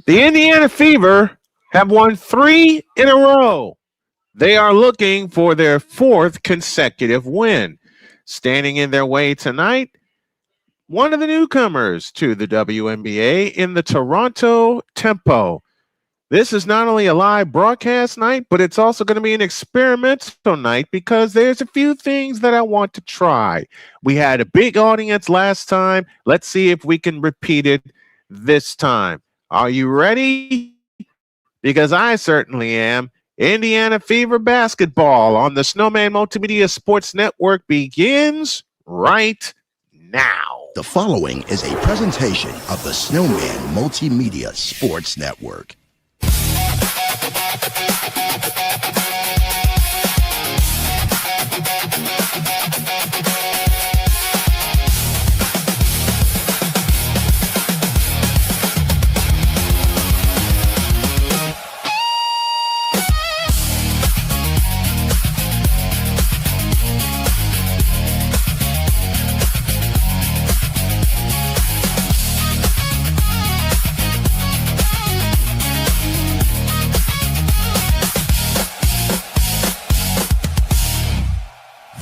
The Indiana Fever have won 3 in a row. They are looking for their 4th consecutive win. Standing in their way tonight, one of the newcomers to the WNBA in the Toronto Tempo. This is not only a live broadcast night, but it's also going to be an experimental night because there's a few things that I want to try. We had a big audience last time. Let's see if we can repeat it this time. Are you ready? Because I certainly am. Indiana Fever basketball on the Snowman Multimedia Sports Network begins right now. The following is a presentation of the Snowman Multimedia Sports Network.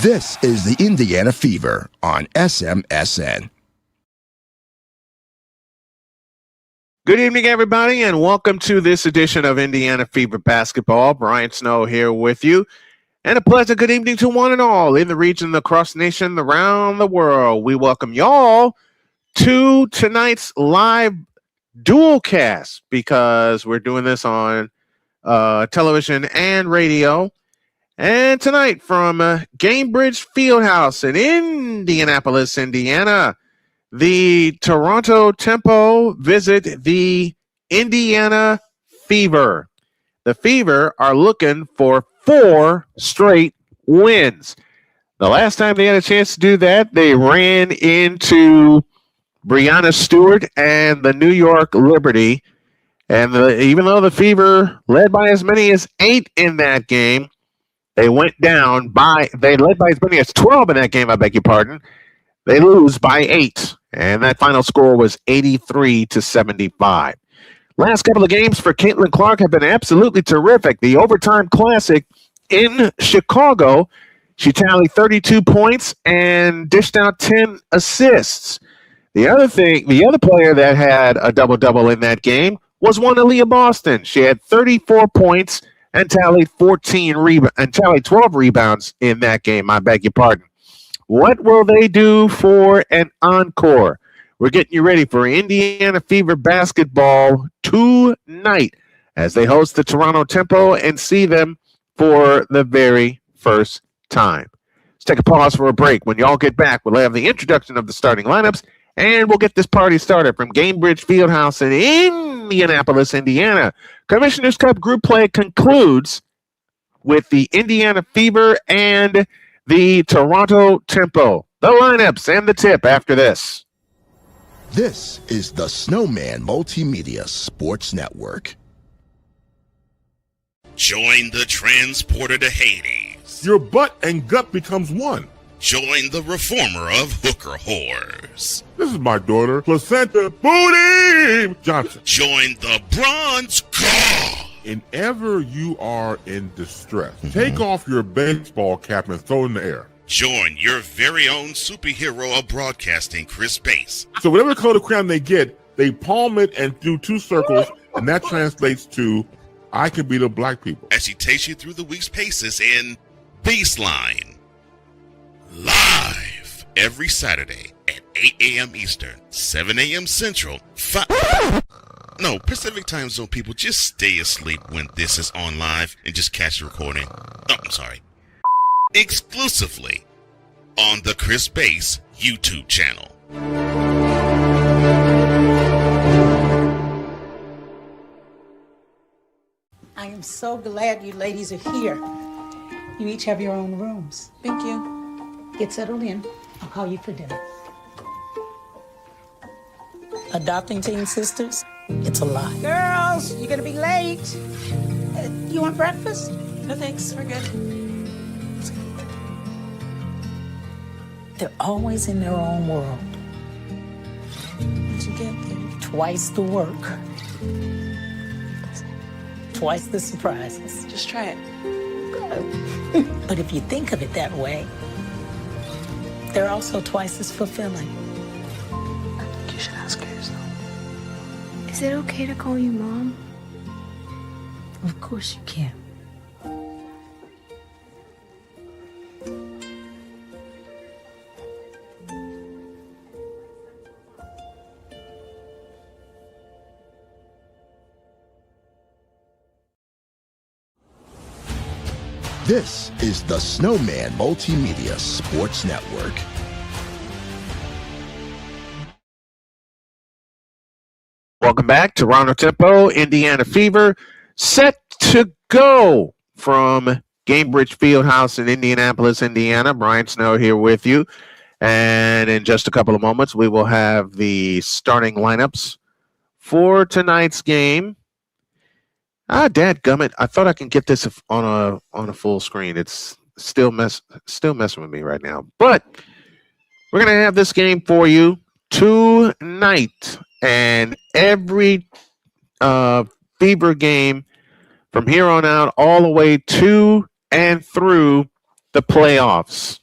This is the Indiana Fever on SMSN. Good evening, everybody, and welcome to this edition of Indiana Fever Basketball. Brian Snow here with you. And a pleasant good evening to one and all in the region, across the nation, around the world. We welcome y'all to tonight's live dual cast because we're doing this on television and radio. And tonight from Gainbridge Fieldhouse in Indianapolis, Indiana, the Toronto Tempo visit the Indiana Fever. The Fever are looking for 4 straight wins. The last time they had a chance to do that, they ran into Brianna Stewart and the New York Liberty. And even though the Fever led by as many as 8 in that game, they led by as many as 12 in that game, I beg your pardon. They lose by 8, and that final score was 83-75. Last couple of games for Caitlin Clark have been absolutely terrific. The overtime classic in Chicago, she tallied 32 points and dished out 10 assists. The other player that had a double-double in that game was one Aliyah Boston. She had 34 points and tallied 12 rebounds in that game. I beg your pardon. What will they do for an encore? We're getting you ready for Indiana Fever basketball tonight as they host the Toronto Tempo and see them for the very first time. Let's take a pause for a break. When y'all get back, we'll have the introduction of the starting lineups, and we'll get this party started from Gainbridge Fieldhouse in Indianapolis, Indiana. Commissioner's Cup group play concludes with the Indiana Fever and the Toronto Tempo. The lineups and the tip after this. This is the Snowman Multimedia Sports Network. Join the transporter to Hades. Your butt and gut becomes one. Join the reformer of hooker whores. This is my daughter, Placenta Booty Johnson. Join the bronze car. Whenever you are in distress, take off your baseball cap and throw it in the air. Join your very own superhero of broadcasting, Chris Bass. So whatever color crown they get, they palm it and do 2 circles, and that translates to, I can be the black people. As she takes you through the week's paces in Baseline. Live every Saturday at 8 a.m. Eastern, 7 a.m. Central, Pacific time zone people, just stay asleep when this is on live and just catch the recording. Oh, I'm sorry. Exclusively on the Chris Bass YouTube channel. I am so glad you ladies are here. You each have your own rooms. Thank you. Get settled in. I'll call you for dinner. Adopting teen sisters, it's a lot. Girls, you're gonna be late. You want breakfast? No thanks, we're good. They're always in their own world. What'd you get there? Twice the work. twice the surprises. Just try it. But if you think of it that way, they're also twice as fulfilling. I think you should ask her yourself. Is it okay to call you Mom? Of course you can. This is the Snowman Multimedia Sports Network. Welcome back. Toronto Tempo, Indiana Fever, set to go from Gainbridge Fieldhouse in Indianapolis, Indiana. Brian Snow here with you. And in just a couple of moments, we will have the starting lineups for tonight's game. Dadgummit, I thought I can get this on a full screen. It's still messing with me right now. But we're going to have this game for you tonight. And every Fever game from here on out all the way to and through the playoffs.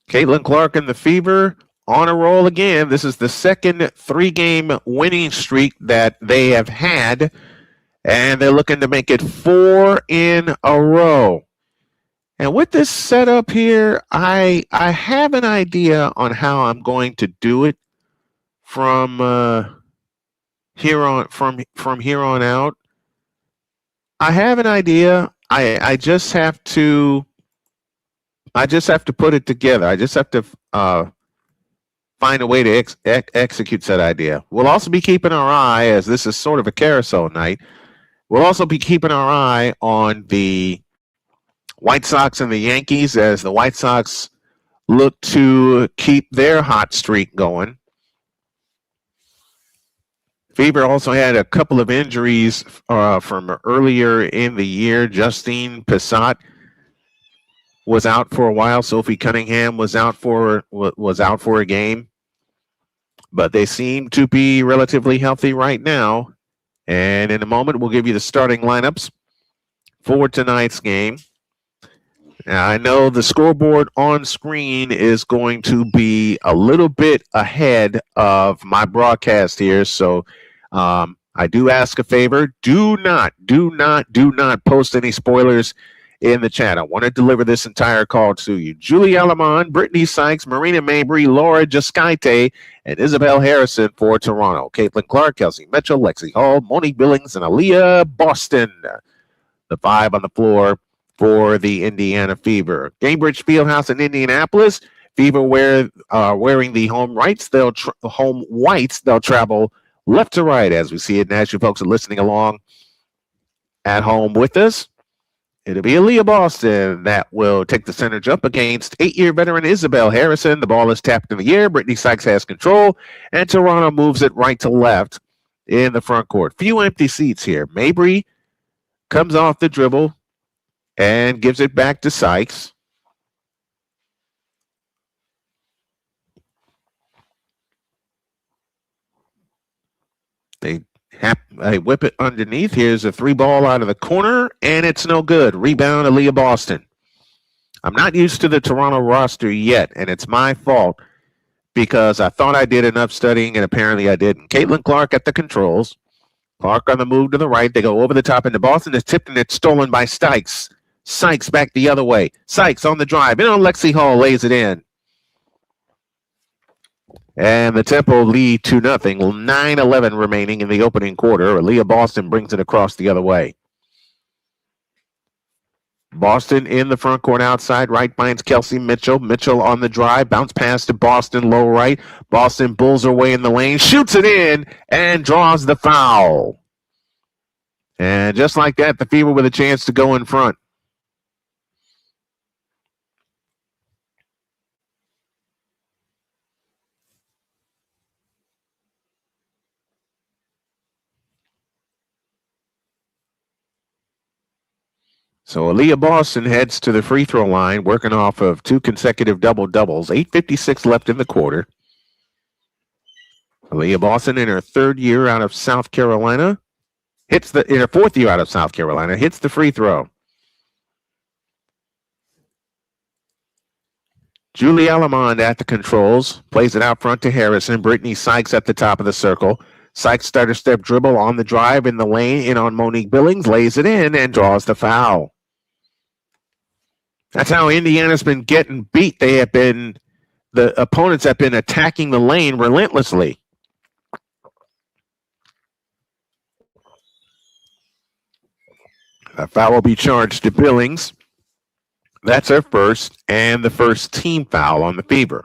Caitlin Clark and the Fever on a roll again. This is the second 3-game winning streak that they have had, and they're looking to make it 4 in a row. And with this setup here, I have an idea on how I'm going to do it from here on out. I have an idea. I just have to put it together. I just have to find a way to execute that idea. We'll also be keeping our eye, as this is sort of a carousel night, we'll also be keeping our eye on the White Sox and the Yankees as the White Sox look to keep their hot streak going. Fever also had a couple of injuries from earlier in the year. Justine Pissot was out for a while. Sophie Cunningham was out for a game. But they seem to be relatively healthy right now. And in a moment, we'll give you the starting lineups for tonight's game. Now, I know the scoreboard on screen is going to be a little bit ahead of my broadcast here. So I do ask a favor. Do not post any spoilers in the chat. I want to deliver this entire call to you. Julie Alamon, Brittney Sykes, Marina Mabry, Laura Jascaite, and Isabel Harrison for Toronto. Caitlin Clark, Kelsey Mitchell, Lexi Hall, Monique Billings, and Aliyah Boston. The 5 on the floor for the Indiana Fever. Gainbridge Fieldhouse in Indianapolis. Fever wearing the home whites. They'll travel left to right as we see it. And as you folks are listening along at home with us, it'll be Aliyah Boston that will take the center jump against 8-year veteran Isabel Harrison. The ball is tapped in the air. Brittney Sykes has control, and Toronto moves it right to left in the front court. Few empty seats here. Mabry comes off the dribble and gives it back to Sykes. They whip it underneath. Here's a 3-ball out of the corner, and it's no good. Rebound, Aliyah Boston. I'm not used to the Toronto roster yet, and it's my fault because I thought I did enough studying, and apparently I didn't. Caitlin Clark at the controls. Clark on the move to the right. They go over the top into Boston. It's tipped, and it's stolen by Sykes. Sykes back the other way. Sykes on the drive. In on Lexi Hall, lays it in. And the Tempo lead 2-0. 9:11 remaining in the opening quarter. Aliyah Boston brings it across the other way. Boston in the front court outside right finds Kelsey Mitchell. Mitchell on the drive. Bounce pass to Boston, low right. Boston bulls her way in the lane, shoots it in, and draws the foul. And just like that, the Fever with a chance to go in front. So Aliyah Boston heads to the free throw line, working off of 2 consecutive double-doubles. 8:56 left in the quarter. Aliyah Boston in her third year out of South Carolina. In her fourth year out of South Carolina, hits the free throw. Julie Allemond at the controls, plays it out front to Harrison. Brittney Sykes at the top of the circle. Sykes starter step dribble on the drive in the lane, in on Monique Billings, lays it in and draws the foul. That's how Indiana's been getting beat. The opponents have been attacking the lane relentlessly. A foul will be charged to Billings. That's her first and the first team foul on the Fever.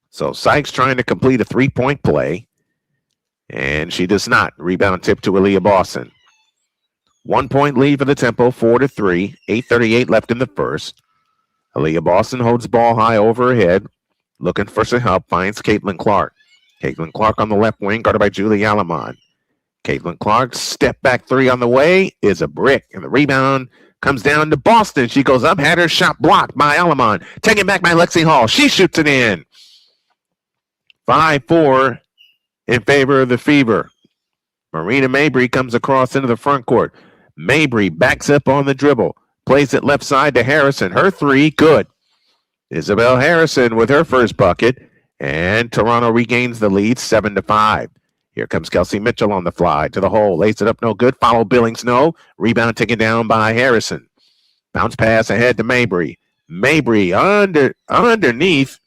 So Sykes trying to complete a three-point play, and she does not. Rebound tip to Aliyah Boston. 1 point lead for the Tempo, 4-3. 8:38 left in the first. Aliyah Boston holds ball high over her head, looking for some help, finds Caitlin Clark. Caitlin Clark on the left wing, guarded by Julie Allemond. Caitlin Clark, step back three on the way, is a brick, and the rebound comes down to Boston. She goes up, had her shot blocked by Allemond. Taken back by Lexi Hall. She shoots it in. 5-4 in favor of the Fever. Marina Mabry comes across into the front court. Mabry backs up on the dribble. Plays it left side to Harrison. Her three, good. Isabel Harrison with her first bucket. And Toronto regains the lead, 7-5. Here comes Kelsey Mitchell on the fly to the hole. Lays it up, no good. Follow Billings, no. Rebound taken down by Harrison. Bounce pass ahead to Mabry. Mabry underneath.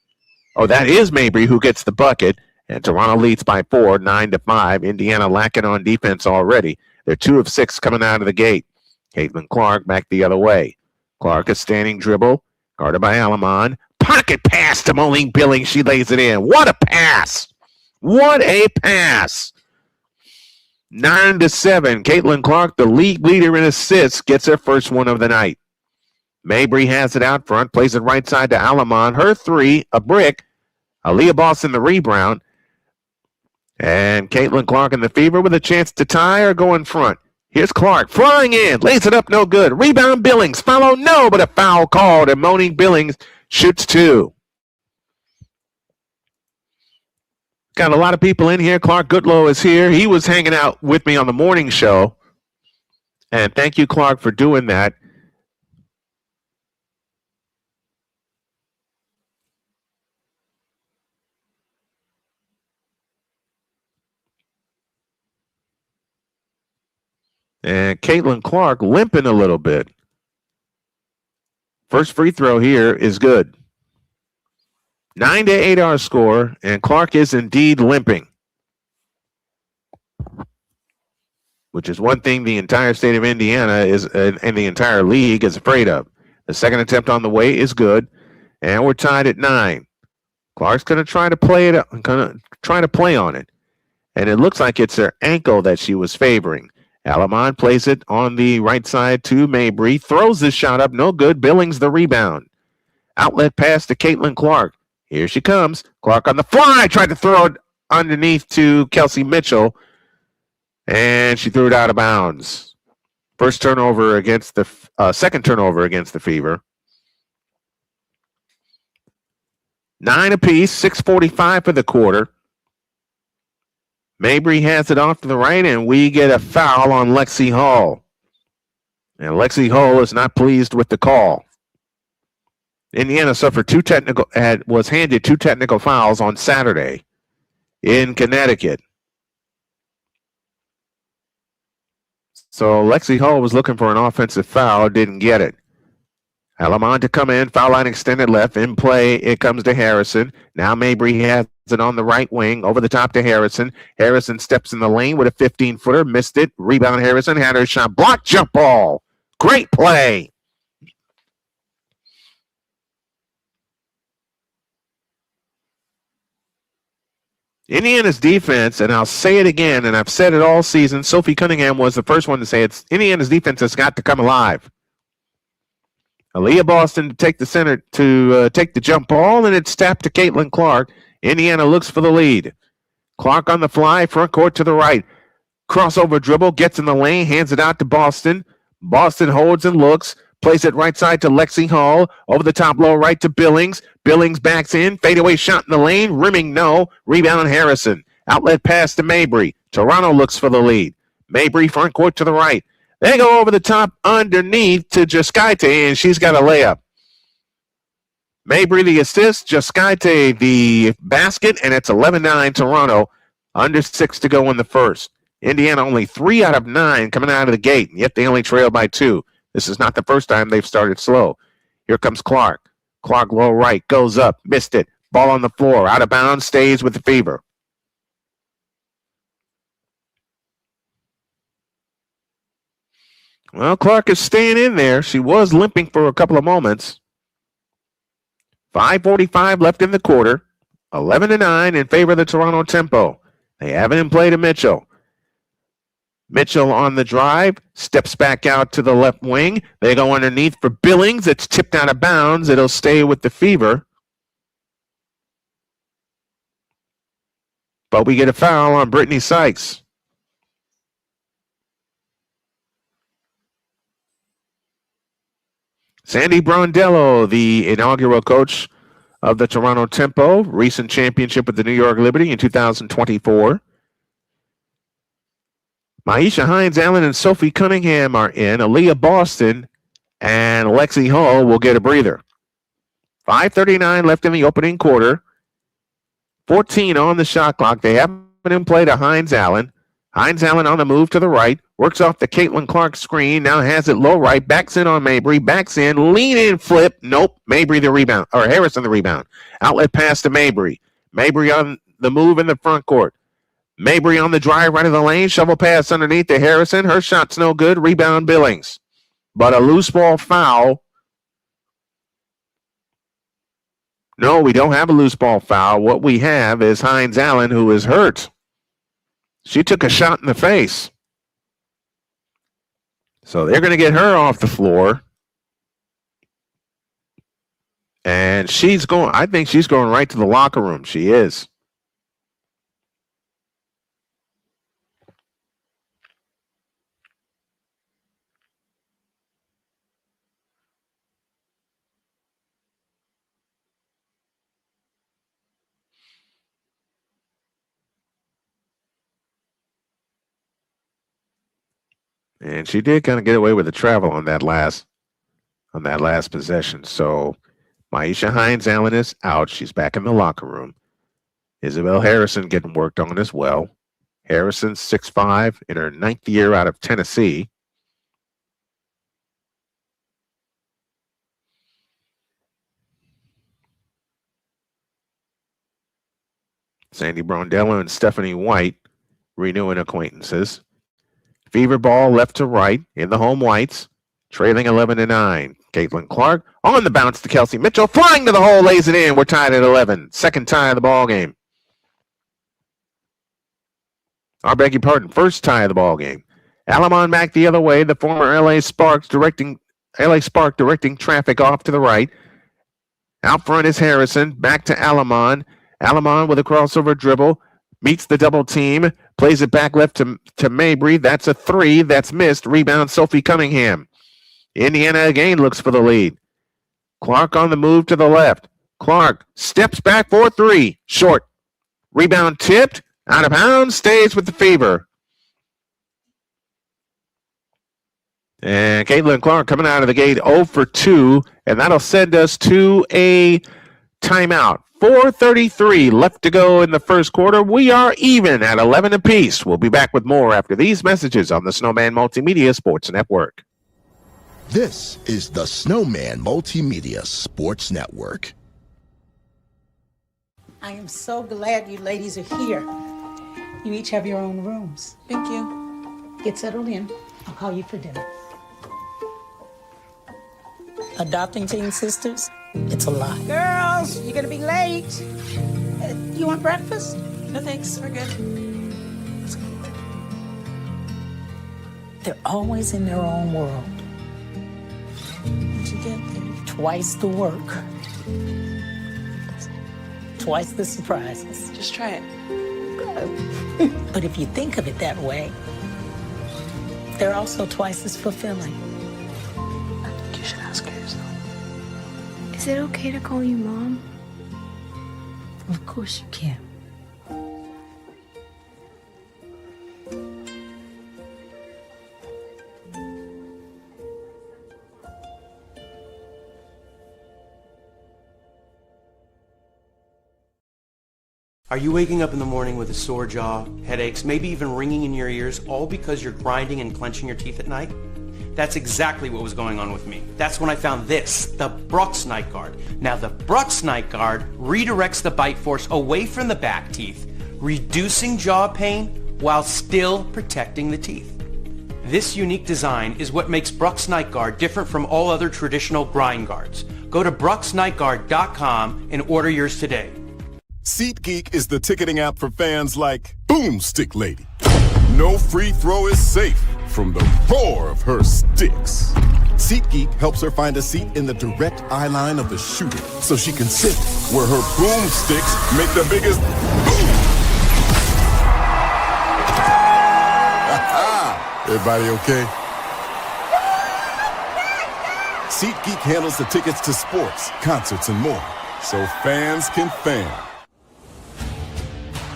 Oh, that is Mabry who gets the bucket. And Toronto leads by 4, 9-5. Indiana lacking on defense already. They're 2 of 6 coming out of the gate. Caitlin Clark back the other way. Clark a standing dribble, guarded by Allemond. Pocket pass to Monique Billings. She lays it in. What a pass! What a pass! 9-7. Caitlin Clark, the league leader in assists, gets her first one of the night. Mabry has it out front, plays it right side to Allemond. Her three, a brick. Aliyah Boston the rebound. And Caitlin Clark and the Fever with a chance to tie or go in front. Here's Clark flying in, lays it up, no good. Rebound Billings, follow, no, but a foul called, and Monique Billings shoots 2. Got a lot of people in here. Clark Goodlow is here. He was hanging out with me on the morning show. And thank you, Clark, for doing that. And Caitlin Clark limping a little bit. First free throw here is good. 9-8 our score, and Clark is indeed limping, which is one thing the entire state of Indiana is and the entire league is afraid of. The second attempt on the way is good, and we're tied at 9. Clark's going to try to play on it, and it looks like it's her ankle that she was favoring. Allemond plays it on the right side to Mabry, throws the shot up, no good. Billings the rebound. Outlet pass to Caitlin Clark. Here she comes. Clark on the fly, tried to throw it underneath to Kelsey Mitchell, and she threw it out of bounds. Second turnover against the Fever. 9 apiece, 6:45 for the quarter. Mabry has it off to the right, and we get a foul on Lexi Hall. And Lexi Hall is not pleased with the call. Indiana was handed 2 technical fouls on Saturday in Connecticut. So Lexi Hall was looking for an offensive foul, didn't get it. Allemond to come in, foul line extended left, in play, it comes to Harrison. Now Mabry has it on the right wing, over the top to Harrison. Harrison steps in the lane with a 15-footer, missed it. Rebound Harrison, had her shot blocked, jump ball. Great play. Indiana's defense, and I'll say it again, and I've said it all season, Sophie Cunningham was the first one to say it, Indiana's defense has got to come alive. Aliyah Boston to take the jump ball, and it's tapped to Caitlin Clark. Indiana looks for the lead. Clark on the fly, front court to the right. Crossover dribble, gets in the lane, hands it out to Boston. Boston holds and looks, Plays it right side to Lexi Hall. Over the top, low right to Billings. Billings backs in. Fadeaway shot in the lane. Rimming, no. Rebound, Harrison. Outlet pass to Mabry. Toronto looks for the lead. Mabry front court to the right. They go over the top underneath to Jaskaite, and she's got a layup. Mabry the assist, Jaskaite the basket, and it's 11-9 Toronto. Under 6 to go in the first. Indiana only 3 out of 9 coming out of the gate, and yet they only trail by 2. This is not the first time they've started slow. Here comes Clark. Clark low right, goes up, missed it. Ball on the floor, out of bounds, stays with the Fever. Well, Clark is staying in there. She was limping for a couple of moments. 5:45 left in the quarter. 11-9 in favor of the Toronto Tempo. They haven't in play to Mitchell. Mitchell on the drive, steps back out to the left wing. They go underneath for Billings. It's tipped out of bounds. It'll stay with the Fever. But we get a foul on Brittney Sykes. Sandy Brondello, the inaugural coach of the Toronto Tempo, recent championship with the New York Liberty in 2024. Maisha Hines-Allen and Sophie Cunningham are in. Aliyah Boston and Lexi Hull will get a breather. 5:39 left in the opening quarter. 14 on the shot clock. They haven't in play to Hines-Allen. Hines-Allen on the move to the right. Works off the Caitlin Clark screen. Now has it low right. Backs in on Mabry. Backs in. Lean in flip. Nope. Mabry the rebound. Or Harrison the rebound. Outlet pass to Mabry. Mabry on the move in the front court. Mabry on the drive right of the lane. Shovel pass underneath to Harrison. Her shot's no good. Rebound Billings. But a loose ball foul. No, we don't have a loose ball foul. What we have is Hines-Allen, who is hurt. She took a shot in the face. So they're going to get her off the floor. And I think she's going right to the locker room. She is. And she did kind of get away with the travel on that last possession. So Maisha Hines-Allen is out. She's back in the locker room. Isabel Harrison getting worked on as well. Harrison, 6'5", in her 9th year out of Tennessee. Sandy Brondello and Stephanie White renewing acquaintances. Fever ball left to right in the home whites, trailing 11-9. Caitlin Clark on the bounce to Kelsey Mitchell, flying to the hole, lays it in. We're tied at 11. Second tie of the ball game. I beg your pardon, first tie of the ball game. Alamon back the other way. The former LA Spark directing traffic off to the right. Out front is Harrison. Back to Alamon. Alamon with a crossover dribble. Meets the double team. Plays it back left to Mabry. That's a 3. That's missed. Rebound Sophie Cunningham. Indiana again looks for the lead. Clark on the move to the left. Clark steps back for 3. Short. Rebound tipped. Out of bounds. Stays with the Fever. And Caitlin Clark coming out of the gate 0 for 2. And that'll send us to a timeout. 4:33 left to go in the first quarter. We are even at 11 apiece. We'll be back with more after these messages on the Snowman Multimedia Sports Network. This is the Snowman Multimedia Sports Network. I am so glad you ladies are here. You each have your own rooms. Thank you. Get settled in. I'll call you for dinner. Adopting teen sisters, it's a lot. Girls, you're gonna be late. You want breakfast? No thanks, we're good. They're always in their own world. What'd you get there? Twice the work. Twice the surprises. Just try it. But if you think of it that way, they're also twice as fulfilling. I think you you should ask her yourself. Is it okay to call you Mom? Of course you can. Are you waking up in the morning with a sore jaw, headaches, maybe even ringing in your ears, all because you're grinding and clenching your teeth at night? That's exactly what was going on with me. That's when I found this, the Brooks Night Guard. Now the Brooks Night Guard redirects the bite force away from the back teeth, reducing jaw pain while still protecting the teeth. This unique design is what makes Brooks Night Guard different from all other traditional grind guards. Go to brooksnightguard.com and order yours today. SeatGeek is the ticketing app for fans like Boomstick Lady. No free throw is safe from the roar of her sticks. SeatGeek helps her find a seat in the direct eye line of the shooter so she can sit where her boomsticks make the biggest boom. Everybody okay? SeatGeek handles the tickets to sports, concerts, and more, so fans can fan.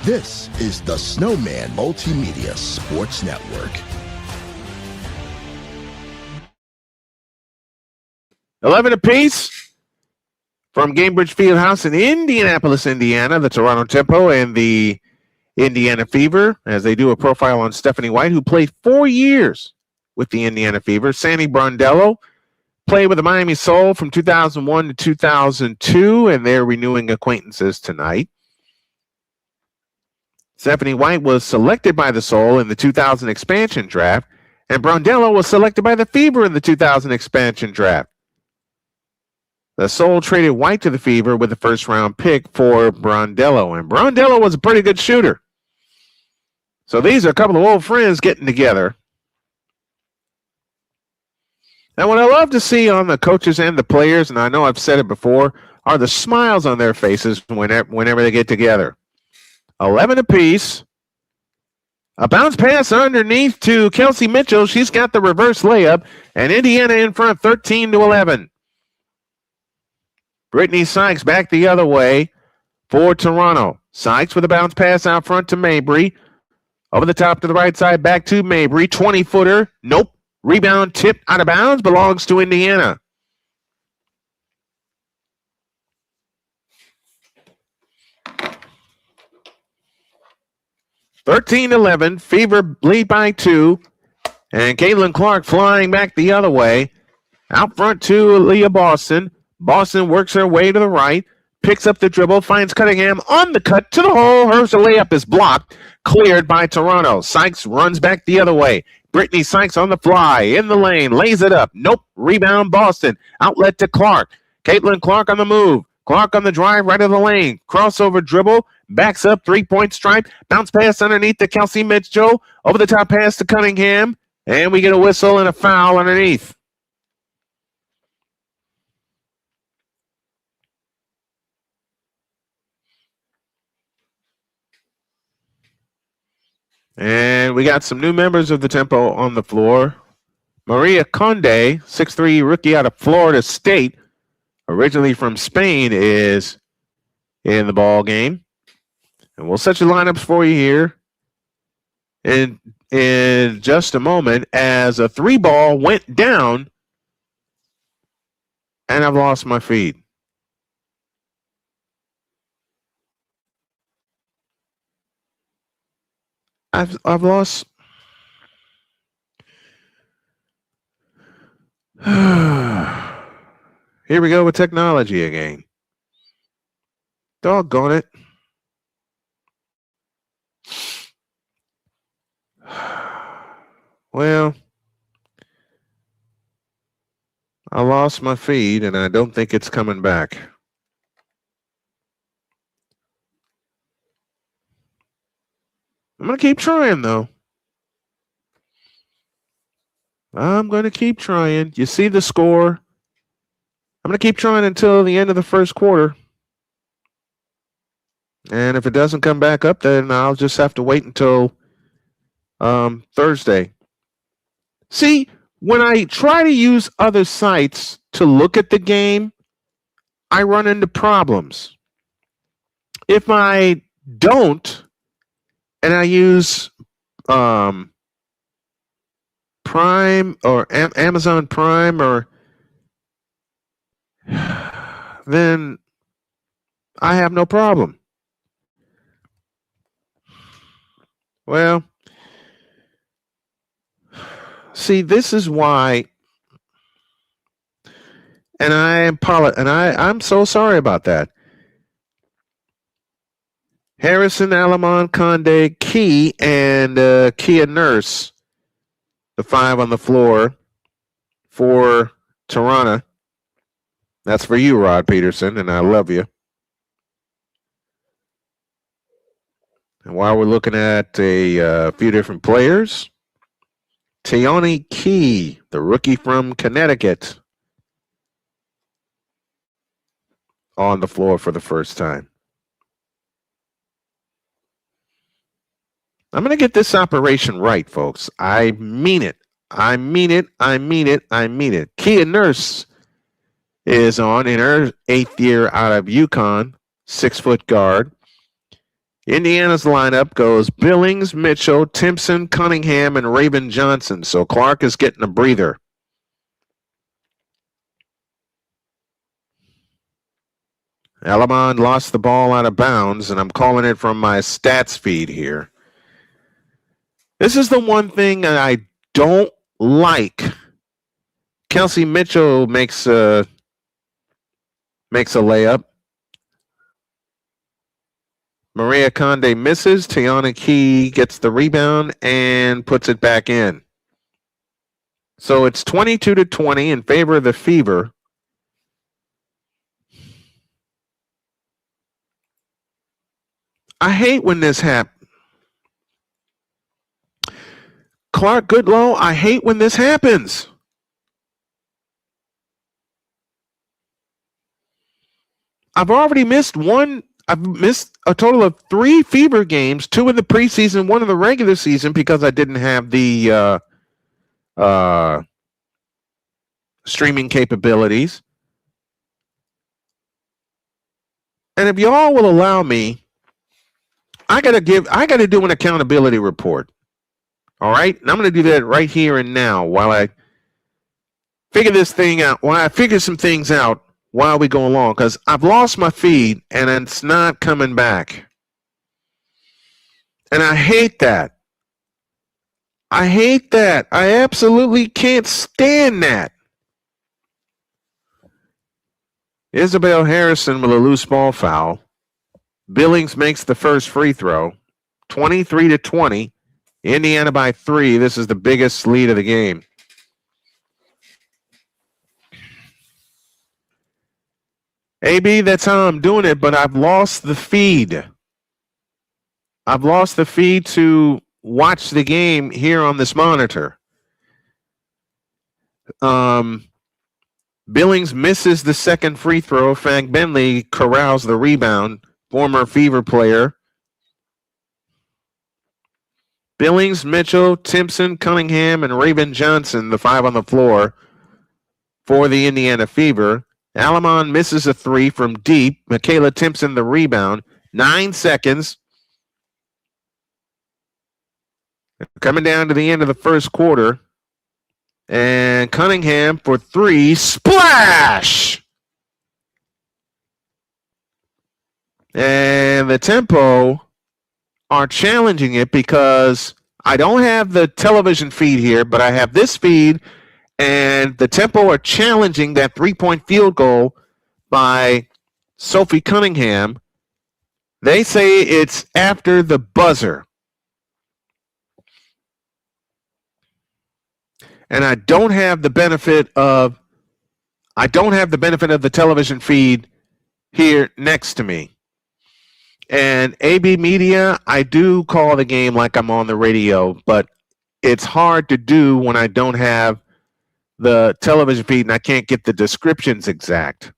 This is the Snowman Multimedia Sports Network. $11 apiece from Gainbridge Fieldhouse in Indianapolis, Indiana. The Toronto Tempo and the Indiana Fever, as they do a profile on Stephanie White, who played 4 years with the Indiana Fever. Sandy Brondello played with the Miami Soul from 2001 to 2002, and they're renewing acquaintances tonight. Stephanie White was selected by the Soul in the 2000 expansion draft, and Brondello was selected by the Fever in the 2000 expansion draft. The Soul traded White to the Fever with the first-round pick for Brondello, and Brondello was a pretty good shooter. So these are a couple of old friends getting together. And what I love to see on the coaches and the players, and I know I've said it before, are the smiles on their faces whenever they get together. 11 apiece. A bounce pass underneath to Kelsey Mitchell. She's got the reverse layup, and Indiana in front 13-11. Brittney Sykes back the other way for Toronto. Sykes with a bounce pass out front to Mabry. Over the top to the right side, back to Mabry. 20-footer. Nope. Rebound tipped out of bounds. Belongs to Indiana. (13-11). Fever lead by 2. And Caitlin Clark flying back the other way. Out front to Aliyah Boston. Boston works her way to the right. Picks up the dribble. Finds Cunningham on the cut to the hole. Her layup is blocked. Cleared by Toronto. Sykes runs back the other way. Brittney Sykes on the fly. In the lane. Lays it up. Nope. Rebound Boston. Outlet to Clark. Caitlin Clark on the move. Clark on the drive right of the lane. Crossover dribble. Backs up. Three-point stripe. Bounce pass underneath to Kelsey Mitchell. Over the top pass to Cunningham. And we get a whistle and a foul underneath. And we got some new members of the Tempo on the floor. Maria Conde, 6'3" rookie out of Florida State, originally from Spain, is in the ball game. And we'll set your lineups for you here in just a moment as a 3-ball went down, and I've lost my feed. I've lost. Here we go with technology again. Doggone it. Well, I lost my feed, and I don't think it's coming back. I'm going to keep trying, though. I'm going to keep trying. You see the score. I'm going to keep trying until the end of the first quarter. And if it doesn't come back up, then I'll just have to wait until Thursday. See, when I try to use other sites to look at the game, I run into problems. If I don't, and I use Prime or Amazon Prime, or then I have no problem. Well, see, this is why, and I'm so sorry about that. Harrison, Alamon, Conde, Key, and Kia Nurse, the 5 on the floor for Toronto. That's for you, Rod Peterson, and I love you. And while we're looking at a few different players, Teoni Key, the rookie from Connecticut, on the floor for the first time. I'm going to get this operation right, folks. I mean it. I mean it. I mean it. I mean it. Kia Nurse is on in her 8th year out of UConn, 6-foot guard. Indiana's lineup goes Billings, Mitchell, Timpson, Cunningham, and Raven Johnson. So Clark is getting a breather. Alamon lost the ball out of bounds, and I'm calling it from my stats feed here. This is the one thing that I don't like. Kelsey Mitchell makes a layup. Maria Conde misses. Teoni Key gets the rebound and puts it back in. So it's 22-20 in favor of the Fever. I hate when this happens. Clark Goodlow, I hate when this happens. I've already missed one. I've missed a total of 3 Fever games, 2 in the preseason, 1 in the regular season, because I didn't have the streaming capabilities. And if y'all will allow me, I gotta do an accountability report. All right, and I'm going to do that right here and now while I figure this thing out. While I figure some things out while we go along, because I've lost my feed and it's not coming back, and I hate that. I hate that. I absolutely can't stand that. Isabel Harrison with a loose ball foul. Billings makes the first free throw. 23-20. Indiana by 3. This is the biggest lead of the game. AB, that's how I'm doing it, but I've lost the feed. I've lost the feed to watch the game here on this monitor. Billings misses the second free throw. Fang Bentley corrals the rebound. Former Fever player. Billings, Mitchell, Timpson, Cunningham, and Raven Johnson, the 5 on the floor for the Indiana Fever. Alamon misses a 3 from deep. Michaela Timpson, the rebound. 9 seconds. Coming down to the end of the first quarter. And Cunningham for 3. Splash! And the Tempo are challenging it because I don't have the television feed here, but I have this feed, and the Tempo are challenging that 3-point field goal by Sophie Cunningham. They say it's after the buzzer. And I don't have the benefit of the television feed here next to me. And AB Media, I do call the game like I'm on the radio, but it's hard to do when I don't have the television feed and I can't get the descriptions exact.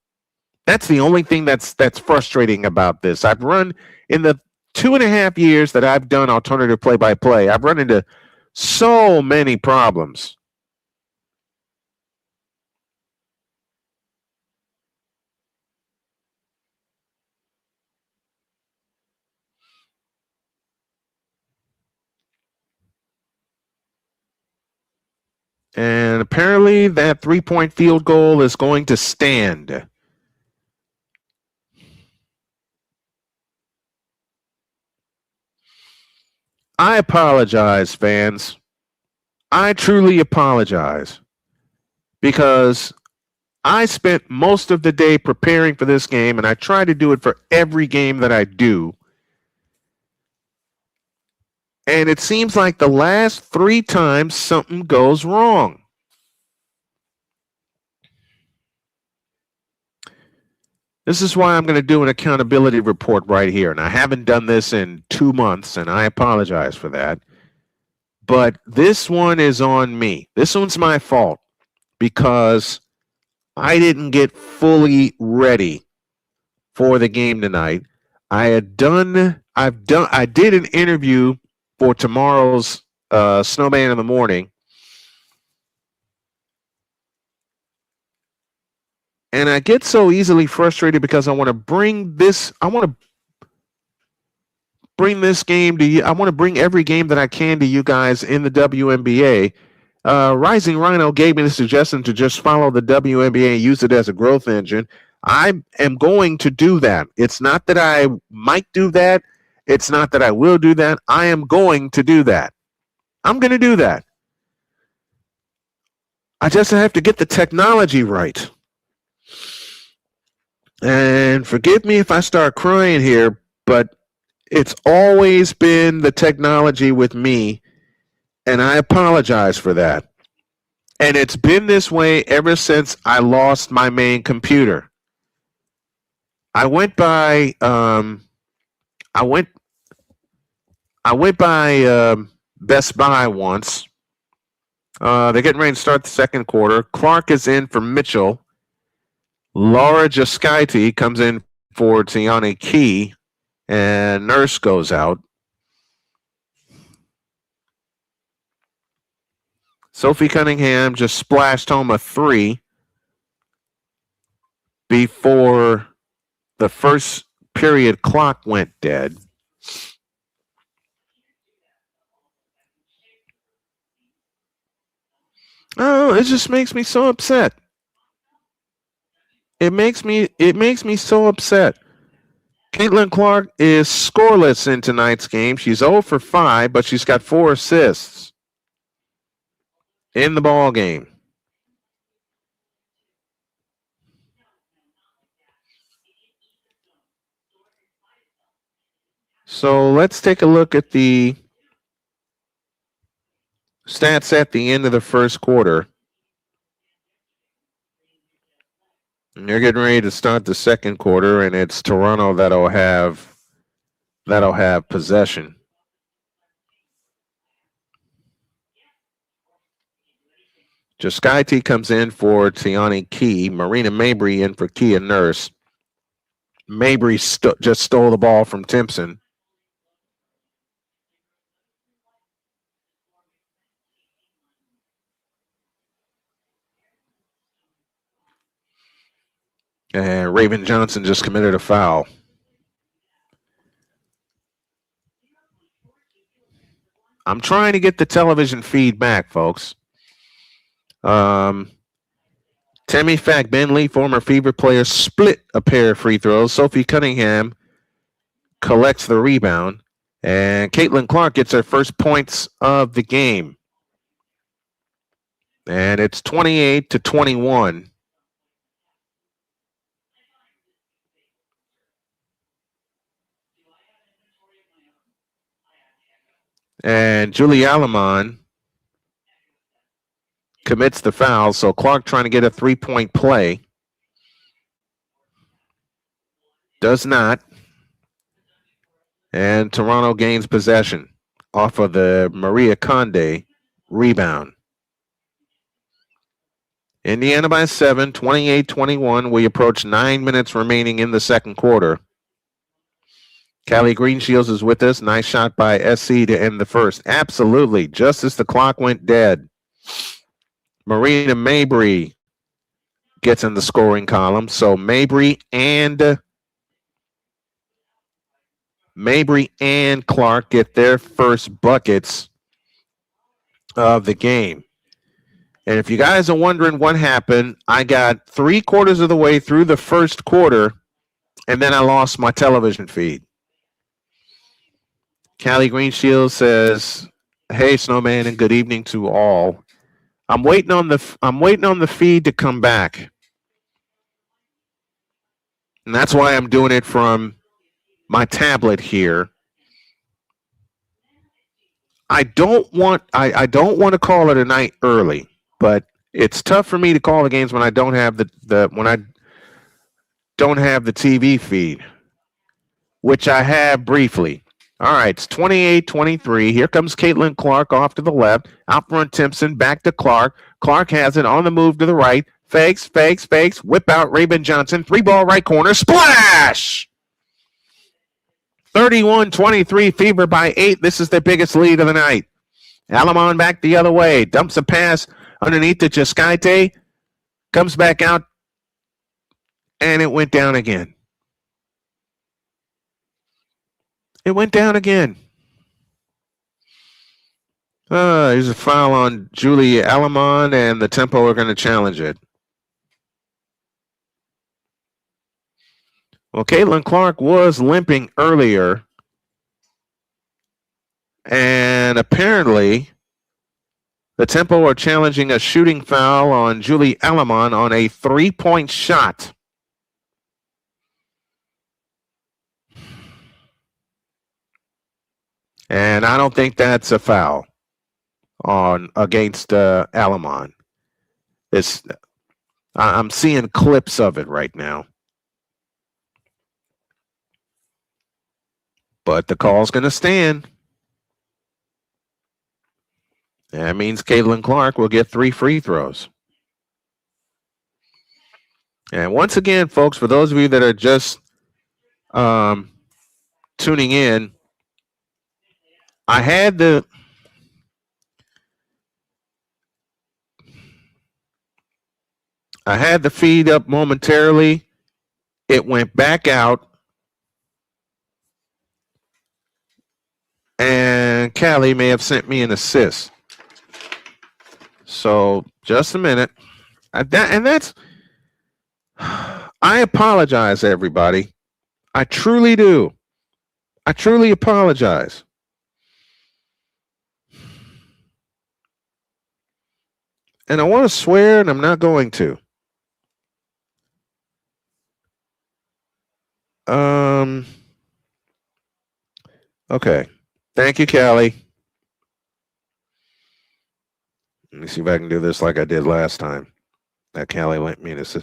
That's the only thing that's frustrating about this. I've run in the 2.5 years that I've done alternative play-by-play, I've run into so many problems. And apparently that 3-point field goal is going to stand. I apologize, fans. I truly apologize because I spent most of the day preparing for this game, and I try to do it for every game that I do. And it seems like the last 3 times something goes wrong. This is why I'm going to do an accountability report right here. And I haven't done this in 2 months, and I apologize for that. But this one is on me. This one's my fault because I didn't get fully ready for the game tonight. I did an interview for tomorrow's Snowman in the Morning. And I get so easily frustrated because I want to bring this game to you. I want to bring every game that I can to you guys in the WNBA. Rising Rhino gave me the suggestion to just follow the WNBA and use it as a growth engine. I am going to do that. It's not that I might do that. It's not that I will do that. I am going to do that. I'm going to do that. I just have to get the technology right. And forgive me if I start crying here, but it's always been the technology with me, and I apologize for that. And it's been this way ever since I lost my main computer. I went by Best Buy once. They're getting ready to start the second quarter. Clark is in for Mitchell. Laura Jaskaiti comes in for Tiani Key, and Nurse goes out. Sophie Cunningham just splashed home a 3 before the first period clock went dead. Oh, it just makes me so upset. It makes me so upset. Caitlin Clark is scoreless in tonight's game. She's 0 for 5, but she's got 4 assists in the ball game. So let's take a look at the stats at the end of the first quarter. And they're getting ready to start the second quarter, and it's Toronto that'll have possession. Jaskaiti comes in for Tiani Key. Marina Mabry in for Kia Nurse. Mabry just stole the ball from Timpson. And Raven Johnson just committed a foul. I'm trying to get the television feed back, folks. Tammy Fack Bentley, former Fever player, split a pair of free throws. Sophie Cunningham collects the rebound. And Caitlin Clark gets her first points of the game. And it's 28-21. And Julie Alamon commits the foul. So Clark trying to get a 3-point play. Does not. And Toronto gains possession off of the Maria Conde rebound. Indiana by 7, 28-21. We approach 9 minutes remaining in the second quarter. Callie Greenshields is with us. Nice shot by SC to end the first. Absolutely. Just as the clock went dead. Marina Mabry gets in the scoring column. So Mabry and Clark get their first buckets of the game. And if you guys are wondering what happened, I got 3/4 of the way through the first quarter, and then I lost my television feed. Callie Greenshield says, "Hey, Snowman, and good evening to all. I'm waiting on the feed to come back, and that's why I'm doing it from my tablet here. I don't want to call it a night early, but it's tough for me to call the games when I don't have the TV feed, which I have briefly. All right, it's 28-23. Here comes Caitlin Clark off to the left. Out front, Timpson. Back to Clark. Clark has it on the move to the right. Fakes. Whip out Raven Johnson. 3-ball right corner. Splash! 31-23. Fever by 8. This is the biggest lead of the night. Alamon back the other way. Dumps a pass underneath to Jascaite. Comes back out. And it went down again. There's a foul on Julie Alamon, and the Tempo are going to challenge it. Well, Caitlin Clark was limping earlier, and apparently the Tempo are challenging a shooting foul on Julie Alamon on a 3-point shot. And I don't think that's a foul against Alamon. I'm seeing clips of it right now. But the call's going to stand. That means Caitlin Clark will get 3 free throws. And once again, folks, for those of you that are just tuning in, I had the feed up momentarily. It went back out. And Callie may have sent me an assist. So just a minute. I apologize, everybody. I truly do. I truly apologize. And I want to swear, and I'm not going to. Okay. Thank you, Callie. Let me see if I can do this like I did last time. That Callie lent me this.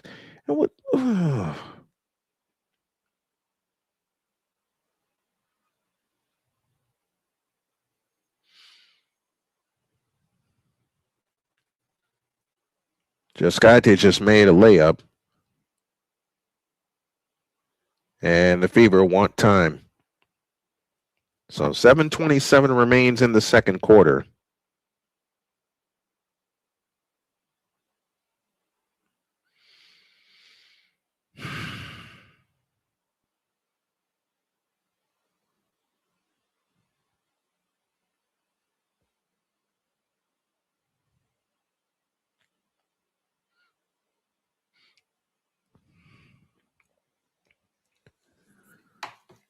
What? Jascaite just made a layup. And the Fever want time. So 7:27 remains in the second quarter.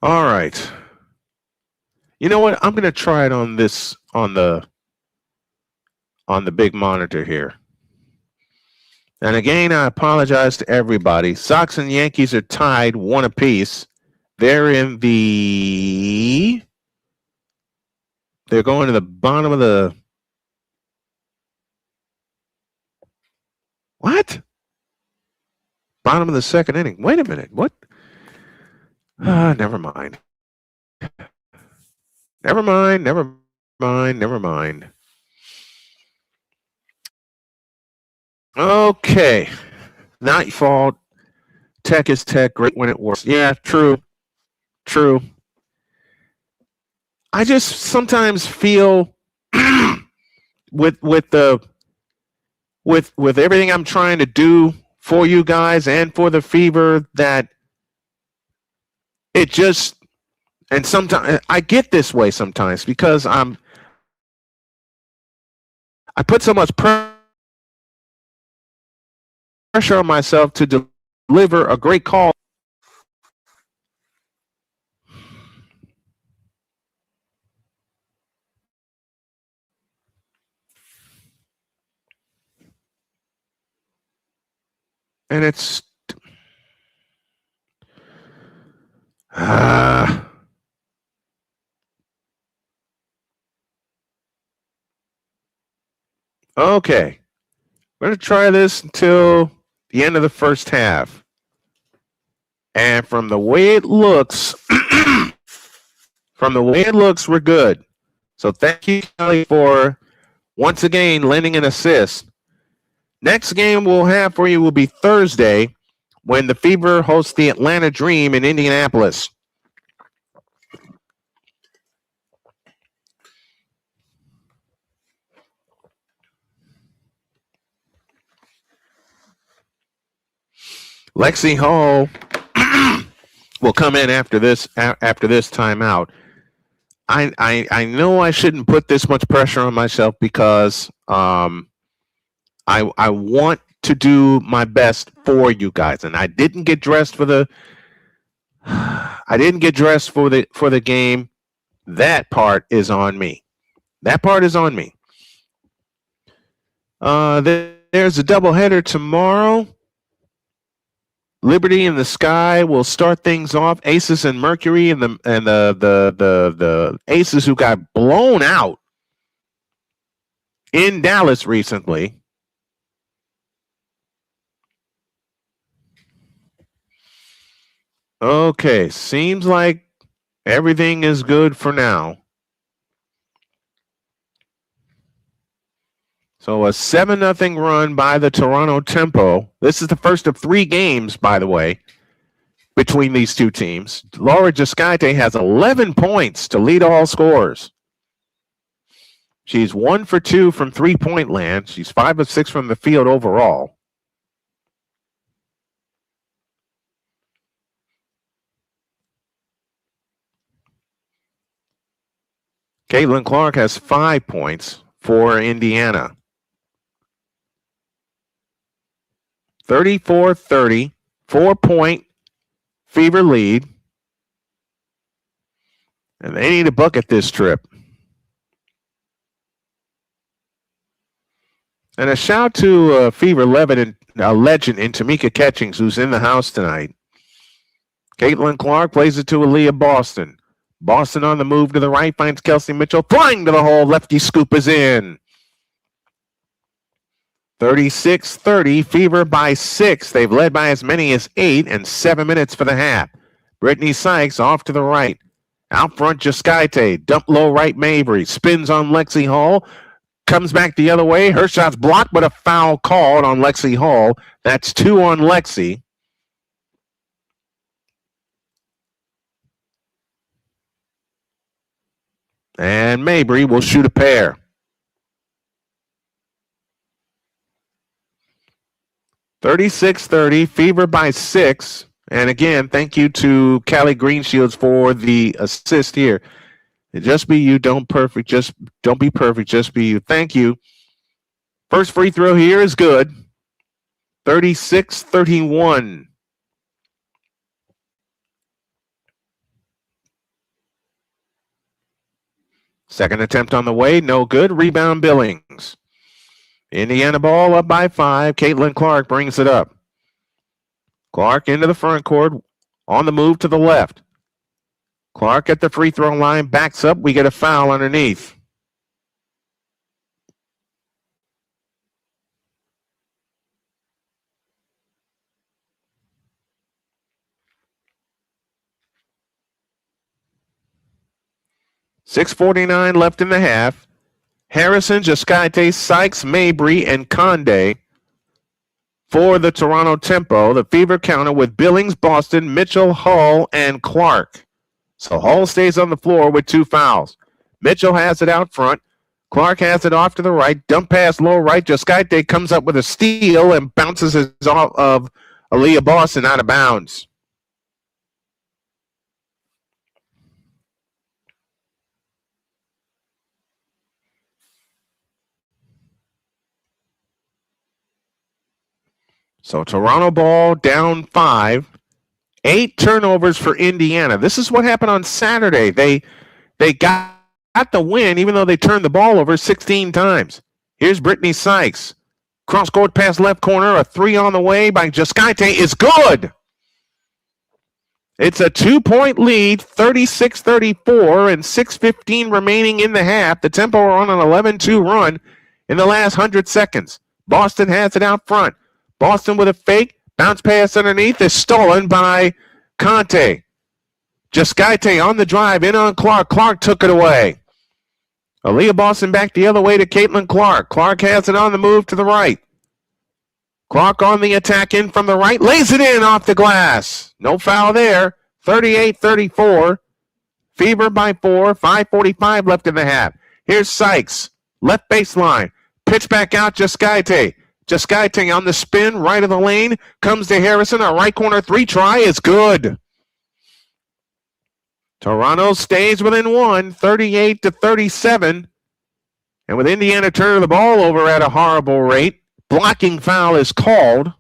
All right. You know what? I'm going to try it on this on the big monitor here. And again, I apologize to everybody. Sox and Yankees are tied 1 apiece. They're going to the bottom of the what? Bottom of the second inning. Wait a minute. What? Never mind. Never mind. Okay. Not your fault. Tech is tech. Great when it works. Yeah, true. I just sometimes feel with everything I'm trying to do for you guys and for the Fever that it just, and sometimes I get this way sometimes because I put so much pressure pressure on myself to deliver a great call. And it's okay. We're going to try this until the end of the first half. And from the way it looks, we're good. So thank you, Kelly, for once again lending an assist. Next game we'll have for you will be Thursday when the Fever hosts the Atlanta Dream in Indianapolis. Lexi Hall will come in after this timeout. I know I shouldn't put this much pressure on myself because I want to do my best for you guys, and I didn't get dressed for the game. That part is on me. There's a doubleheader tomorrow. Liberty in the Sky will start things off. Aces and Mercury and the Aces who got blown out in Dallas recently. Okay, seems like everything is good for now. So a 7-0 run by the Toronto Tempo. This is the first of 3 games, by the way, between these two teams. Laura Giscaite has 11 points to lead all scorers. She's 1 for 2 from three-point land. She's 5 of 6 from the field overall. Caitlin Clark has 5 points for Indiana. 34-30, 4-point Fever lead. And they need a bucket this trip. And a shout to Fever legend in Tamika Catchings, who's in the house tonight. Caitlin Clark plays it to Aliyah Boston. Boston on the move to the right, finds Kelsey Mitchell. Flying to the hole, lefty scoop is in. 36-30, Fever by 6. They've led by as many as 8 and 7 minutes for the half. Brittney Sykes off to the right. Out front, Giscaite. Dump low right, Mabry. Spins on Lexi Hall. Comes back the other way. Her shot's blocked, but a foul called on Lexi Hall. That's 2 on Lexi. And Mabry will shoot a pair. 36-30, Fever by 6. And again, thank you to Callie Greenshields for the assist here. Just be you, don't be perfect, just be you. Thank you. First free throw here is good. 36-31. Second attempt on the way, no good. Rebound Billings. Indiana ball up by 5. Caitlin Clark brings it up. Clark into the front court, on the move to the left. Clark at the free throw line, backs up. We get a foul underneath. .649 left in the half. Harrison, Giscaite, Sykes, Mabry, and Conde for the Toronto Tempo. The Fever counter with Billings, Boston, Mitchell, Hull, and Clark. So Hull stays on the floor with 2 fouls. Mitchell has it out front. Clark has it off to the right. Dump pass low right. Giscaite comes up with a steal and bounces it off of Aliyah Boston out of bounds. So Toronto ball down 5. 8 turnovers for Indiana. This is what happened on Saturday. They got the win even though they turned the ball over 16 times. Here's Brittney Sykes. Cross-court pass left corner. A 3 on the way by Jascaite is good. It's a 2-point lead, 36-34, and 6:15 remaining in the half. The Tempo are on an 11-2 run in the last 100 seconds. Boston has it out front. Boston with a fake. Bounce pass underneath is stolen by Conte. Jascaite on the drive, in on Clark. Clark took it away. Aliyah Boston back the other way to Caitlin Clark. Clark has it on the move to the right. Clark on the attack in from the right. Lays it in off the glass. No foul there. 38-34. Fever by 4. 5:45 left in the half. Here's Sykes. Left baseline. Pitch back out, Jascaite. Jascaite on the spin, right of the lane. Comes to Harrison. A right corner 3 try is good. Toronto stays within 1, 38-37. And with Indiana turning the ball over at a horrible rate, blocking foul is called.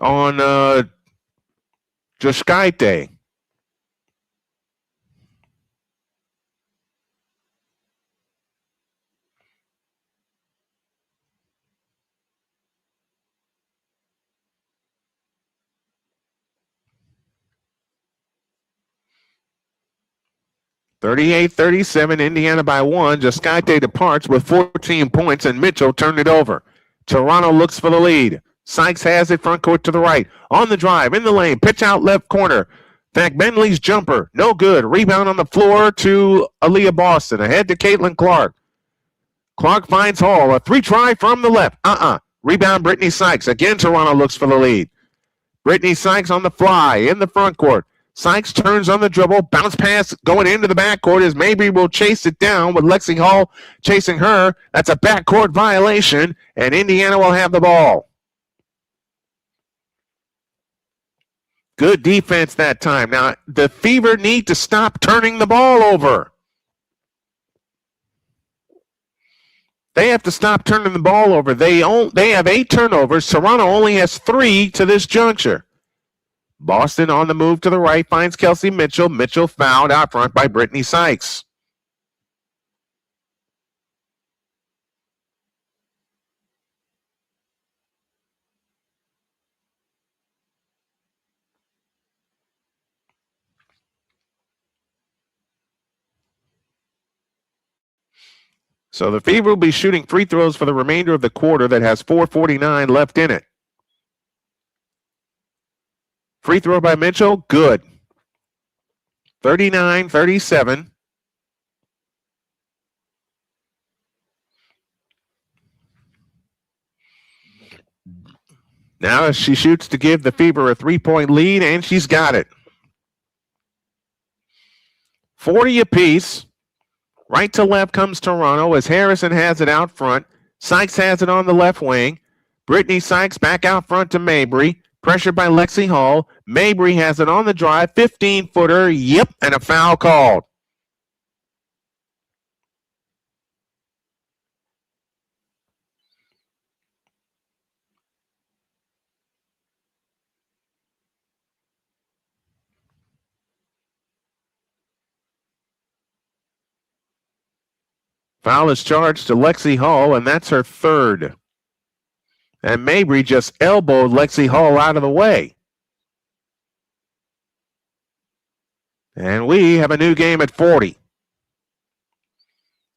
On Jascaite. (38-37), Indiana by 1. Jascaite departs with 14 points, and Mitchell turned it over. Toronto looks for the lead. Sykes has it front court to the right. On the drive, in the lane, pitch out left corner. Bentley's jumper, no good. Rebound on the floor to Aliyah Boston. Ahead to Caitlin Clark. Clark finds Hall. A 3 try from the left. Rebound Brittney Sykes. Again, Toronto looks for the lead. Brittney Sykes on the fly in the front court. Sykes turns on the dribble. Bounce pass going into the backcourt as Mabry will chase it down with Lexi Hall chasing her. That's a backcourt violation, and Indiana will have the ball. Good defense that time. Now, the Fever need to stop turning the ball over. They have to stop turning the ball over. They have 8 turnovers. Toronto only has 3 to this juncture. Boston on the move to the right finds Kelsey Mitchell. Mitchell fouled out front by Brittney Sykes. So the Fever will be shooting free throws for the remainder of the quarter that has 4:49 left in it. Free throw by Mitchell, good. 39-37. Now she shoots to give the Fever a 3-point lead, and she's got it. 40 apiece. Right to left comes Toronto as Harrison has it out front. Sykes has it on the left wing. Brittney Sykes back out front to Mabry. Pressured by Lexi Hall. Mabry has it on the drive. 15-footer. Yep, and a foul called. Foul is charged to Lexi Hall, and that's her 3rd. And Mabry just elbowed Lexi Hall out of the way. And we have a new game at 40.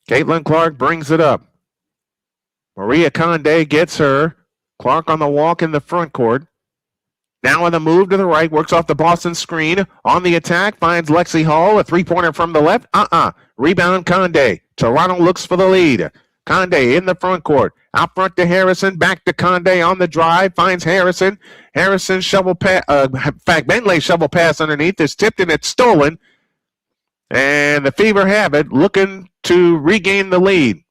Caitlin Clark brings it up. Maria Conde gets her. Clark on the walk in the front court. Now on the move to the right, works off the Boston screen. On the attack, finds Lexi Hall. A 3-pointer from the left. Rebound Conde. Toronto looks for the lead. Conde in the front court. Out front to Harrison. Back to Conde on the drive. Finds Harrison. Harrison shovel pass. Bentley shovel pass underneath. Is tipped and it's stolen. And the Fever have it, looking to regain the lead.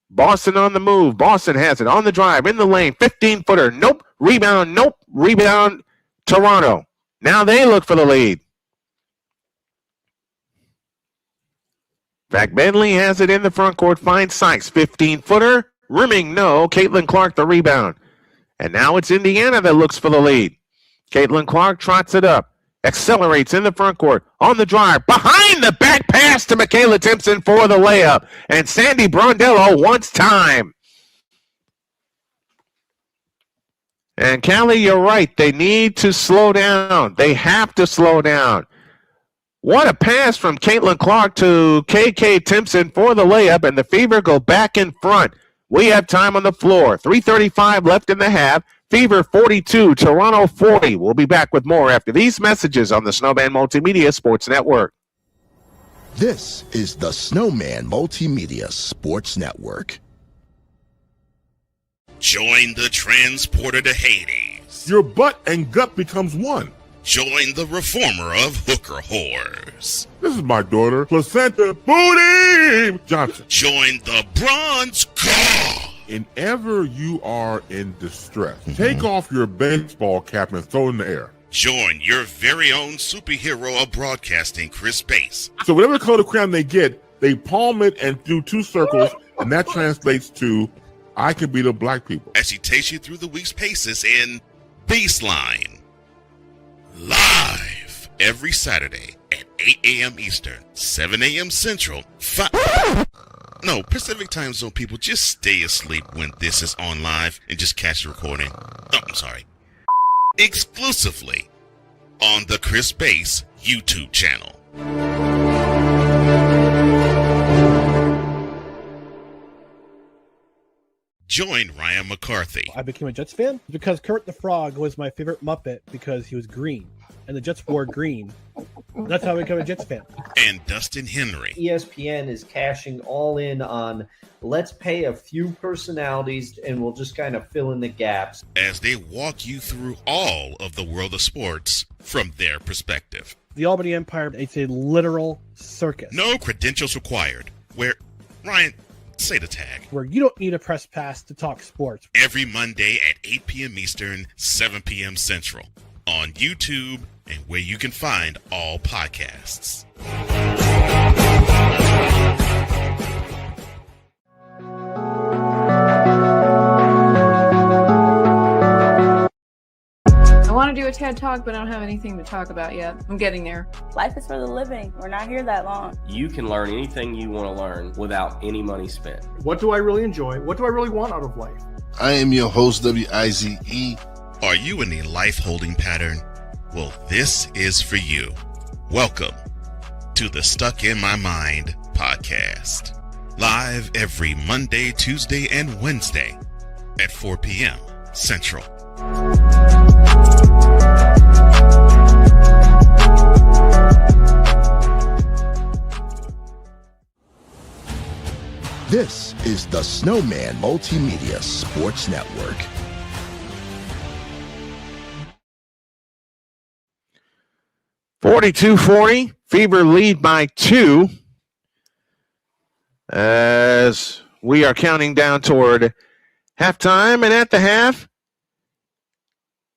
Boston on the move. Boston has it on the drive in the lane. 15-footer. Nope. Rebound. Nope. Rebound. Toronto. Now they look for the lead. Bentley has it in the front court, finds Sykes, 15-footer, rimming no. Caitlin Clark the rebound. And now it's Indiana that looks for the lead. Caitlin Clark trots it up, accelerates in the front court, on the drive, behind the back pass to Michaela Timpson for the layup. And Sandy Brondello wants time. And Callie, you're right. They need to slow down. They have to slow down. What a pass from Caitlin Clark to KK Timpson for the layup, and the Fever go back in front. We have time on the floor. 3:35 left in the half. Fever 42, Toronto 40. We'll be back with more after these messages on the Snowman Multimedia Sports Network. This is the Snowman Multimedia Sports Network. Join the transporter to Hades. Your butt and gut becomes one. Join the reformer of hooker whores. This is my daughter, Placenta Booty Johnson. Join the bronze god. Whenever you are in distress, take off your baseball cap and throw it in the air. Join your very own superhero of broadcasting, Chris Bass. So whatever color crayon they get, they palm it and do two circles, and that translates to, I can be the black people. As he takes you through the week's paces in Baseline. Live every Saturday at 8 a.m. Eastern, 7 a.m. Central, No, Pacific Time Zone people, just stay asleep when this is on live and just catch the recording. Oh, I'm sorry. Exclusively on the Chris Bass YouTube channel. Join Ryan McCarthy. I became a Jets fan because Kurt the Frog was my favorite Muppet because he was green, and the Jets wore green. That's how I became a Jets fan. And Dustin Henry. ESPN is cashing all in on let's pay a few personalities and we'll just kind of fill in the gaps. As they walk you through all of the world of sports from their perspective. The Albany Empire, it's a literal circus. No credentials required. Where, Ryan, say the tag. Where you don't need a press pass to talk sports. Every Monday at 8 p.m. Eastern, 7 p.m. Central. On YouTube and where you can find all podcasts. I want to do a TED Talk, but I don't have anything to talk about yet. I'm getting there. Life is for the living. We're not here that long. You can learn anything you want to learn without any money spent. What do I really enjoy? What do I really want out of life? I am your host, WIZE. Are you in a life holding pattern? Well, this is for you. Welcome to the Stuck in My Mind podcast. Live every Monday, Tuesday, and Wednesday at 4 p.m. Central. This is the Snowman Multimedia Sports Network. (42-40), Fever lead by 2 as we are counting down toward halftime. And at the half,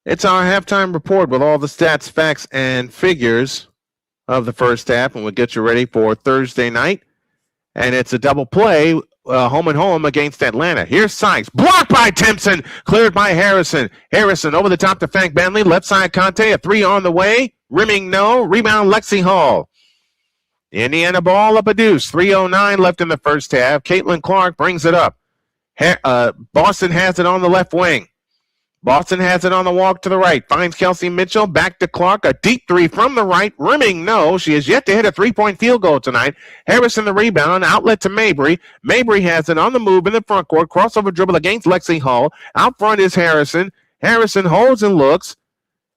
it's our halftime report with all the stats, facts, and figures of the first half, and we'll get you ready for Thursday night. And it's a double play, home and home against Atlanta. Here's Sykes, blocked by Timpson, cleared by Harrison. Harrison over the top to Frank Bentley, left side Conte, a three on the way, rimming no, rebound Lexi Hall. Indiana ball up a deuce, 3:09 left in the first half. Caitlin Clark brings it up. Boston has it on the left wing. Boston has it on the walk to the right. Finds Kelsey Mitchell. Back to Clark. A deep three from the right. Rimming no. She has yet to hit a three-point field goal tonight. Harrison the rebound. Outlet to Mabry. Mabry has it on the move in the front court. Crossover dribble against Lexi Hall. Out front is Harrison. Harrison holds and looks.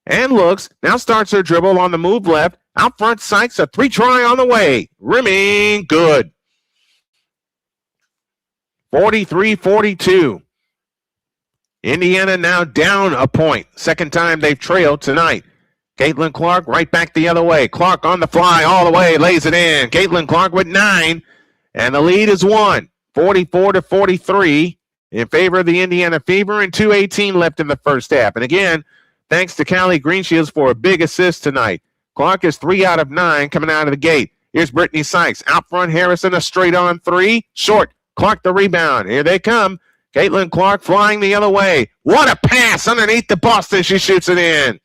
Now starts her dribble on the move left. Out front, Sykes. A three-try on the way. Rimming good. 43-42. Indiana now down a point. Second time they've trailed tonight. Caitlin Clark right back the other way. Clark on the fly all the way, lays it in. Caitlin Clark with 9, and the lead is 1, 44-43 in favor of the Indiana Fever, and 2:18 left in the first half. And again, thanks to Callie Greenshields for a big assist tonight. Clark is 3 out of 9 coming out of the gate. Here's Brittney Sykes. Out front, Harrison, a straight-on three. Short. Clark the rebound. Here they come. Caitlin Clark flying the other way. What a pass underneath the Boston. She shoots it in.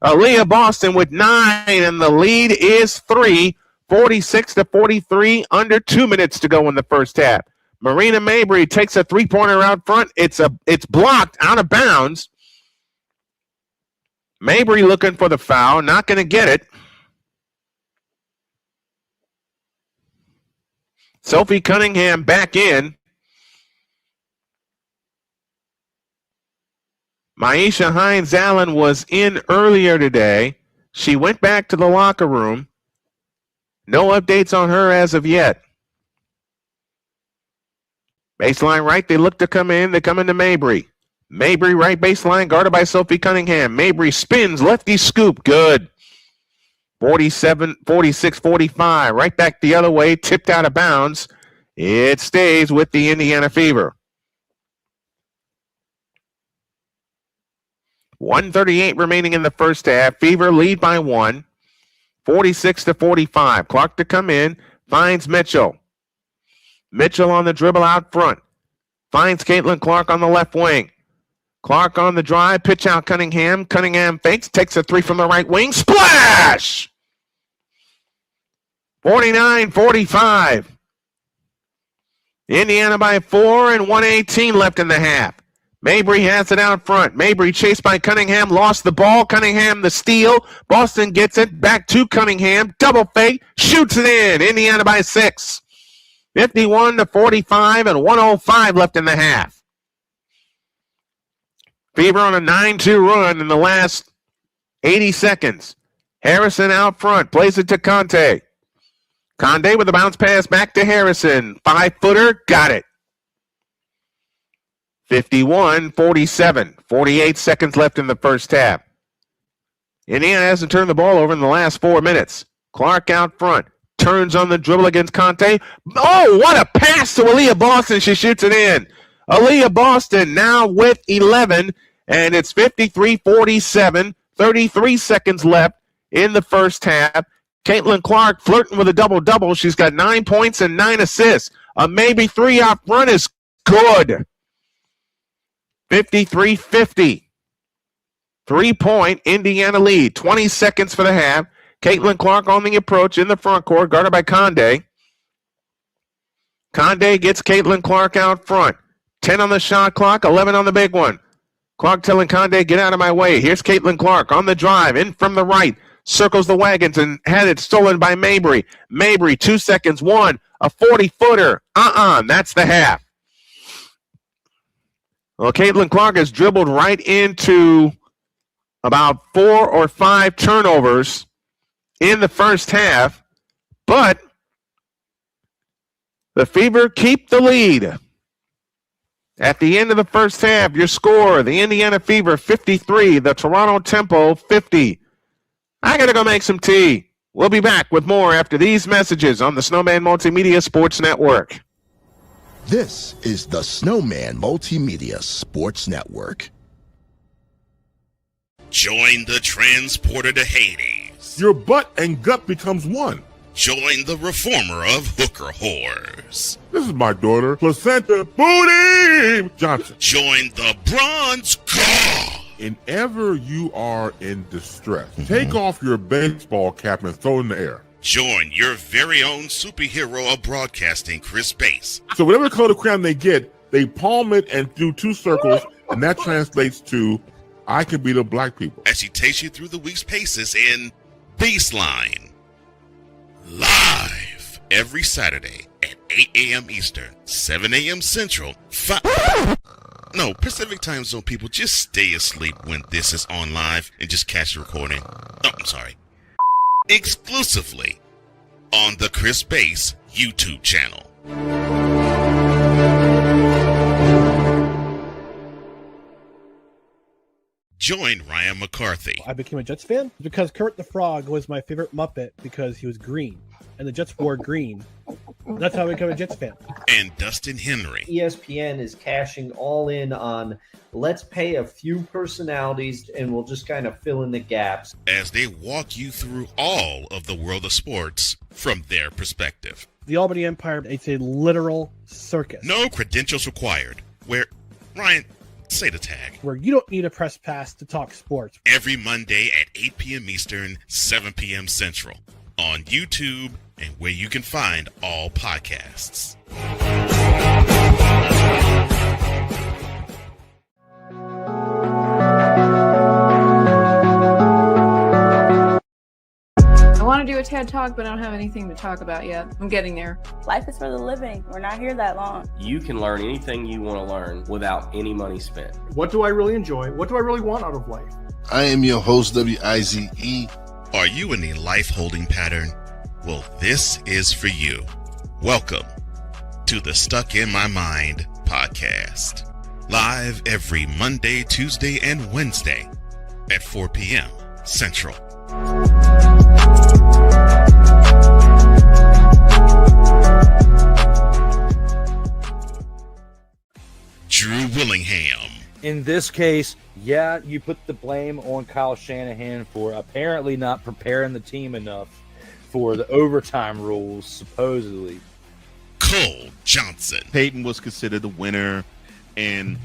Aliyah Boston with 9, and the lead is 3. 46-43, under 2 minutes to go in the first half. Marina Mabry takes a three-pointer out front. It's blocked out of bounds. Mabry looking for the foul, not going to get it. Sophie Cunningham back in. Maisha Hines-Allen was in earlier today. She went back to the locker room. No updates on her as of yet. Baseline right, they look to come in. They come into Mabry. Mabry right baseline, guarded by Sophie Cunningham. Mabry spins, lefty scoop, good. 46-45, right back the other way, tipped out of bounds. It stays with the Indiana Fever. 1:38 remaining in the first half. Fever lead by 1. 46-45. Clark to come in, finds Mitchell. Mitchell on the dribble out front. Finds Caitlin Clark on the left wing. Clark on the drive, pitch out Cunningham. Cunningham fakes, takes a three from the right wing. Splash! 49-45. Indiana by 4 and 1:18 left in the half. Mabry has it out front. Mabry chased by Cunningham, lost the ball. Cunningham the steal. Boston gets it back to Cunningham. Double fake, shoots it in. Indiana by 6. 51-45 and 1:05 left in the half. Fever on a 9-2 run in the last 80 seconds. Harrison out front, plays it to Conte. Conde with a bounce pass back to Harrison. 5-footer, got it. 51-47, 48 seconds left in the first half. Indiana hasn't turned the ball over in the last 4 minutes. Clark out front, turns on the dribble against Conte. Oh, what a pass to Aliyah Boston. She shoots it in. Aliyah Boston now with 11, and it's 53-47, 33 seconds left in the first half. Caitlin Clark flirting with a double-double. She's got 9 points and 9 assists. A maybe 3 off run is good. 53-50. 3-point Indiana lead. 20 seconds for the half. Caitlin Clark on the approach in the front court, guarded by Conde. Conde gets Caitlin Clark out front. 10 on the shot clock, 11 on the big one. Clark telling Conde, get out of my way. Here's Caitlin Clark on the drive, in from the right. Circles the wagons and had it stolen by Mabry. Mabry, 2 seconds, 1. A 40-footer. That's the half. Well, Caitlin Clark has dribbled right into about 4 or 5 turnovers in the first half, but the Fever keep the lead. At the end of the first half, your score, the Indiana Fever 53, the Toronto Tempo 50. I got to go make some tea. We'll be back with more after these messages on the Snowman Multimedia Sports Network. This is the Snowman Multimedia Sports Network. Join the transporter to Hades. Your butt and gut becomes one. Join the reformer of hooker whores. This is my daughter, Placenta Booty Johnson. Join the bronze god. Whenever you are in distress, take off your baseball cap and throw it in the air. Join your very own superhero of broadcasting, Chris Bass. So whatever color crayon they get, they palm it and do 2 circles, and that translates to, I can beat up black people. As she takes you through the week's paces in Baseline. Live every Saturday at 8 a.m. Eastern, 7 a.m. Central, Pacific Time Zone people, just stay asleep when this is on live and just catch the recording. Exclusively on the Chris Bass YouTube channel. Join Ryan McCarthy. I became a Jets fan because Kurt the Frog was my favorite Muppet because he was green, and the Jets wore green That's how I become a Jets fan. And Dustin Henry. ESPN is cashing all in on let's pay a few personalities and we'll just kind of fill in the gaps As they walk you through all of the world of sports from their perspective. The Albany Empire, it's a literal circus. No credentials required. Where, Ryan, say the tag. Where you don't need a press pass to talk sports. Every Monday at 8 p.m. Eastern, 7 p.m. Central. On YouTube and where you can find all podcasts. I want to do a TED Talk, but I don't have anything to talk about yet. I'm getting there. Life is for the living. We're not here that long. You can learn anything you want to learn without any money spent. What do I really enjoy? What do I really want out of life? I am your host, WIZE. Are you in a life holding pattern? Well, this is for you. Welcome to the Stuck in My Mind podcast. Live every Monday, Tuesday, and Wednesday at 4 p.m. Central. Drew Willingham. In this case, yeah, you put the blame on Kyle Shanahan for apparently not preparing the team enough for the overtime rules, supposedly. Cole Johnson. Peyton was considered the winner, and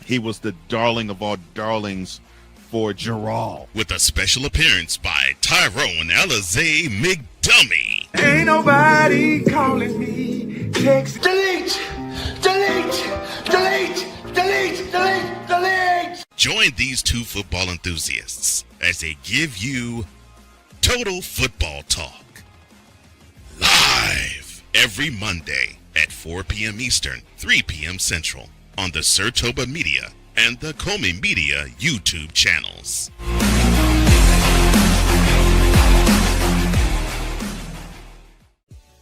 he was the darling of all darlings for Gerald. With a special appearance by Tyrone Alizé McDummy. Ain't nobody calling me. Text delete, delete, delete, delete, delete, delete. Join these two football enthusiasts as they give you Total Football Talk. Live every Monday at 4 p.m. Eastern, 3 p.m. Central on the Sertoba Media and the Comey Media YouTube channels.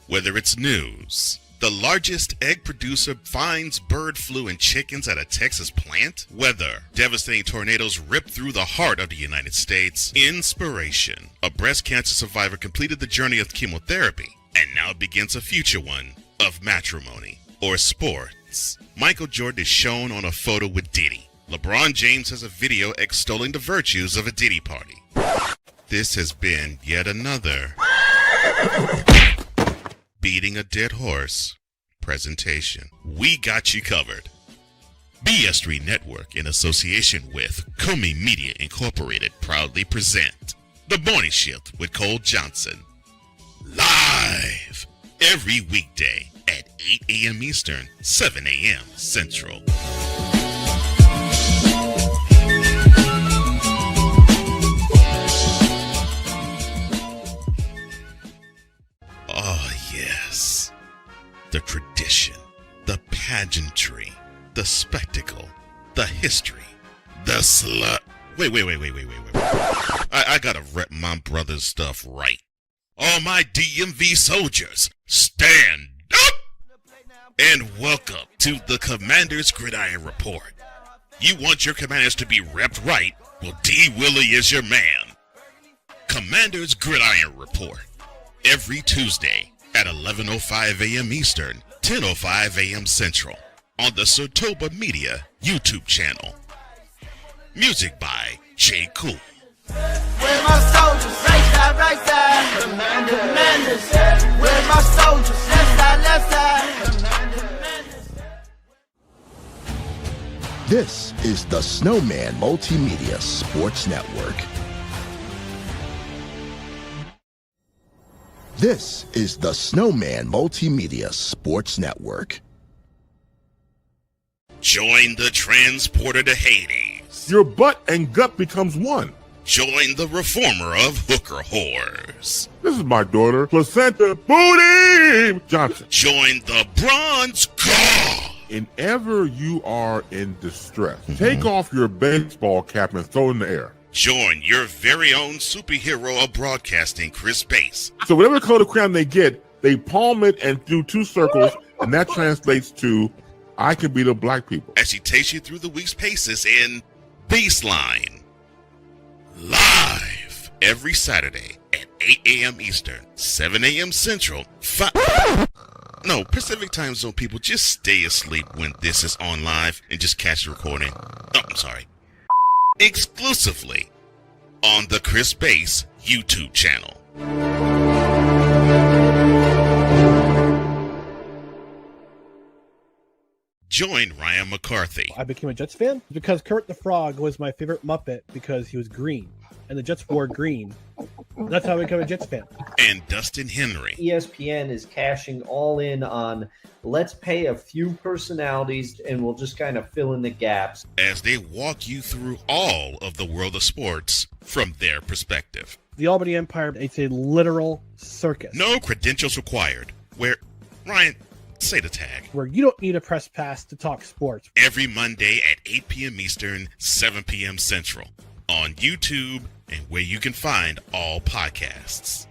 Whether it's news, the largest egg producer finds bird flu in chickens at a Texas plant, weather, devastating tornadoes rip through the heart of the United States, inspiration, a breast cancer survivor completed the journey of chemotherapy and now begins a future one of matrimony or sports. Michael Jordan is shown on a photo with Diddy. LeBron James has a video extolling the virtues of a Diddy party. This has been yet another Beating a Dead Horse presentation. We got you covered. BS3 Network, in association with Comey Media Incorporated, proudly present The Morning Shift with Cole Johnson. Live every weekday at 8 a.m. Eastern, 7 a.m. Central. Oh, yes. The tradition, the pageantry, the spectacle, the history, the slut. Wait. I gotta rep my brother's stuff right. All my DMV soldiers, stand up! And welcome to the Commander's Gridiron Report. You want your commanders to be repped right? Well, D. Willie is your man. Commander's Gridiron Report. Every Tuesday at 11:05 a.m. Eastern, 10:05 a.m. Central on the Sertoba Media YouTube channel. Music by J. Cool. Where's my soldiers? Right side. Commanders. Where's my soldiers? Left side. This is the Snowman Multimedia Sports Network. This is the Snowman Multimedia Sports Network. Join the transporter to Hades. Your butt and gut becomes one. Join the reformer of hooker whores. This is my daughter, Placenta Booty Johnson. Join the bronze god. Whenever you are in distress, take off your baseball cap and throw it in the air. Join your very own superhero of broadcasting, Chris Bass. So whatever color crown they get, they palm it and do two circles, and that translates to, I can beat up black people. As she takes you through the week's paces in Baseline. Live every Saturday at 8 a.m. Eastern, 7 a.m. Central, No, Pacific time zone people, just stay asleep when this is on live and just catch the recording. Oh, I'm sorry. Exclusively on the Chris Bass YouTube channel. Join Ryan McCarthy. I became a Jets fan because Kurt the Frog was my favorite Muppet because he was green, and the Jets wore green. That's how I became a Jets fan. And Dustin Henry. ESPN is cashing all in on let's pay a few personalities and we'll just kind of fill in the gaps. As they walk you through all of the world of sports from their perspective. The Albany Empire, it's a literal circus. No credentials required. Where, Ryan, say the tag. Where you don't need a press pass to talk sports. Every Monday at 8 p.m. Eastern, 7 p.m. Central. On YouTube and where you can find all podcasts.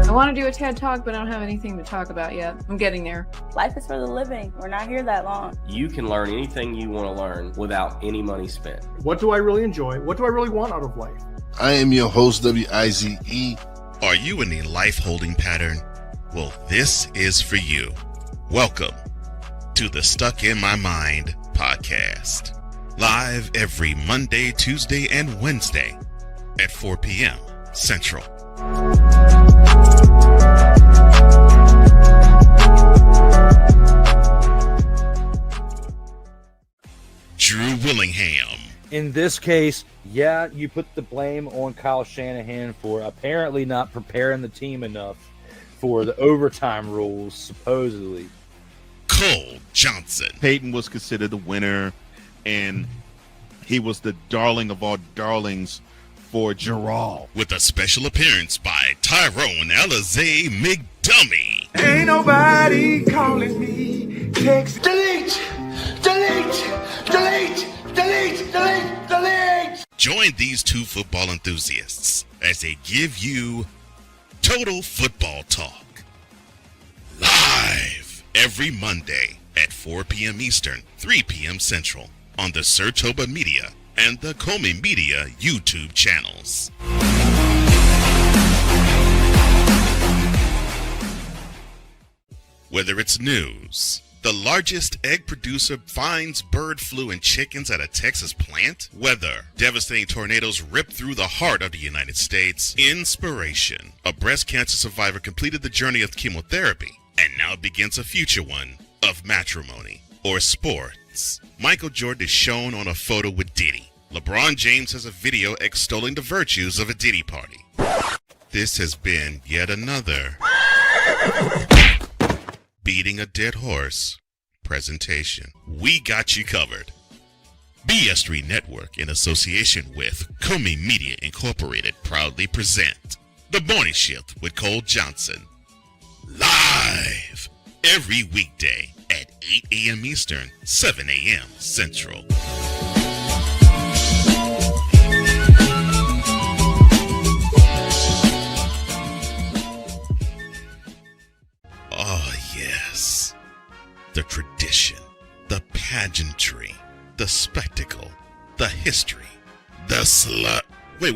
I want to do a TED Talk, but I don't have anything to talk about yet. I'm getting there. Life is for the living. We're not here that long. You can learn anything you want to learn without any money spent. What do I really enjoy? What do I really want out of life? I am your host, WIZE. Are you in a life holding pattern? Well, this is for you. Welcome to the Stuck in My Mind podcast. Live every Monday, Tuesday, and Wednesday at 4 p.m. Central. Drew Willingham. In this case, yeah, you put the blame on Kyle Shanahan for apparently not preparing the team enough for the overtime rules, supposedly. Cole Johnson. Peyton was considered the winner, and he was the darling of all darlings for Gerald. With a special appearance by Tyrone Alizé McDummy. Ain't nobody calling me. Text. Delete! Delete! Delete! Delete! Delete! Delete! Join these two football enthusiasts as they give you total football talk. Live every Monday at 4 p.m. Eastern, 3 p.m. Central on the Sertoba Media and the Comey Media YouTube channels. Whether it's news, the largest egg producer finds bird flu in chickens at a Texas plant, weather, devastating tornadoes rip through the heart of the United States, inspiration, a breast cancer survivor completed the journey of chemotherapy and now begins a future one of matrimony, or sports. Michael Jordan is shown on a photo with Diddy. LeBron James has a video extolling the virtues of a Diddy party. This has been yet another beating a dead horse presentation. We got you covered. BS3 Network, in association with Comey Media Incorporated, proudly present The Morning Shift with Cole Johnson. Live every weekday at 8 a.m. Eastern, 7 a.m. Central. Oh, yes. The tradition, the pageantry, the spectacle, the history, the slut. Wait.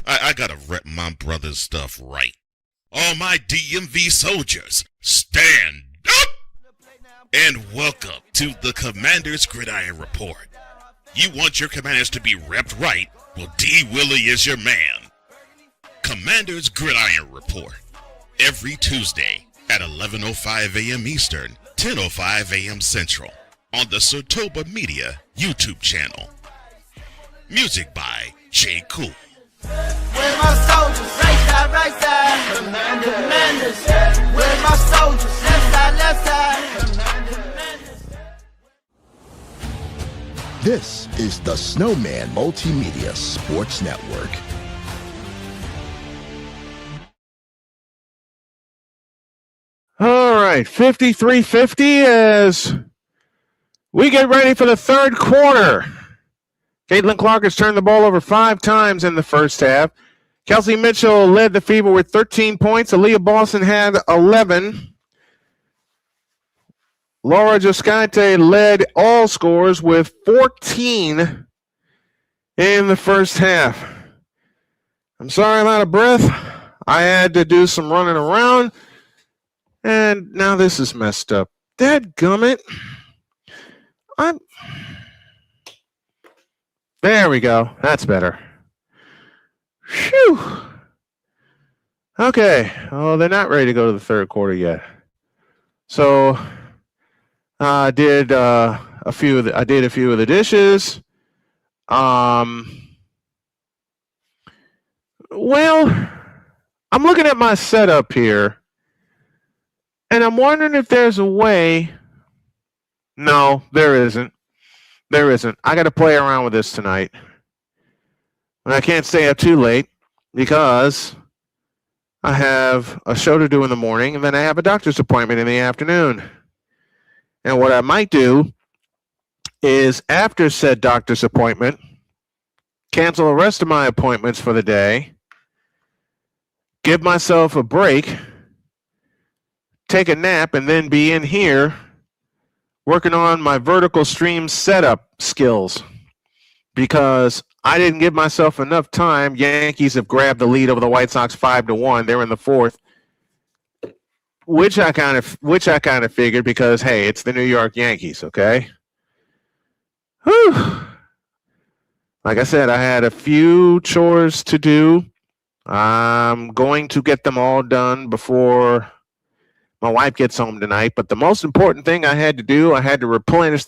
I gotta rep my brother's stuff right. All my DMV soldiers, stand up! And welcome to the Commander's Gridiron Report. You want your commanders to be repped right? Well, D. Willie is your man. Commander's Gridiron Report. Every Tuesday at 11:05 a.m. Eastern, 10:05 a.m. Central on the Sertoba Media YouTube channel. Music by J. Cool. Where my soldiers, right side, commanders. Where my soldiers, left side. This is the Snowman Multimedia Sports Network. All right, 53-50 as we get ready for the third quarter. Caitlin Clark has turned the ball over 5 times in the first half. Kelsey Mitchell led the Fever with 13 points. Aliyah Boston had 11. Laura Giscante led all scores with 14 in the first half. I'm sorry I'm out of breath. I had to do some running around, and now this is messed up. Dadgummit. There we go. That's better. Phew. Okay. Oh, they're not ready to go to the third quarter yet. So I did a few of the dishes. Well, I'm looking at my setup here, and I'm wondering if there's a way. No, there isn't. There isn't. I got to play around with this tonight. And I can't stay up too late because I have a show to do in the morning, and then I have a doctor's appointment in the afternoon. And what I might do is, after said doctor's appointment, cancel the rest of my appointments for the day, give myself a break, take a nap, and then be in here working on my vertical stream setup skills, because I didn't give myself enough time. Yankees have grabbed the lead over the White Sox 5-1. They're in the fourth, which I kind of figured, because hey, it's the New York Yankees, okay? Whew. Like I said, I had a few chores to do. I'm going to get them all done before my wife gets home tonight. But the most important thing I had to do, I had to replenish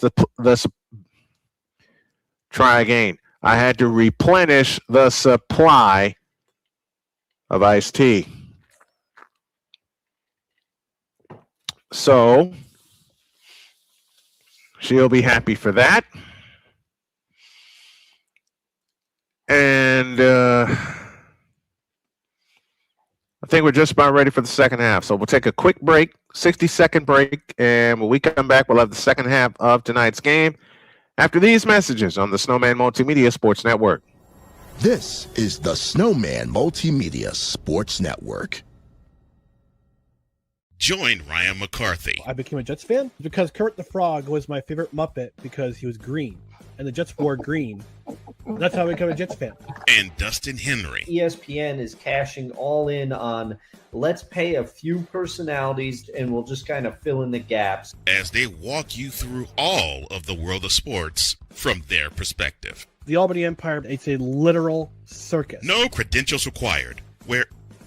I had to replenish the supply of iced tea. So she'll be happy for that. And I think we're just about ready for the second half. So we'll take a quick break, 60-second break, and when we come back, we'll have the second half of tonight's game after these messages on the Snowman Multimedia Sports Network. This is the Snowman Multimedia Sports Network. Join Ryan McCarthy. I became a Jets fan because Kurt the Frog was my favorite Muppet because he was green, and the Jets wore green. That's how I became a Jets fan. And Dustin Henry. ESPN is cashing all in on let's pay a few personalities and we'll just kind of fill in the gaps, as they walk you through all of the world of sports from their perspective. The Albany Empire, it's a literal circus. No credentials required. Where,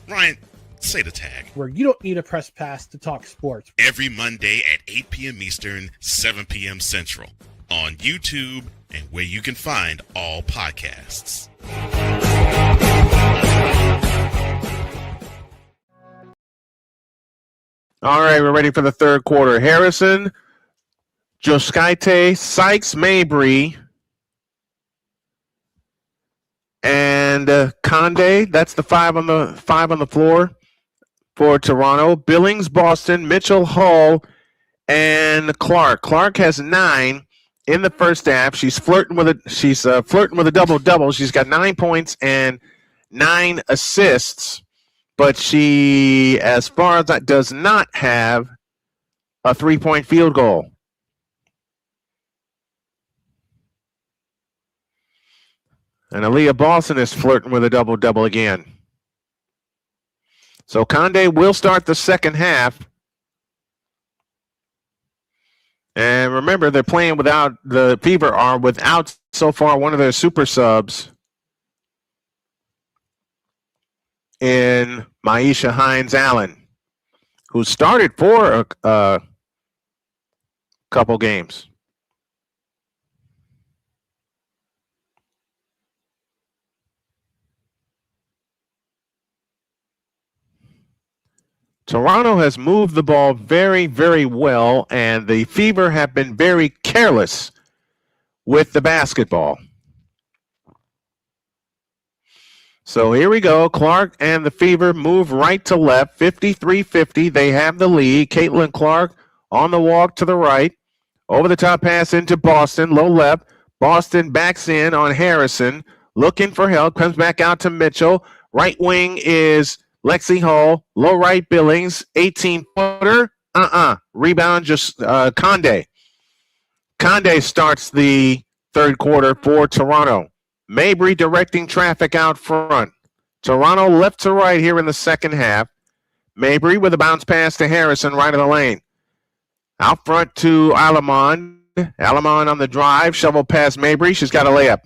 Ryan, say the tag. Where you don't need a press pass to talk sports. Every Monday at 8 p.m. Eastern, 7 p.m. Central. On YouTube and where you can find all podcasts. All right, we're ready for the third quarter. Harrison, Joskaite, Sykes, Mabry, and Conde. That's the five on the floor for Toronto. Billings, Boston, Mitchell, Hull, and Clark. Clark has 9 in the first half. She's flirting with a double-double. She's got 9 points and 9 assists, but she, as far as that, does not have a 3-point field goal. And Aliyah Boston is flirting with a double-double again. So Conde will start the second half. And remember, they're playing without, the Fever are without so far one of their super subs in Maisha Hines-Allen, who started for a couple games. Toronto has moved the ball very, very well, and the Fever have been very careless with the basketball. So here we go. Clark and the Fever move right to left, 53-50. They have the lead. Caitlin Clark on the walk to the right. Over the top pass into Boston, low left. Boston backs in on Harrison, looking for help, comes back out to Mitchell. Right wing is Lexi Hull, low right Billings, 18-footer, Rebound just Conde. Conde starts the third quarter for Toronto. Mabry directing traffic out front. Toronto left to right here in the second half. Mabry with a bounce pass to Harrison right of the lane. Out front to Alamon. Alamon on the drive. Shovel past Mabry. She's got a layup.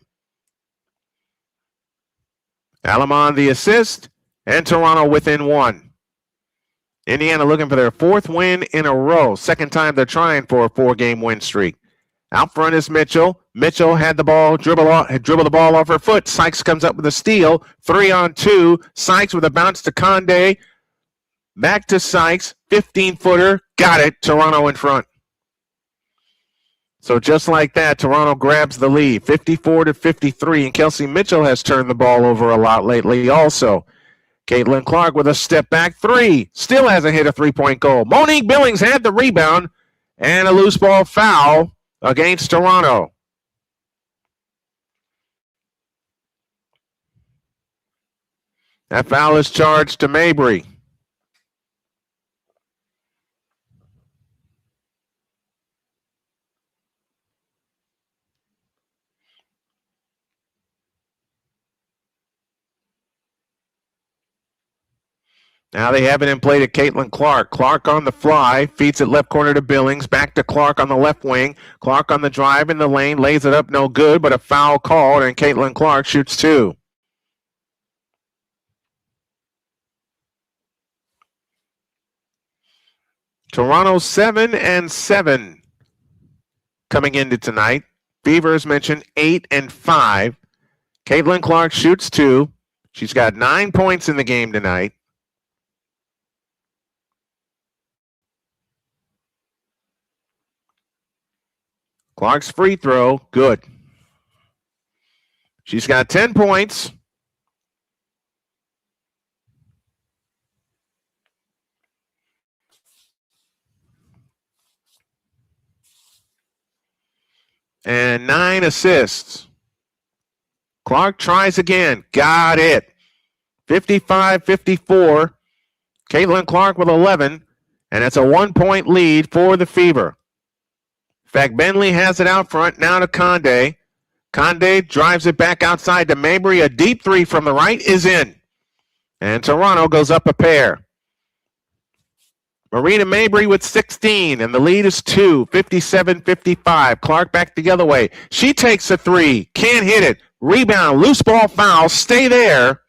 Alamon the assist. And Toronto within one. Indiana looking for their fourth win in a row. Second time they're trying for a 4-game win streak. Out front is Mitchell. Mitchell had the ball, dribble the ball off her foot. Sykes comes up with a steal. 3-on-2. Sykes with a bounce to Conde. Back to Sykes. 15-footer. Got it. Toronto in front. So just like that, Toronto grabs the lead. 54-53. And Kelsey Mitchell has turned the ball over a lot lately also. Caitlin Clark with a step back three. Still hasn't hit a three-point goal. Monique Billings had the rebound. And a loose ball foul against Toronto. That foul is charged to Mabry. Now they have it in play to Caitlin Clark. Clark on the fly, feeds it left corner to Billings. Back to Clark on the left wing. Clark on the drive in the lane, lays it up, no good, but a foul called, and Caitlin Clark shoots two. Toronto 7-7 coming into tonight. Fever, as mentioned, 8-5. Caitlin Clark shoots two. She's got 9 points in the game tonight. Clark's free throw, good. She's got 10 points. And 9 assists. Clark tries again. Got it. 55-54. Caitlin Clark with 11. And it's a 1-point lead for the Fever. Bentley has it out front, now to Conde. Conde drives it back outside to Mabry. A deep three from the right is in. And Toronto goes up a pair. Marina Mabry with 16, and the lead is 2, 57-55. Clark back the other way. She takes a three, can't hit it. Rebound, loose ball foul, stay there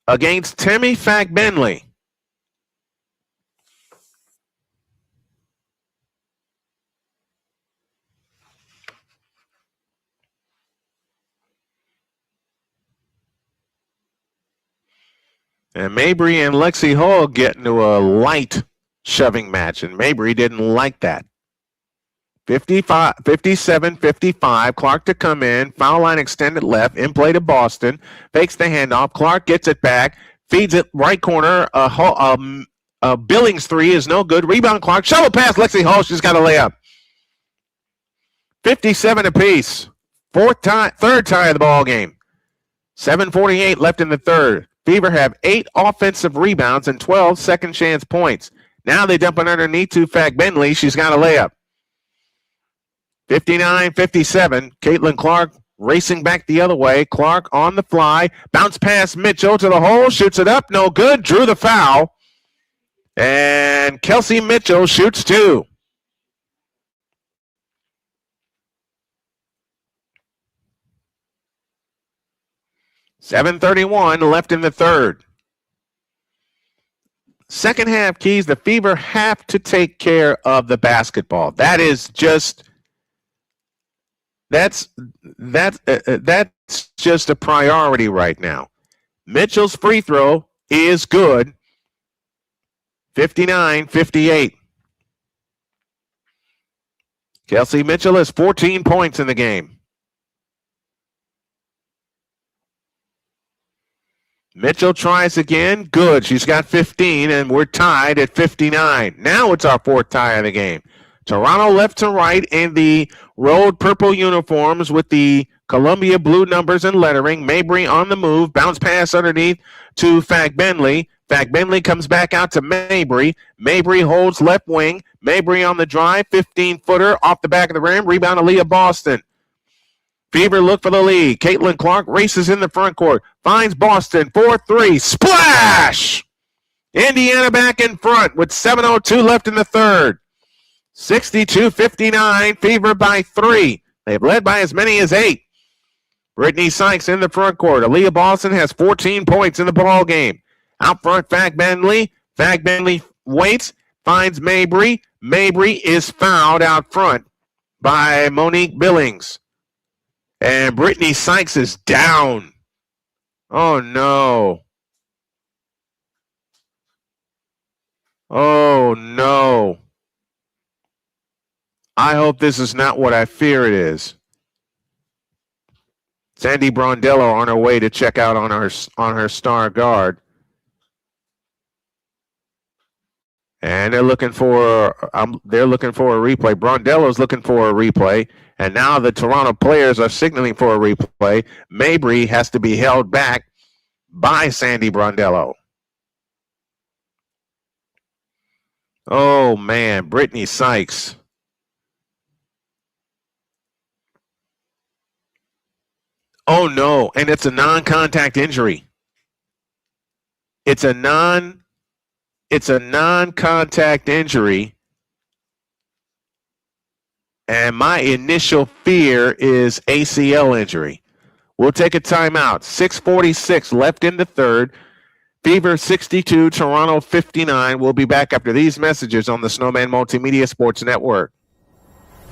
against Tammy Bentley. And Mabry and Lexi Hall get into a light shoving match, and Mabry didn't like that. 57-55. Clark to come in. Foul line extended left. In play to Boston. Fakes the handoff. Clark gets it back. Feeds it right corner. Billings three is no good. Rebound Clark. Shovel pass Lexi Hall. She's got a layup. 57 apiece. Third tie of the ball game. 7:48 left in the third. Fever have 8 offensive rebounds and 12 second chance points. Now they dump it underneath to Bentley. She's got a layup. 59-57. Caitlin Clark racing back the other way. Clark on the fly. Bounce past Mitchell to the hole. Shoots it up. No good. Drew the foul. And Kelsey Mitchell shoots two. .7:31 left in the third. Second half, Keys, the Fever have to take care of the basketball. That's just a priority right now. Mitchell's free throw is good. 59-58. Kelsey Mitchell has 14 points in the game. Mitchell tries again. Good. She's got 15, and we're tied at 59. Now it's our fourth tie of the game. Toronto left to right in the road purple uniforms with the Columbia blue numbers and lettering. Mabry on the move. Bounce pass underneath to Bentley. Bentley comes back out to Mabry. Mabry holds left wing. Mabry on the drive, 15-footer off the back of the rim. Rebound Aliyah Boston. Fever look for the lead. Caitlin Clark races in the front court. Finds Boston, 4-3. Splash! Indiana back in front with 7:02 left in the third. 62-59. Fever by 3. They've led by as many as 8. Brittney Sykes in the front court. Aliyah Boston has 14 points in the ball game. Out front, Fag Bentley. Fag Bentley waits, finds Mabry. Mabry is fouled out front by Monique Billings. And Brittney Sykes is down. Oh, no. Oh, no. I hope this is not what I fear it is. Sandy Brondello on her way to check out on her star guard. And they're looking for a replay. Brondello's looking for a replay. And now the Toronto players are signaling for a replay. Mabry has to be held back by Sandy Brondello. Oh, man. Brittney Sykes. Oh, no. And it's a non-contact injury. It's a non-contact injury. And my initial fear is ACL injury. We'll take a timeout. 6:46 left in the third. Fever 62, Toronto 59. We'll be back after these messages on the Snowman Multimedia Sports Network.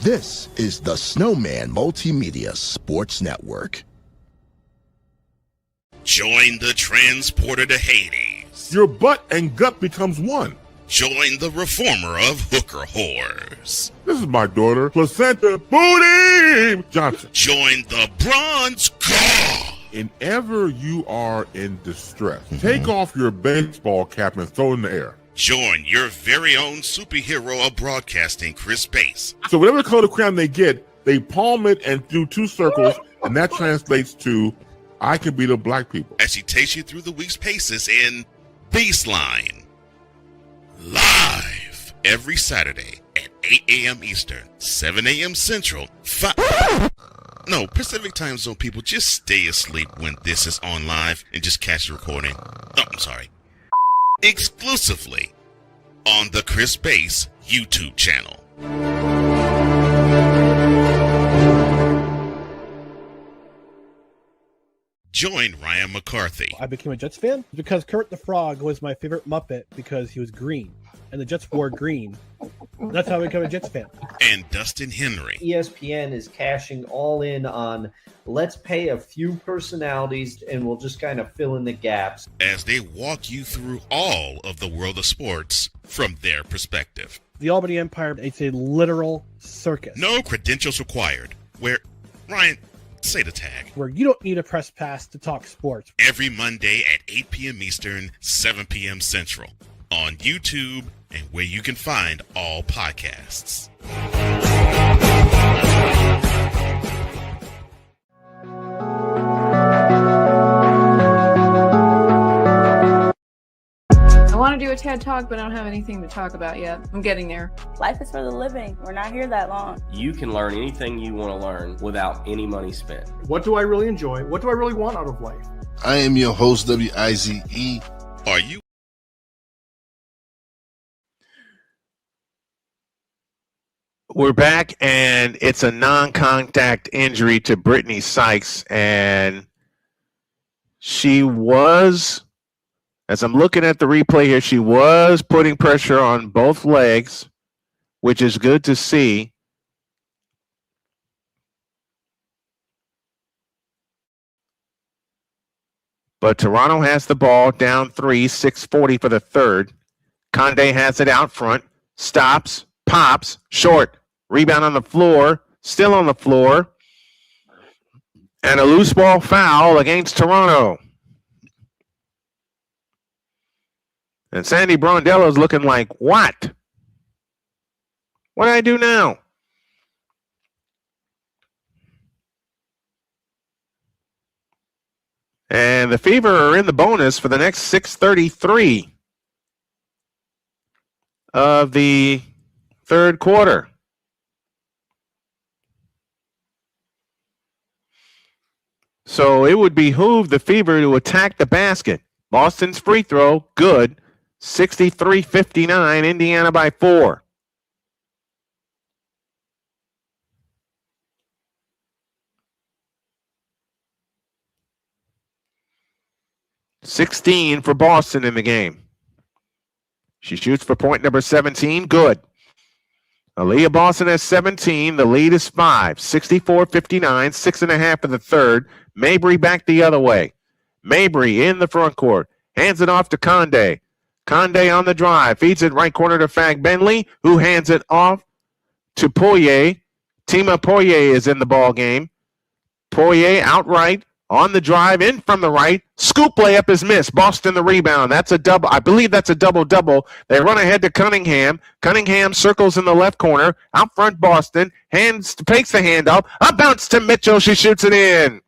This is the Snowman Multimedia Sports Network. Join the transporter to Hades. Your butt and gut becomes one. Join the reformer of hooker whores. This is my daughter, Placenta Booty Johnson. Join the bronze god. Whenever you are in distress, take off your baseball cap and throw it in the air. Join your very own superhero of broadcasting, Chris Bass. So whatever color crayon they get, they palm it and do 2 circles, and that translates to, I can be the black people. As he takes you through the week's paces in Baseline. Live every Saturday at 8 a.m. Eastern, 7 a.m. Central, Pacific Time Zone people, just stay asleep when this is on live and just catch the recording. Oh, I'm sorry. Exclusively on the Chris Bass YouTube channel. Join Ryan McCarthy. I became a Jets fan because Kurt the Frog was my favorite Muppet because he was green, and the Jets wore green. That's how I became a Jets fan. And Dustin Henry. ESPN is cashing all in on let's pay a few personalities and we'll just kind of fill in the gaps. As they walk you through all of the world of sports from their perspective. The Albany Empire, it's a literal circus. No credentials required. Where, Ryan, say the tag. Where you don't need a press pass to talk sports. Every Monday at 8 p.m. Eastern, 7 p.m. Central. On YouTube and where you can find all podcasts. I want to do a TED Talk, but I don't have anything to talk about yet. I'm getting there. Life is for the living. We're not here that long. You can learn anything you want to learn without any money spent. What do I really enjoy? What do I really want out of life? I am your host, WIZE. Are you? We're back, and it's a non-contact injury to Brittney Sykes, and she was, as I'm looking at the replay here, she was putting pressure on both legs, which is good to see. But Toronto has the ball, down 3, 6:40 for the third. Condé has it out front, stops, pops, short. Rebound on the floor, still on the floor. And a loose ball foul against Toronto. And Sandy Brondello's looking like, what? What do I do now? And the Fever are in the bonus for the next 6:33 of the third quarter. So it would behoove the Fever to attack the basket. Boston's free throw, good. 63-59, Indiana by 4. $16 for Boston in the game. She shoots for point number 17, good. Aliyah Boston has 17. The lead is 5. 64-59, 6.5 in the third. Mabry back the other way. Mabry in the front court. Hands it off to Conde. Conde on the drive. Feeds it right corner to Fag Bentley, who hands it off to Poirier. Tima Poirier is in the ball game. Poirier outright on the drive, in from the right. Scoop layup is missed. Boston the rebound. That's a double. I believe that's a double-double. They run ahead to Cunningham. Cunningham circles in the left corner. Out front, Boston. Takes the handoff. A bounce to Mitchell. She shoots it in.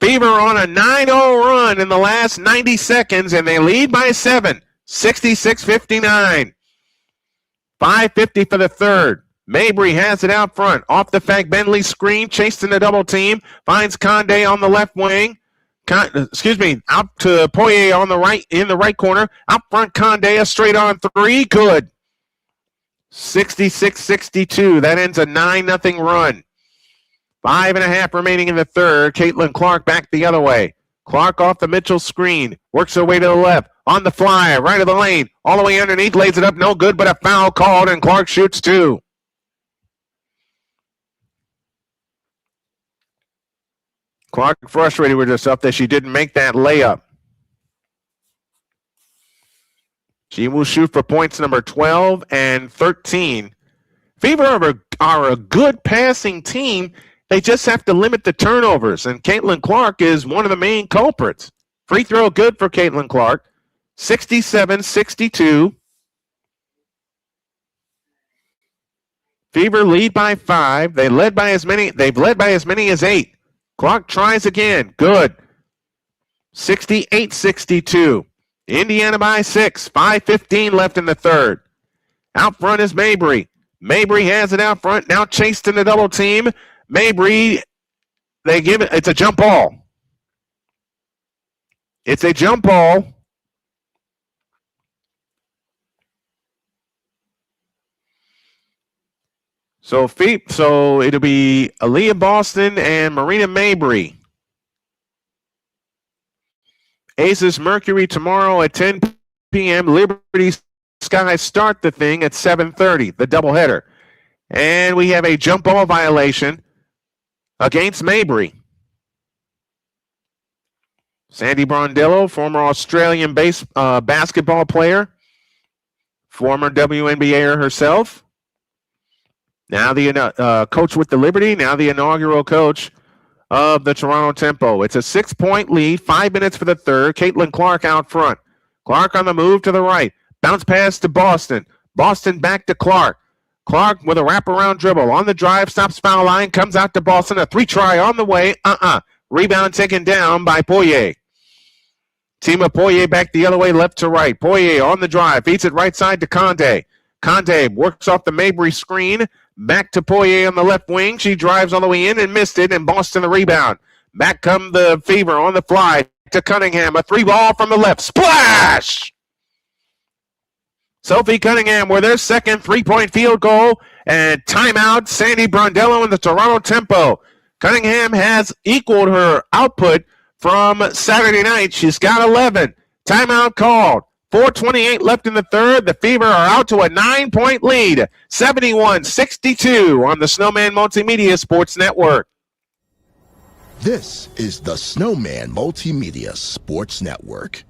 Fever on a 9-0 run in the last 90 seconds, and they lead by 7. 66-59. 5:50 for the third. Mabry has it out front. Off the Fag Bentley screen. Chased in a double team. Finds Conde on the left wing. Out to Poirier on the right, in the right corner. Out front, Conde, a straight on three. Good. 66-62. That ends a 9-0 run. 5.5 remaining in the third. Caitlin Clark back the other way. Clark off the Mitchell screen. Works her way to the left. On the fly. Right of the lane. All the way underneath. Lays it up. No good, but a foul called, and Clark shoots two. Clark frustrated with herself that she didn't make that layup. She will shoot for points number 12 and 13. Fever are a good passing team. They just have to limit the turnovers, and Caitlin Clark is one of the main culprits. Free throw good for Caitlin Clark. 67-62. Fever lead by 5. They've led by as many as 8. Clark tries again. Good. 68-62. Indiana by 6. 5:15 left in the third. Out front is Mabry. Mabry has it out front. Now chased in the double team. Mabry, they give it. It's a jump ball. It's a jump ball. So it'll be Aliyah Boston and Marina Mabry. Aces Mercury tomorrow at 10 p.m. Liberty Sky start the thing at 7:30, the doubleheader. And we have a jump ball violation against Mabry. Sandy Brondello, former Australian basketball player, former WNBA herself. Now the coach with the Liberty, now the inaugural coach of the Toronto Tempo. It's a 6-point lead, 5 minutes for the third. Caitlin Clark out front. Clark on the move to the right. Bounce pass to Boston. Boston back to Clark. Clark with a wraparound dribble. On the drive, stops foul line, comes out to Boston. A 3-try on the way. Rebound taken down by Poirier. Tima Poirier back the other way, left to right. Poirier on the drive. Feeds it right side to Conde. Conde works off the Mabry screen. Back to Poirier on the left wing. She drives all the way in and missed it, and Boston the rebound. Back come the Fever on the fly to Cunningham. A 3-ball from the left. Splash! Sophie Cunningham with their second 3-point field goal, and timeout, Sandy Brondello in the Toronto Tempo. Cunningham has equaled her output from Saturday night. She's got 11. Timeout called. 4:28 left in the third. The Fever are out to a 9-point lead. 71-62 on the Snowman Multimedia Sports Network. This is the Snowman Multimedia Sports Network.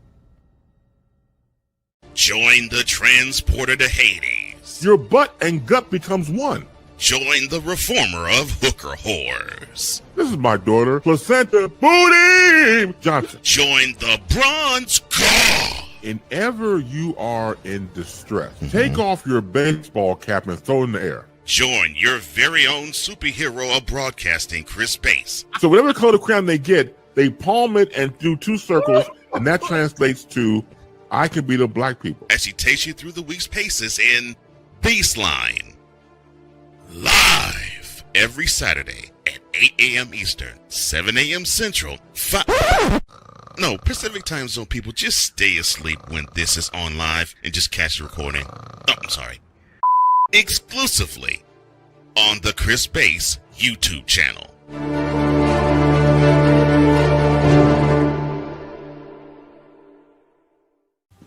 Join the transporter to Hades. Your butt and gut becomes one. Join the reformer of hooker whores. This is my daughter, Placenta Booty Johnson. Join the bronze god. Whenever you are in distress, take off your baseball cap and throw it in the air. Join your very own superhero of broadcasting, Chris Bass. So whatever color crayon they get, They palm it and do two circles, and that translates to I can be the black people. As she takes you through the week's paces in Baseline. Live every Saturday at 8 a.m. Eastern, 7 a.m. Central, Pacific Time Zone people, just stay asleep when this is on live and just catch the recording. Oh, I'm sorry. Exclusively on the Chris Bass YouTube channel.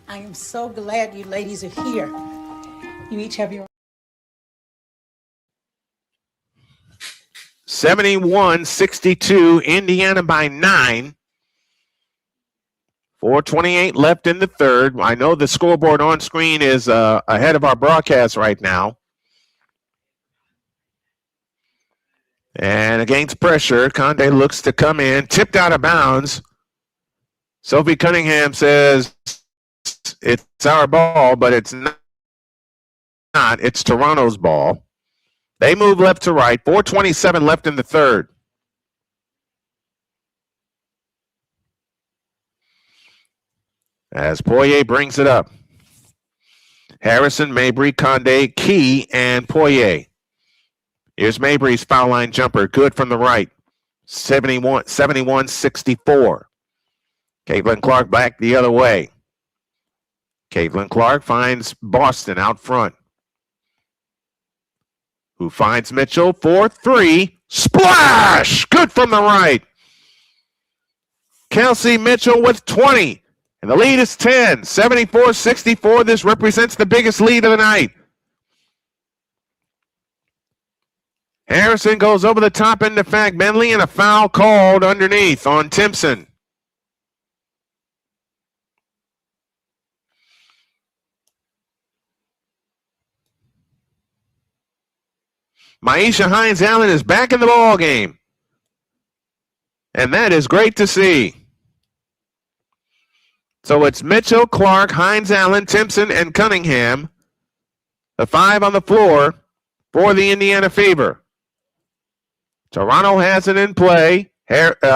I am so glad you ladies are here. You each have your 71-62, Indiana by 9. 4:28 left in the third. I know the scoreboard on screen is ahead of our broadcast right now. And against pressure, Conde looks to come in, tipped out of bounds. Sophie Cunningham says it's our ball, but it's not. It's Toronto's ball. They move left to right. 4:27 left in the third. As Poirier brings it up. Harrison, Mabry, Conde, Key, and Poirier. Here's Mabry's foul line jumper. Good from the right. 71-64. Caitlin Clark back the other way. Caitlin Clark finds Boston out front, who finds Mitchell for 3. Splash! Good from the right. Kelsey Mitchell with 20. And the lead is 10. 74-64. This represents the biggest lead of the night. Harrison goes over the top into Fagbenley, and a foul called underneath on Timpson. Maisha Hines-Allen is back in the ball game. And that is great to see. So it's Mitchell, Clark, Hines-Allen, Timpson, and Cunningham. The 5 on the floor for the Indiana Fever. Toronto has it in play.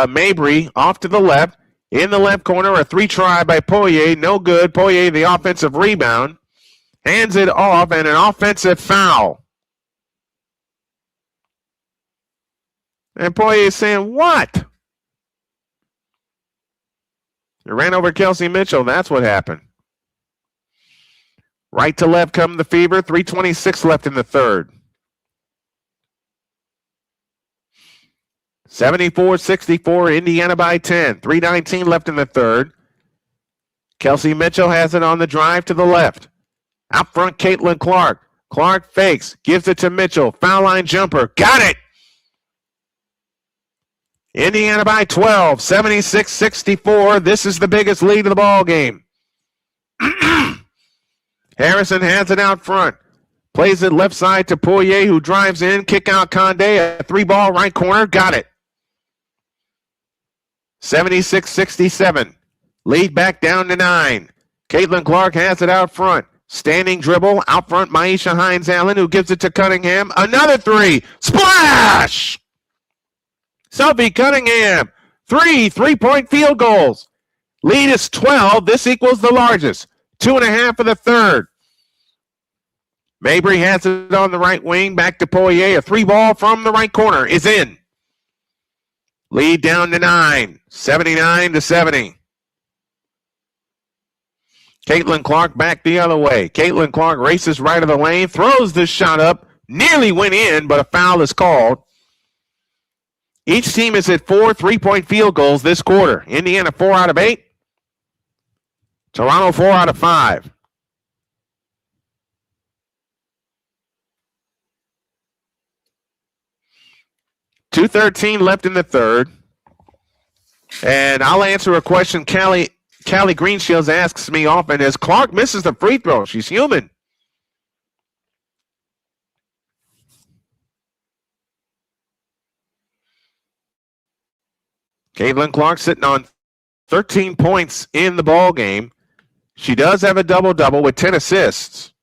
Mabry off to the left. In the left corner, a 3-try by Poirier. No good. Poirier, the offensive rebound. Hands it off, and an offensive foul. And Poirier is saying, what? It ran over Kelsey Mitchell. That's what happened. Right to left come the Fever. 3:26 left in the third. 74-64, Indiana by 10. 3:19 left in the third. Kelsey Mitchell has it on the drive to the left. Out front, Caitlin Clark. Clark fakes, gives it to Mitchell. Foul line jumper. Got it! Indiana by 12, 76-64. This is the biggest lead of the ball game. Harrison has it out front. Plays it left side to Poirier, who drives in. Kick out Conde. A 3-ball right corner. Got it. 76-67. Lead back down to 9. Caitlin Clark has it out front. Standing dribble. Out front, Maisha Hines-Allen, who gives it to Cunningham. Another 3. Splash! Sophie Cunningham, 3 3-point field goals. Lead is 12. This equals the largest. 2.5 for the third. Mabry has it on the right wing. Back to Poirier. A 3-ball from the right corner is in. Lead down to 9. 79-70. Caitlin Clark back the other way. Caitlin Clark races right of the lane. Throws the shot up. Nearly went in, but a foul is called. Each team is at 4 3-point field goals this quarter. Indiana 4 out of 8. Toronto 4 out of 5. .213 left in the third. And I'll answer a question Callie Greenshields asks me often is, Clark misses the free throw. She's human. Caitlin Clark sitting on 13 points in the ball game. She does have a double-double with 10 assists.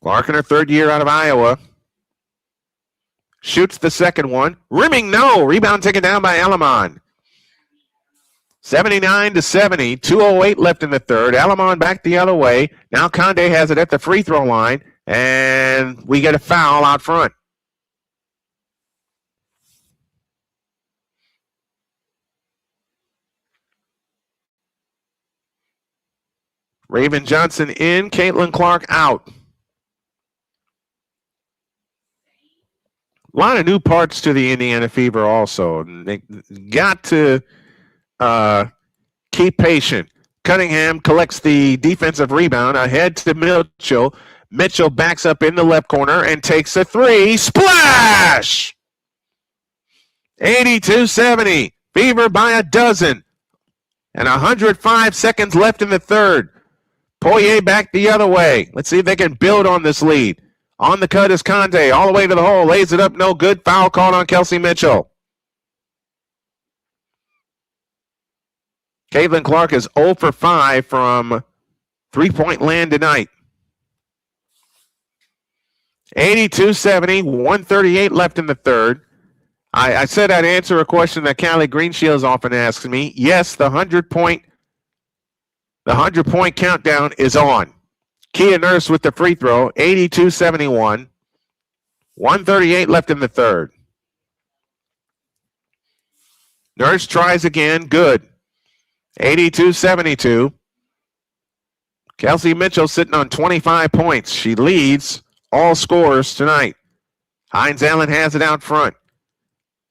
Clark in her third year out of Iowa. shoots the second one. Rimming, no. Rebound taken down by Alamon. 79-70, 2:08 left in the third. Alamon back the other way. Now Conde has it at the free throw line, and we get a foul out front. Raven Johnson in, Caitlin Clark out. A lot of new parts to the Indiana Fever also. They got to keep patient. Cunningham collects the defensive rebound ahead to Mitchell. Mitchell backs up in the left corner and takes a three. Splash! 82-70. Fever by a dozen. And 105 seconds left in the third. Poirier back the other way. Let's see if they can build on this lead. On the cut is Conde. All the way to the hole. Lays it up. No good. Foul called on Kelsey Mitchell. Caitlin Clark is 0 for 5 from three-point land tonight. 82-70, 138 left in the third. I said I'd answer a question that Callie Greenshields often asks me. Yes, the 100-point countdown is on. Kia Nurse with the free throw, 82-71. 138 left in the third. Nurse tries again, good. 82-72. Kelsey Mitchell sitting on 25 points. She leads all scorers tonight. Hines Allen has it out front.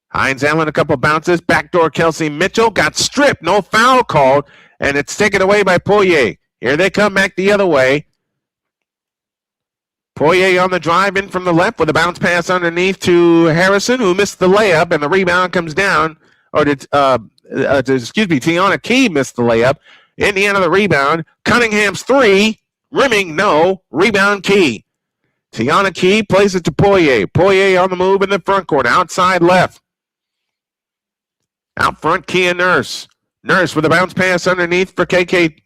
Hines Allen, a couple bounces. Backdoor Kelsey Mitchell got stripped. No foul called, and it's taken away by Poirier. Here they come back the other way. Poirier on the drive in from the left with a bounce pass underneath to Harrison, who missed the layup, and the rebound comes down. Tiana Key missed the layup. Indiana the rebound. Cunningham's three. Rimming, no. Rebound Key. Tiana Key plays it to Poirier. Poirier on the move in the front court. Outside left. Out front, Kia Nurse. Nurse with a bounce pass underneath for KK.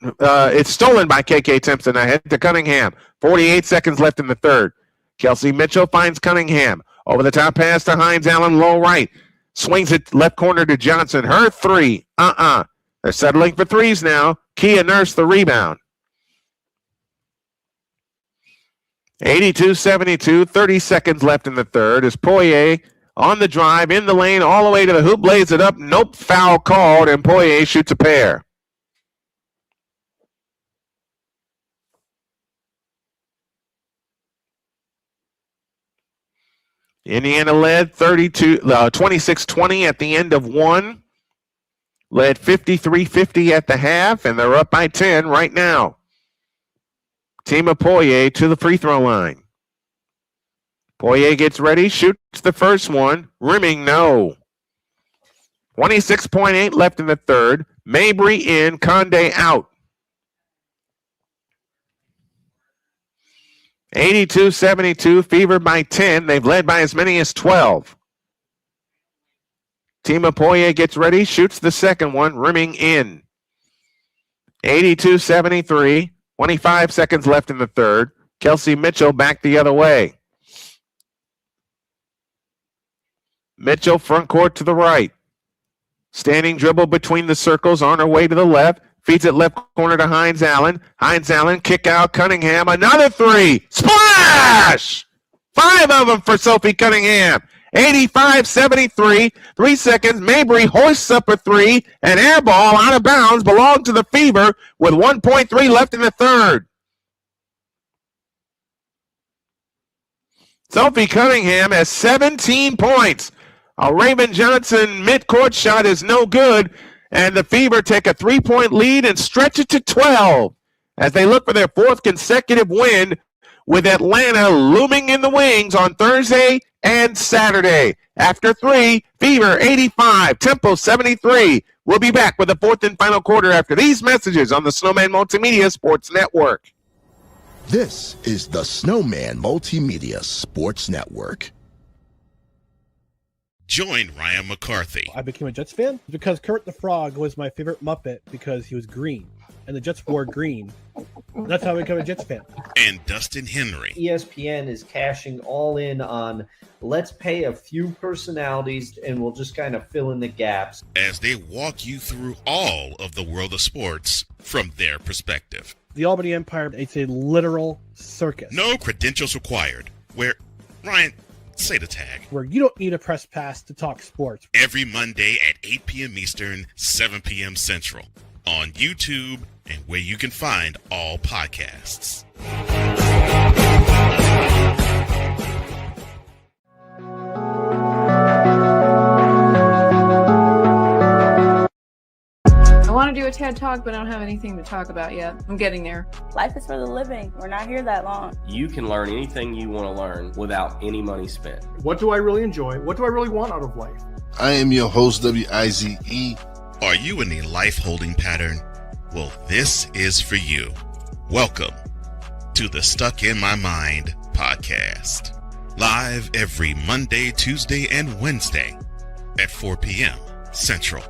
It's stolen by KK Timpson. Ahead to Cunningham. 48 seconds left in the third. Kelsey Mitchell finds Cunningham. Over the top pass to Hines Allen, low right. Swings it left corner to Johnson. Her three. They're settling for threes now. Kia Nurse the rebound. 82-72, 30 seconds left in the third as Poirier on the drive, in the lane, all the way to the hoop, lays it up. Nope, foul called, and Poirier shoots a pair. Indiana led 26-20 at the end of one. Led 53-50 at the half, and they're up by 10 right now. Team of Poirier to the free throw line. Poirier gets ready, shoots the first one. Rimming, no. 26.8 left in the third. Mabry in, Conde out. 82-72, Fever by 10. They've led by as many as 12. Team of Poirier gets ready, shoots the second one. Rimming in. 82-73, 25 seconds left in the third. Kelsey Mitchell back the other way. Mitchell front court to the right. Standing dribble between the circles on her way to the left. Feeds it left corner to Hines Allen. Hines Allen, kick out Cunningham. Another three. Splash! 5 of them for Sophie Cunningham. 85-73. 3 seconds. Mabry hoists up a three. An air ball out of bounds belonged to the Fever with 1.3 left in the third. Sophie Cunningham has 17 points. A Raven Johnson mid-court shot is no good, and the Fever take a 3-point lead and stretch it to 12 as they look for their 4th consecutive win, with Atlanta looming in the wings on Thursday and Saturday. After 3, Fever 85, Tempo 73. We'll be back with the 4th and final quarter after these messages on the Snowman Multimedia Sports Network. This is the Snowman Multimedia Sports Network. Join Ryan McCarthy. I became a Jets fan because Kurt the Frog was my favorite Muppet because he was green, and the Jets wore green, That's how I become a Jets fan. And Dustin Henry. ESPN is cashing all in on let's pay a few personalities and we'll just kind of fill in the gaps. As they walk you through all of the world of sports from their perspective. The Albany Empire, it's a literal circus. No credentials required. Where, Ryan, say the tag. Where you don't need a press pass to talk sports. Every Monday at 8 p.m. Eastern, 7 p.m. Central. On YouTube and where you can find all podcasts. I want to do a TED Talk, but I don't have anything to talk about yet. I'm getting there. Life is for the living. We're not here that long. You can learn anything you want to learn without any money spent. What do I really enjoy? What do I really want out of life? I am your host, WIZE. Are you in a life holding pattern? Well, this is for you. Welcome to the Stuck in My Mind podcast. Live every Monday, Tuesday, and Wednesday at 4 p.m. Central.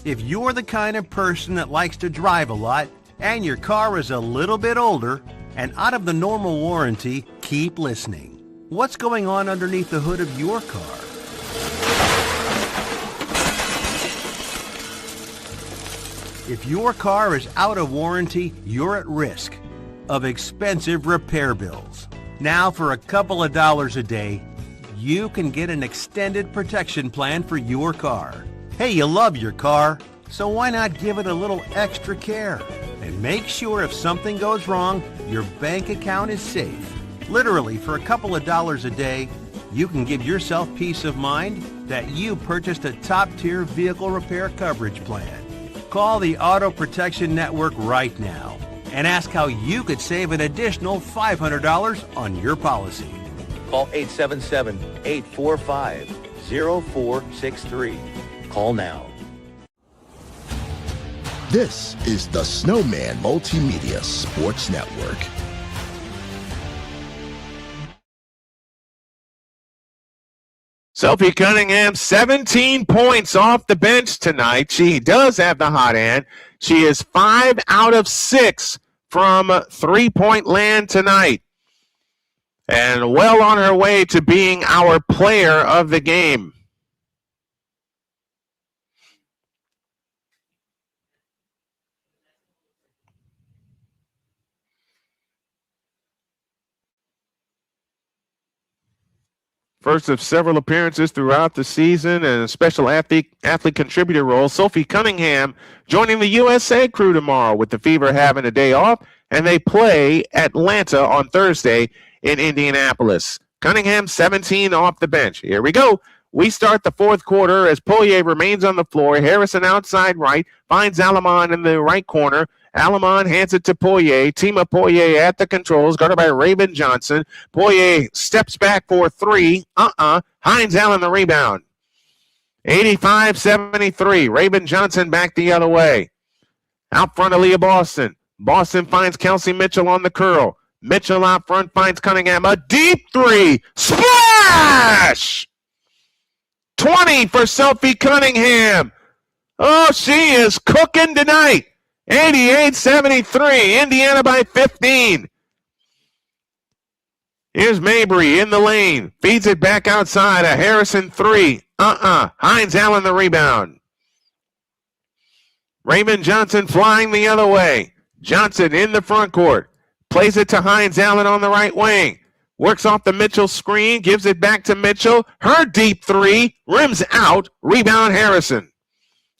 If you're the kind of person that likes to drive a lot and your car is a little bit older and out of the normal warranty, keep listening. What's going on underneath the hood of your car? If your car is out of warranty, you're at risk of expensive repair bills. Now, for a couple of dollars a day, you can get an extended protection plan for your car. Hey, you love your car, so why not give it a little extra care? And make sure if something goes wrong, your bank account is safe. Literally, for a couple of dollars a day, you can give yourself peace of mind that you purchased a top-tier vehicle repair coverage plan. Call the Auto Protection Network right now and ask how you could save an additional $500 on your policy. Call 877-845-0463. Call now. This is the Snowman Multimedia Sports Network. Sophie Cunningham, 17 points off the bench tonight. She does have the hot hand. She is 5 out of 6 from three-point land tonight. And well on her way to being our player of the game. First of several appearances throughout the season and a special athlete contributor role. Sophie Cunningham joining the USA crew tomorrow with the Fever having a day off, and they play Atlanta on Thursday in Indianapolis. Cunningham 17 off the bench. Here we go. We start the fourth quarter as Poirier remains on the floor. Harrison outside right, finds Alamon in the right corner. Alamon hands it to Poirier. Tima Poirier at the controls, guarded by Raven Johnson. Poirier steps back for three. Hines Allen the rebound. 85-73. Raven Johnson back the other way. Out front, Aliyah Boston. Boston finds Kelsey Mitchell on the curl. Mitchell out front finds Cunningham. A deep three. Splash! 20 for Sophie Cunningham. Oh, she is cooking tonight. 88-73. Indiana by 15. Here's Mabry in the lane. Feeds it back outside. A Harrison three. Hines Allen the rebound. Raymond Johnson flying the other way. Johnson in the front court. Plays it to Hines Allen on the right wing. Works off the Mitchell screen. Gives it back to Mitchell. Her deep three. Rims out. Rebound Harrison.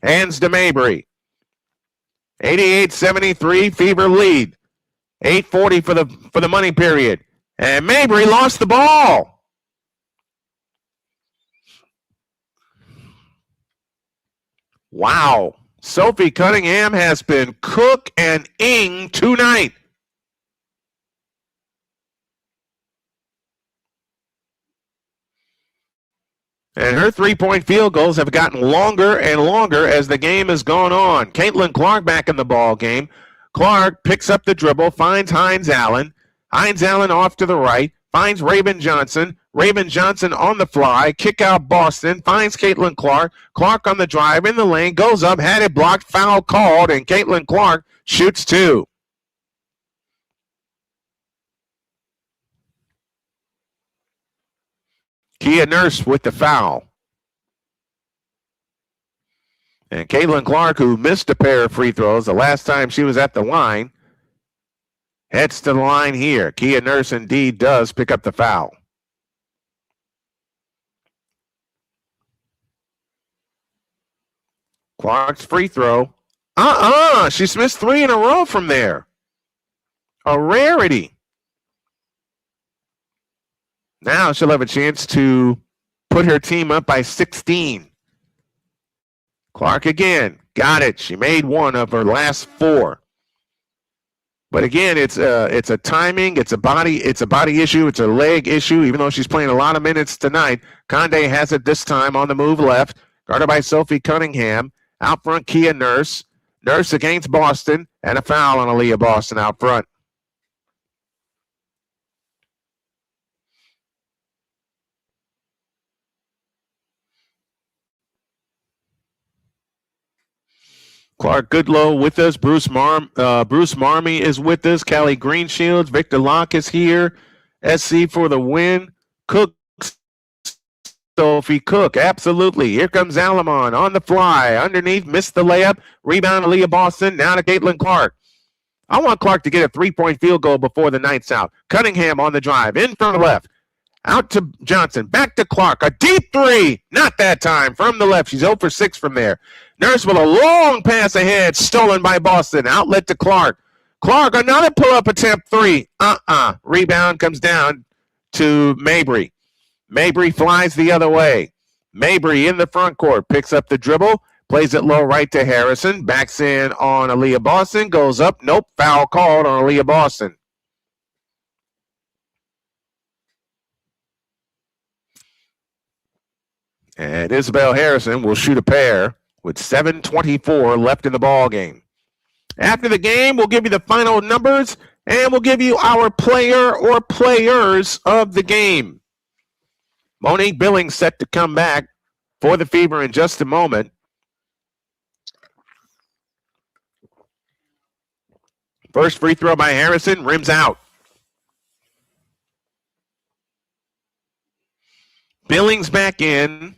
Hands to Mabry. 88-73. Fever lead. 8:40 for the money period. And Mabry lost the ball. Wow. Sophie Cunningham has been cook and ing tonight. And her three-point field goals have gotten longer and longer as the game has gone on. Caitlin Clark back in the ball game. Clark picks up the dribble, finds Hines Allen. Hines Allen off to the right, finds Raven Johnson. Raven Johnson on the fly. Kick out Boston. Finds Caitlin Clark. Clark on the drive in the lane. Goes up. Had it blocked. Foul called. And Caitlin Clark shoots 2. Kia Nurse with the foul. And Caitlin Clark, who missed a pair of free throws the last time she was at the line, heads to the line here. Kia Nurse indeed does pick up the foul. Clark's free throw. She's missed 3 in a row from there. A rarity. Now she'll have a chance to put her team up by 16. Clark again. Got it. She made 1 of her last 4. But again, it's a timing, it's a body issue, it's a leg issue, even though she's playing a lot of minutes tonight. Conde has it this time on the move left, guarded by Sophie Cunningham. Out front, Kia Nurse. Nurse against Boston, and a foul on Aliyah Boston out front. Clark Goodlow with us. Bruce Marmee is with us. Callie Greenshields. Victor Locke is here. SC for the win. Cook. Sophie Cook. Absolutely. Here comes Alamon on the fly. Underneath. Missed the layup. Rebound Aliyah Boston. Now to Caitlin Clark. I want Clark to get a 3-point field goal before the night's out. Cunningham on the drive. In from the left. Out to Johnson. Back to Clark. A deep 3. Not that time. From the left. She's 0 for 6 from there. Nurse with a long pass ahead. Stolen by Boston. Outlet to Clark. Clark, another pull-up attempt. 3. Rebound comes down to Mabry. Mabry flies the other way. Mabry in the front court. Picks up the dribble. Plays it low right to Harrison. Backs in on Aliyah Boston. Goes up. Nope. Foul called on Aliyah Boston. And Isabel Harrison will shoot a pair with 7:24 left in the ball game. After the game, we'll give you the final numbers, and we'll give you our player or players of the game. Monique Billings set to come back for the Fever in just a moment. First free throw by Harrison, rims out. Billings back in.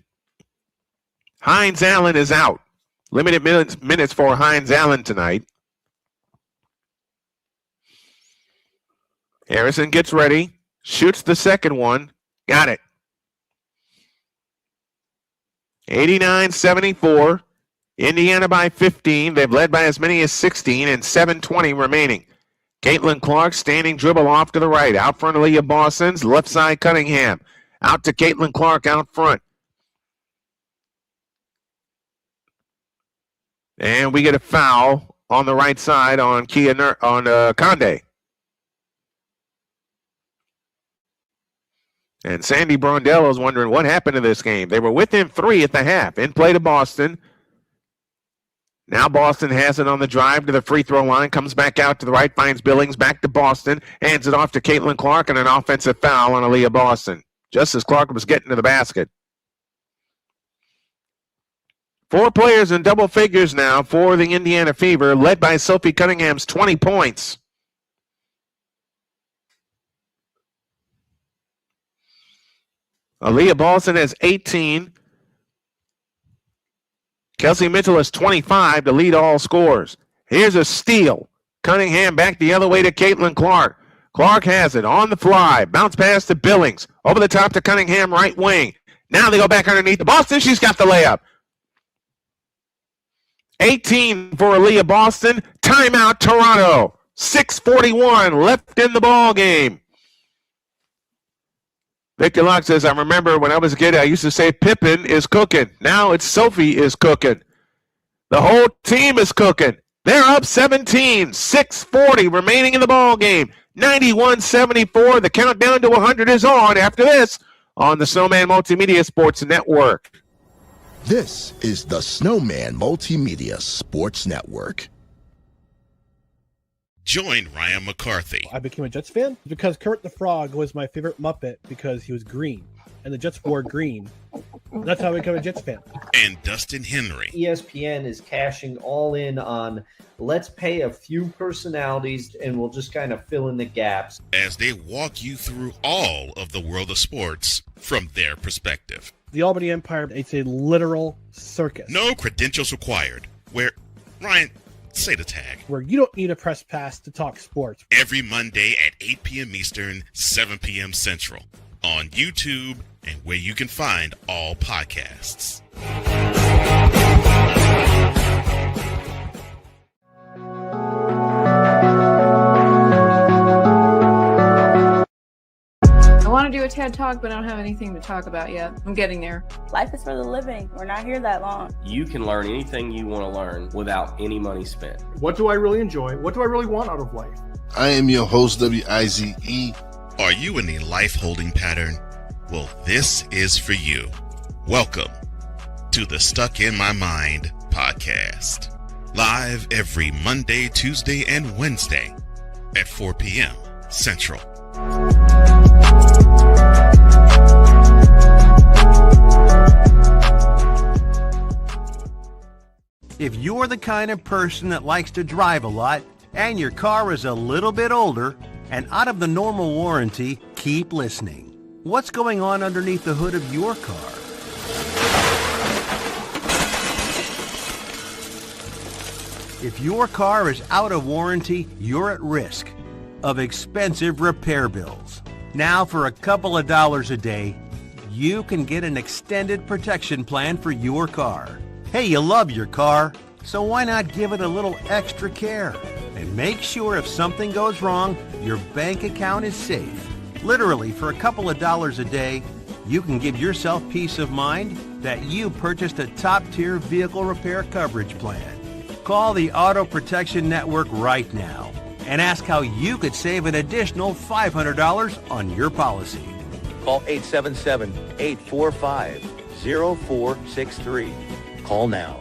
Hines Allen is out. Limited minutes for Hines Allen tonight. Harrison gets ready. Shoots the second one. Got it. 89-74. Indiana by 15. They've led by as many as 16 and 7:20 remaining. Caitlin Clark standing dribble off to the right. Out front of Aliyah Boston's. Left side Cunningham. Out to Caitlin Clark out front. And we get a foul on the right side on Conde. And Sandy Brondello is wondering what happened to this game. They were within 3 at the half. In play to Boston. Now Boston has it on the drive to the free throw line. Comes back out to the right. Finds Billings. Back to Boston. Hands it off to Caitlin Clark and an offensive foul on Aliyah Boston. Just as Clark was getting to the basket. 4 players in double figures now for the Indiana Fever, led by Sophie Cunningham's 20 points. Aliyah Boston has 18. Kelsey Mitchell has 25 to lead all scores. Here's a steal. Cunningham back the other way to Caitlin Clark. Clark has it on the fly. Bounce pass to Billings. Over the top to Cunningham, right wing. Now they go back underneath the Boston. She's got the layup. 18 for Aliyah Boston. Timeout, Toronto. 6:41 left in the ball game. Victor Locke says, I remember when I was a kid, I used to say Pippin is cooking. Now it's Sophie is cooking. The whole team is cooking. They're up 17. 6:40 remaining in the ball game. 91-74. The countdown to 100 is on after this on the Snowman Multimedia Sports Network. This is the Snowman Multimedia Sports Network. Join Ryan McCarthy. I became a Jets fan because Kurt the Frog was my favorite Muppet because he was green, and the Jets wore green. That's how I became a Jets fan. And Dustin Henry. ESPN is cashing all in on let's pay a few personalities and we'll just kind of fill in the gaps. As they walk you through all of the world of sports from their perspective. The Albany Empire, it's a literal circus. No credentials required. Where, Ryan, say the tag. Where you don't need a press pass to talk sports. Every Monday at 8 p.m. Eastern, 7 p.m. Central. On YouTube and where you can find all podcasts. I want to do a TED Talk, but I don't have anything to talk about yet. I'm getting there. Life is for the living. We're not here that long. You can learn anything you want to learn without any money spent. What do I really enjoy? What do I really want out of life? I am your host, WIZE. Are you in a life holding pattern? Well, this is for you. Welcome to the Stuck in My Mind podcast. Live every Monday, Tuesday, and Wednesday at 4 p.m. Central. If you're the kind of person that likes to drive a lot and your car is a little bit older and out of the normal warranty, keep listening. What's going on underneath the hood of your car? If your car is out of warranty, you're at risk of expensive repair bills. Now, for a couple of dollars a day, you can get an extended protection plan for your car. Hey, you love your car, so why not give it a little extra care? And make sure if something goes wrong, your bank account is safe. Literally, for a couple of dollars a day, you can give yourself peace of mind that you purchased a top-tier vehicle repair coverage plan. Call the Auto Protection Network right now and ask how you could save an additional $500 on your policy. Call 877-845-0463. Call now.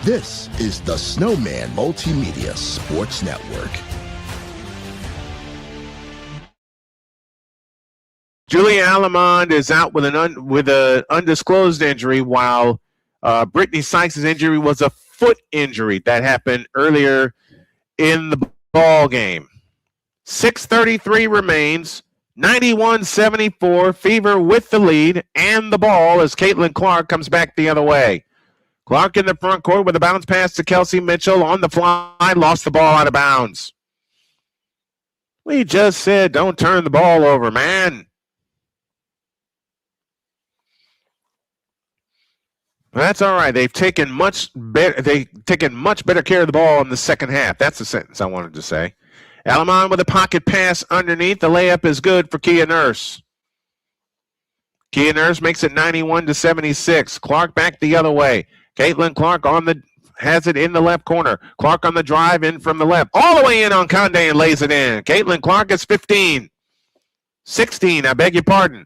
This is the Snowman Multimedia Sports Network. Julia Allemond is out with an undisclosed injury, while Brittney Sykes' injury was a foot injury that happened earlier in the ball game. 6:33 remains, 91-74, Fever with the lead and the ball as Caitlin Clark comes back the other way. Clark in the front court with a bounce pass to Kelsey Mitchell on the fly, lost the ball out of bounds. We just said don't turn the ball over, man. That's all right. They've taken much better care of the ball in the second half. That's the sentence I wanted to say. Allemond with a pocket pass underneath. The layup is good for Kia Nurse. Kia Nurse makes it 91-76. Clark back the other way. Caitlin Clark has it in the left corner. Clark on the drive in from the left. All the way in on Conde and lays it in. Caitlin Clark is 16, I beg your pardon.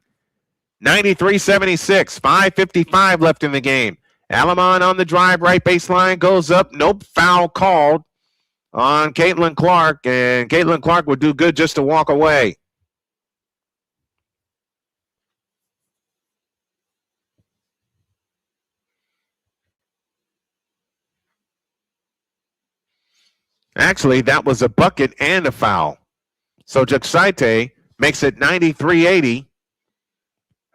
93-76, 5:55 left in the game. Allemond on the drive, right baseline, goes up. Nope, foul called on Caitlin Clark, and Caitlin Clark would do good just to walk away. Actually, that was a bucket and a foul. So Jaxite makes it 93-80.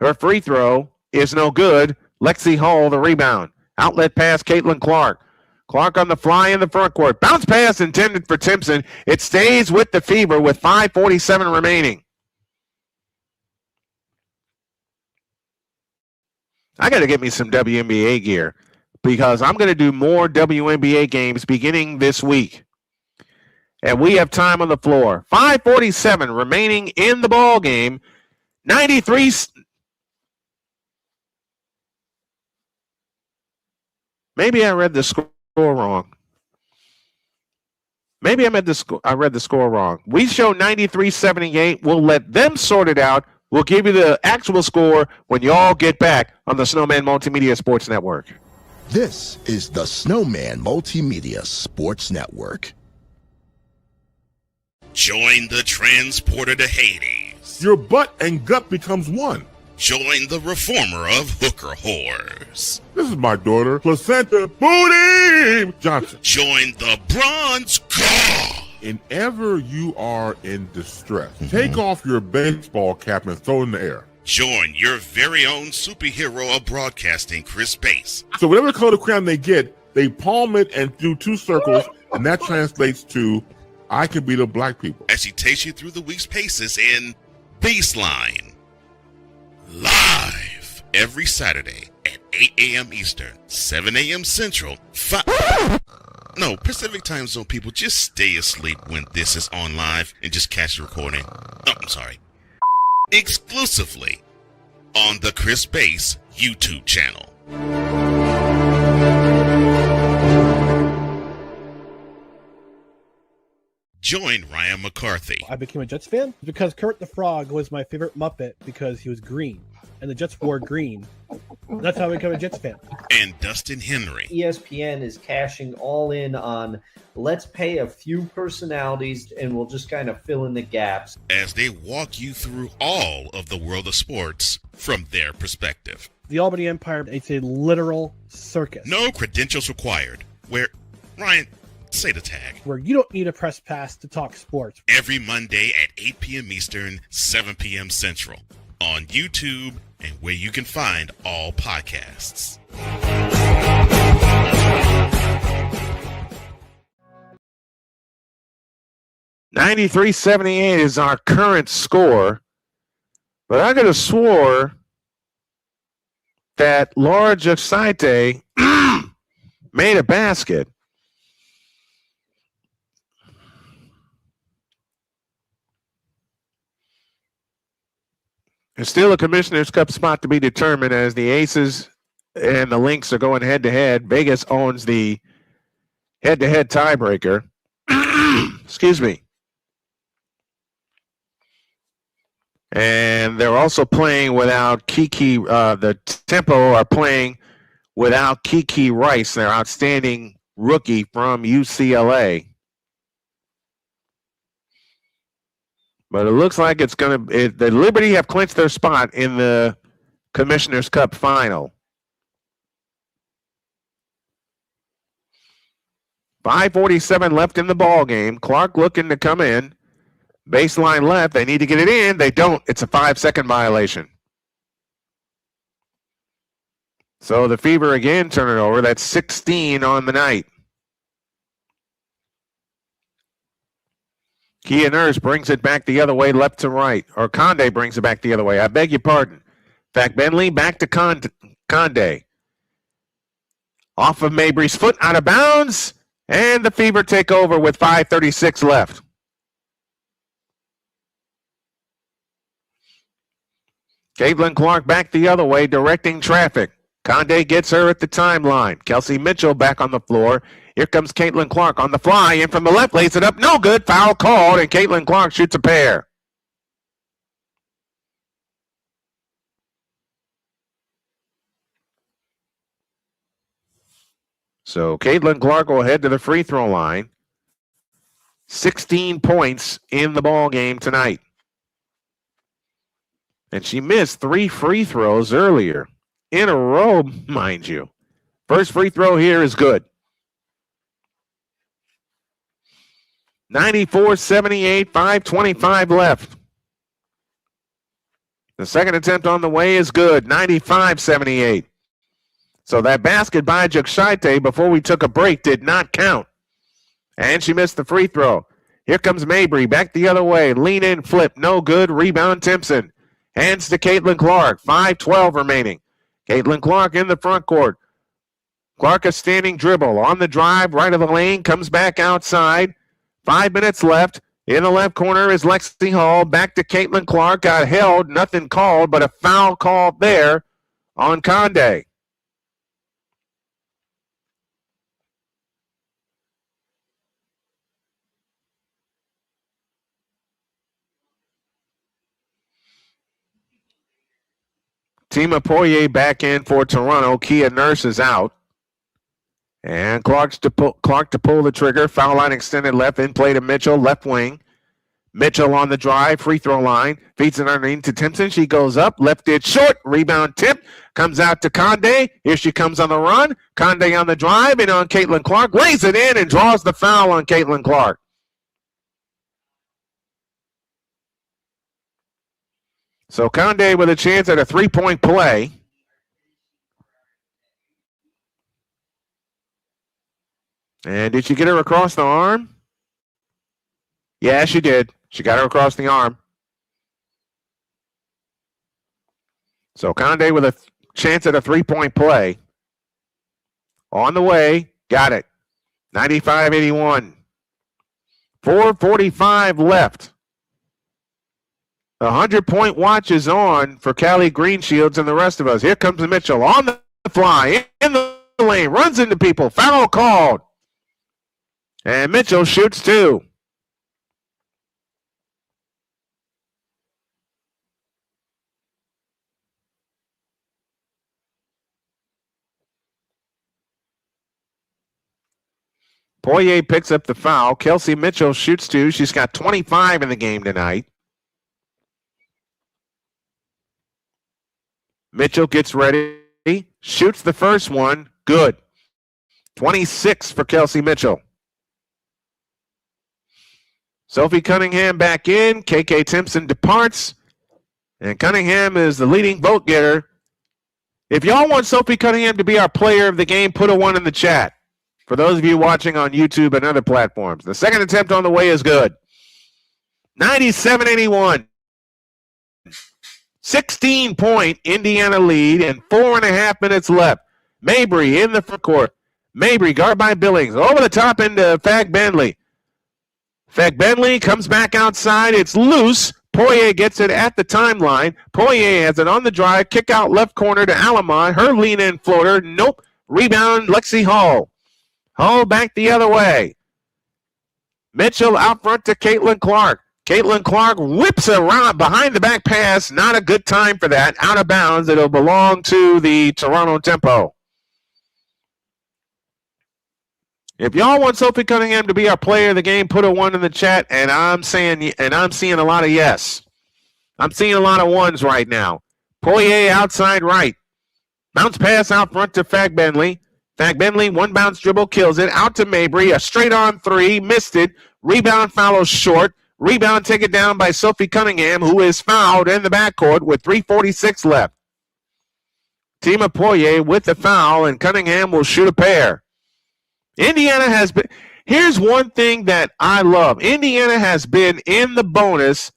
Her free throw is no good. Lexi Hall, the rebound. Outlet pass, Caitlin Clark. Clark on the fly in the front court. Bounce pass intended for Timpson. It stays with the Fever with 5:47 remaining. I got to get me some WNBA gear because I'm going to do more WNBA games beginning this week. And we have time on the floor. 5:47 remaining in the ball game. 93. Maybe I read the score wrong. I read the score wrong. We show 93-78. We'll let them sort it out. We'll give you the actual score when you all get back on the Snowman Multimedia Sports Network. This is the Snowman Multimedia Sports Network. Join the transporter to Hades. Your butt and gut becomes one. Join the reformer of hooker whores. This is my daughter, Placenta Booty Johnson. Join the bronze god. Whenever you are in distress, take off your baseball cap and throw it in the air. Join your very own superhero of broadcasting, Chris Bass. So whatever color crown they get, they palm it and do two circles, and that translates to, I can beat up black people. As he takes you through the week's paces in Baseline. Live every Saturday at 8 a.m. Eastern, 7 a.m. Central, Pacific time zone people, just stay asleep when this is on live and just catch the recording. Oh, I'm sorry. Exclusively on the Chris Bass YouTube channel. Join Ryan McCarthy. I became a Jets fan because Kurt the Frog was my favorite Muppet because he was green, and the Jets wore green. That's how I became a Jets fan. And Dustin Henry. ESPN is cashing all in on let's pay a few personalities and we'll just kind of fill in the gaps. As they walk you through all of the world of sports from their perspective. The Albany Empire, it's a literal circus. No credentials required. Where, Ryan, say the tag. Where you don't need a press pass to talk sports. Every Monday at 8 p.m. Eastern, 7 p.m. Central. On YouTube and where you can find all podcasts. $93-78 is our current score. But I could have swore that Laura Jaxite made a basket. There's still a Commissioner's Cup spot to be determined as the Aces and the Lynx are going head-to-head. Vegas owns the head-to-head tiebreaker. Excuse me. And they're also playing without Kiki. The Tempo are playing without Kiki Rice, their outstanding rookie from UCLA. But it looks like it's going to. The Liberty have clinched their spot in the Commissioner's Cup final. 5:47 left in the ball game. Clark looking to come in. Baseline left. They need to get it in. They don't. It's a 5-second violation. So the Fever again turn it over. That's 16 on the night. Kia Nurse brings it back the other way, left to right. Or Conde brings it back the other way. I beg your pardon. In fact, Bentley back to Conde. Off of Mabry's foot, out of bounds. And the Fever take over with 5:36 left. Caitlin Clark back the other way, directing traffic. Conde gets her at the timeline. Kelsey Mitchell back on the floor. Here comes Caitlin Clark on the fly. In from the left, lays it up. No good. Foul called, and Caitlin Clark shoots a pair. So Caitlin Clark will head to the free throw line. 16 points in the ball game tonight. And she missed 3 free throws earlier. In a row, mind you. First free throw here is good. 94-78, 5:25 left. The second attempt on the way is good, 95-78. So that basket by Jaxite before we took a break did not count. And she missed the free throw. Here comes Mabry, back the other way. Lean in, flip, no good. Rebound Timpson. Hands to Caitlin Clark, 5:12 remaining. Caitlin Clark in the front court. Clark a standing dribble on the drive, right of the lane, comes back outside. 5 minutes left. In the left corner is Lexi Hall. Back to Caitlin Clark. Got held. Nothing called, but a foul called there on Conde. Tima Poirier back in for Toronto. Kia Nurse is out. And Clark to pull the trigger. Foul line extended left. In play to Mitchell, left wing. Mitchell on the drive, free throw line. Feeds it underneath to Timpson. She goes up, left it short. Rebound tip. Comes out to Conde. Here she comes on the run. Conde on the drive and on Caitlin Clark. Lays it in and draws the foul on Caitlin Clark. So Conde with a chance at a three-point play. And did she get her across the arm? Yeah, she did. She got her across the arm. So Conde with a chance at a three-point play. On the way. Got it. 95-81. 4:45 left. The 100-point watch is on for Callie Greenshields and the rest of us. Here comes Mitchell on the fly. In the lane. Runs into people. Foul called. And Mitchell shoots two. Poirier picks up the foul. Kelsey Mitchell shoots two. She's got 25 in the game tonight. Mitchell gets ready. Shoots the first one. Good. 26 for Kelsey Mitchell. Sophie Cunningham back in. KK Timpson departs. And Cunningham is the leading vote getter. If y'all want Sophie Cunningham to be our player of the game, put a 1 in the chat. For those of you watching on YouTube and other platforms. The second attempt on the way is good. 97-81. 16-point Indiana lead and 4.5 minutes left. Mabry in the front court. Mabry guarded by Billings. Over the top into Fag Bentley. Fag Bentley comes back outside. It's loose. Poirier gets it at the timeline. Poirier has it on the drive. Kick out left corner to Alamon. Her lean-in floater. Nope. Rebound, Lexi Hall. Hall back the other way. Mitchell out front to Caitlin Clark. Caitlin Clark whips around behind the back pass. Not a good time for that. Out of bounds. It'll belong to the Toronto Tempo. If y'all want Sophie Cunningham to be our player of the game, put a 1 in the chat, and I'm seeing a lot of yes. I'm seeing a lot of 1s right now. Poirier outside right. Bounce pass out front to Fag Bentley. Fag Bentley, one bounce dribble, kills it. Out to Mabry, a straight-on three, missed it. Rebound follows short. Rebound taken down by Sophie Cunningham, who is fouled in the backcourt with 3:46 left. Tima Poirier with the foul, and Cunningham will shoot a pair. Indiana has been, here's one thing that I love. Indiana has been in the bonus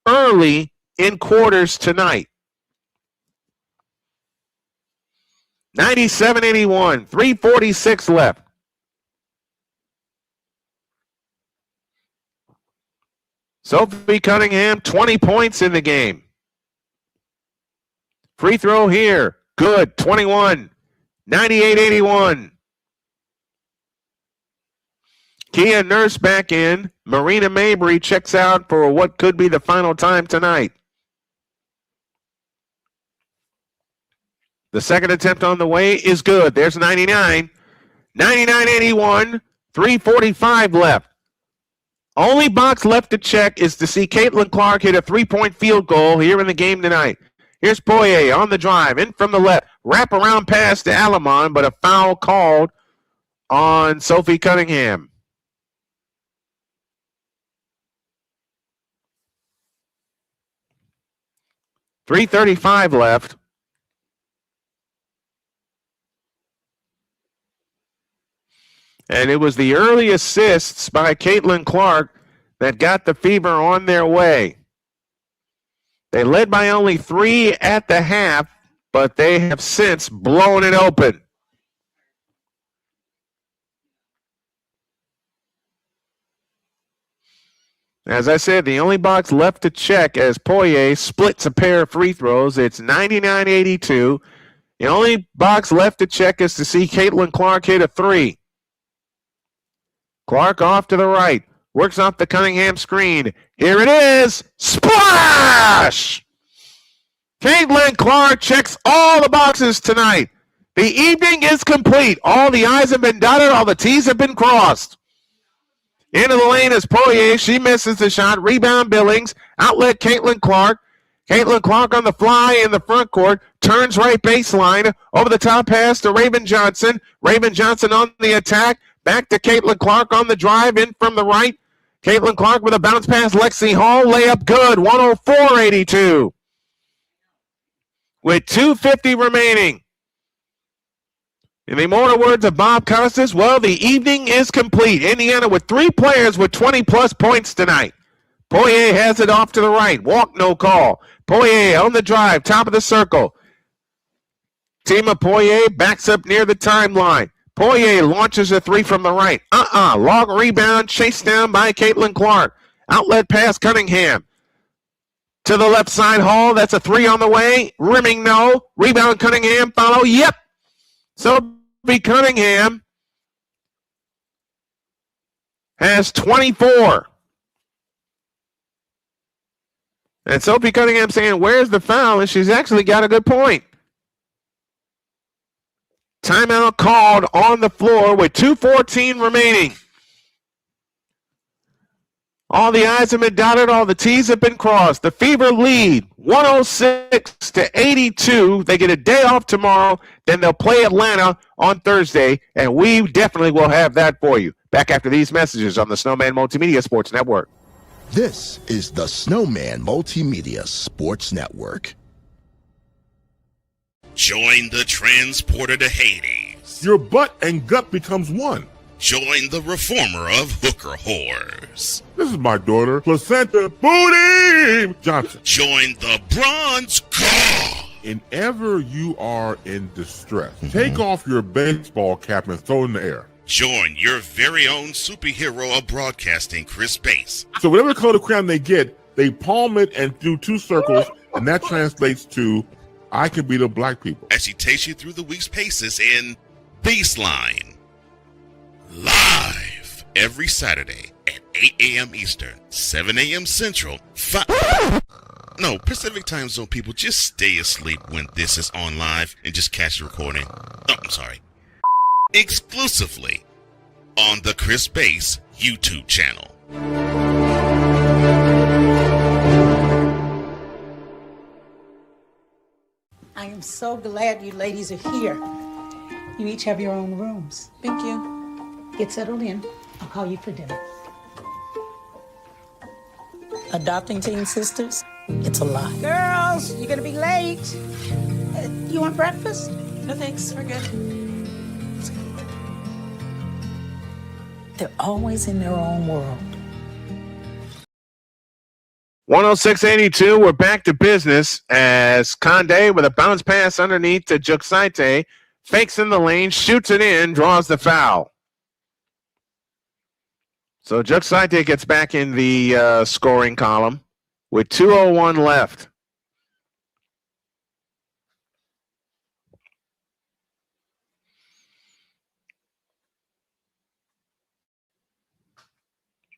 early in quarters tonight. 97-81, 3:46 left. Sophie Cunningham, 20 points in the game. Free throw here, good, 21, 98-81. Kia Nurse back in. Marina Mabry checks out for what could be the final time tonight. The second attempt on the way is good. There's 99. 99-81, 3:45 left. Only box left to check is to see Caitlin Clark hit a three-point field goal here in the game tonight. Here's Poirier on the drive, in from the left. Wrap around pass to Alamon, but a foul called on Sophie Cunningham. .335 left. And it was the early assists by Caitlin Clark that got the Fever on their way. They led by only 3 at the half, but they have since blown it open. As I said, the only box left to check as Poirier splits a pair of free throws. It's 99-82. The only box left to check is to see Caitlin Clark hit a three. Clark off to the right. Works off the Cunningham screen. Here it is. Splash! Caitlin Clark checks all the boxes tonight. The evening is complete. All the I's have been dotted. All the T's have been crossed. Into the lane is Poirier. She misses the shot. Rebound Billings. Outlet Caitlin Clark. Caitlin Clark on the fly in the front court. Turns right baseline. Over the top pass to Raven Johnson. Raven Johnson on the attack. Back to Caitlin Clark on the drive. In from the right. Caitlin Clark with a bounce pass. Lexi Hall. Layup good. 104-82. With 2:50 remaining. In the immortal words of Bob Costas, well, the evening is complete. Indiana with 3 players with 20-plus points tonight. Poirier has it off to the right. Walk, no call. Poirier on the drive, top of the circle. Tima Poirier backs up near the timeline. Poirier launches a 3 from the right. Long rebound, chased down by Caitlin Clark. Outlet pass, Cunningham. To the left side, Hall. That's a 3 on the way. Rimming, no. Rebound, Cunningham. Follow, yep. Sophie Cunningham has 24. And Sophie Cunningham saying, where's the foul? And she's actually got a good point. Timeout called on the floor with 2:14 remaining. All the I's have been dotted. All the T's have been crossed. The Fever lead 106-82. They get a day off tomorrow. Then they'll play Atlanta on Thursday. And we definitely will have that for you. Back after these messages on the Snowman Multimedia Sports Network. This is the Snowman Multimedia Sports Network. Join the transporter to Hades. Your butt and gut becomes one. Join the reformer of hooker whores. This is my daughter, Placenta Booty Johnson. Join the bronze car. Whenever you are in distress, take off your baseball cap and throw it in the air. Join your very own superhero of broadcasting, Chris Bass. So whatever color crayon they get, they palm it and do 2 circles, and that translates to, I can be the black people. As she takes you through the week's paces in Baseline. Live every Saturday at 8 a.m. Eastern, 7 a.m. Central, Pacific Time Zone people, just stay asleep when this is on live and just catch the recording. Oh, I'm sorry. Exclusively on the Chris Bass YouTube channel. I am so glad you ladies are here. You each have your own rooms. Thank you. Get settled in. I'll call you for dinner. Adopting teen sisters, it's a lot. Girls, you're gonna be late. You want breakfast? No thanks, we're good. They're always in their own world. 106-82, we're back to business as Conde with a bounce pass underneath to Juxite, fakes in the lane, shoots it in, draws the foul. So Juxite gets back in the scoring column with 2:01 left.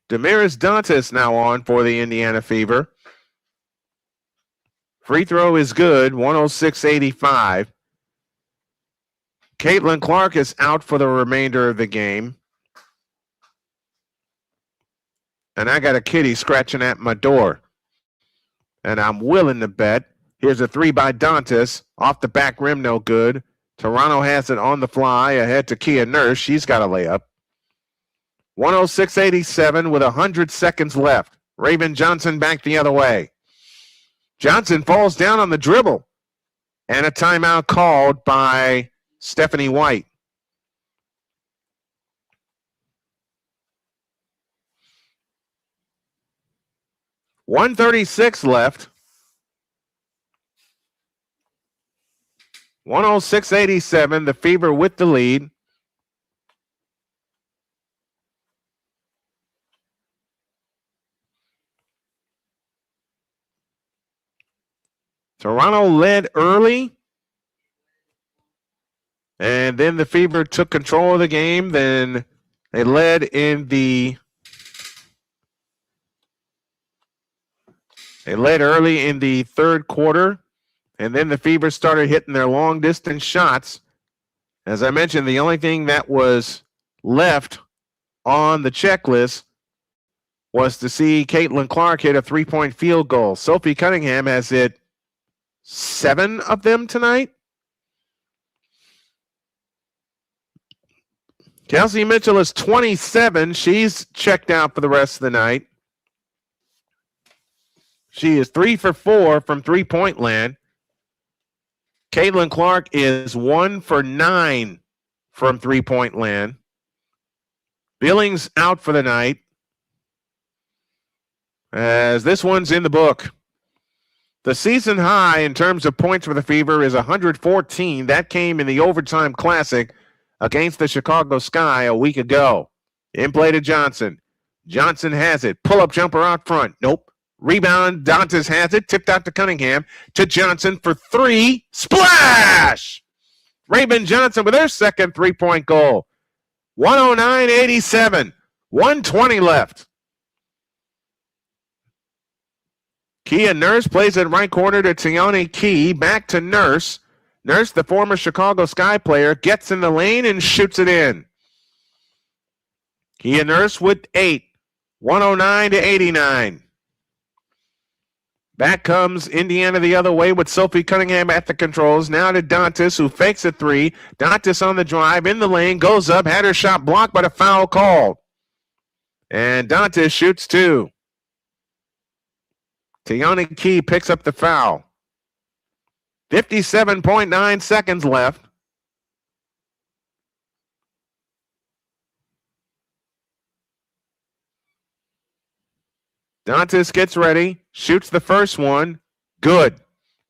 Damaris Dantas now on for the Indiana Fever. Free throw is good, 106-85. Caitlin Clark is out for the remainder of the game. And I got a kitty scratching at my door. And I'm willing to bet. Here's a 3 by Dantas. Off the back rim, no good. Toronto has it on the fly. Ahead to Kia Nurse. She's got a layup. 106-87 with 100 seconds left. Raven Johnson back the other way. Johnson falls down on the dribble. And a timeout called by Stephanie White. .136 left. 106-87, the Fever with the lead. Toronto led early. And then the Fever took control of the game. Then they led in the... They led early in the third quarter. And then the Fever started hitting their long-distance shots. As I mentioned, the only thing that was left on the checklist was to see Caitlin Clark hit a 3-point field goal. Sophie Cunningham has hit 7 of them tonight. Kelsey Mitchell is 27. She's checked out for the rest of the night. She is 3 for 4 from three-point land. Caitlin Clark is 1 for 9 from three-point land. Billings out for the night, as this one's in the book. The season high in terms of points for the Fever is 114. That came in the overtime classic against the Chicago Sky a week ago. In play to Johnson. Johnson has it. Pull-up jumper out front. Nope. Rebound. Dantas has it. Tipped out to Cunningham. To Johnson for 3. Splash! Raven Johnson with her second three-point goal. 109-87. 120 left. Kia Nurse plays it right corner to Tiani Key. Back to Nurse. Nurse, the former Chicago Sky player, gets in the lane and shoots it in. Kia Nurse with 8. 109-89. Back comes Indiana the other way with Sophie Cunningham at the controls. Now to Dantas, who fakes a 3. Dantas on the drive, in the lane, goes up, had her shot blocked, but a foul called. And Dantas shoots 2. Tiani Key picks up the foul. 57.9 seconds left. Dantas gets ready, shoots the first one. Good.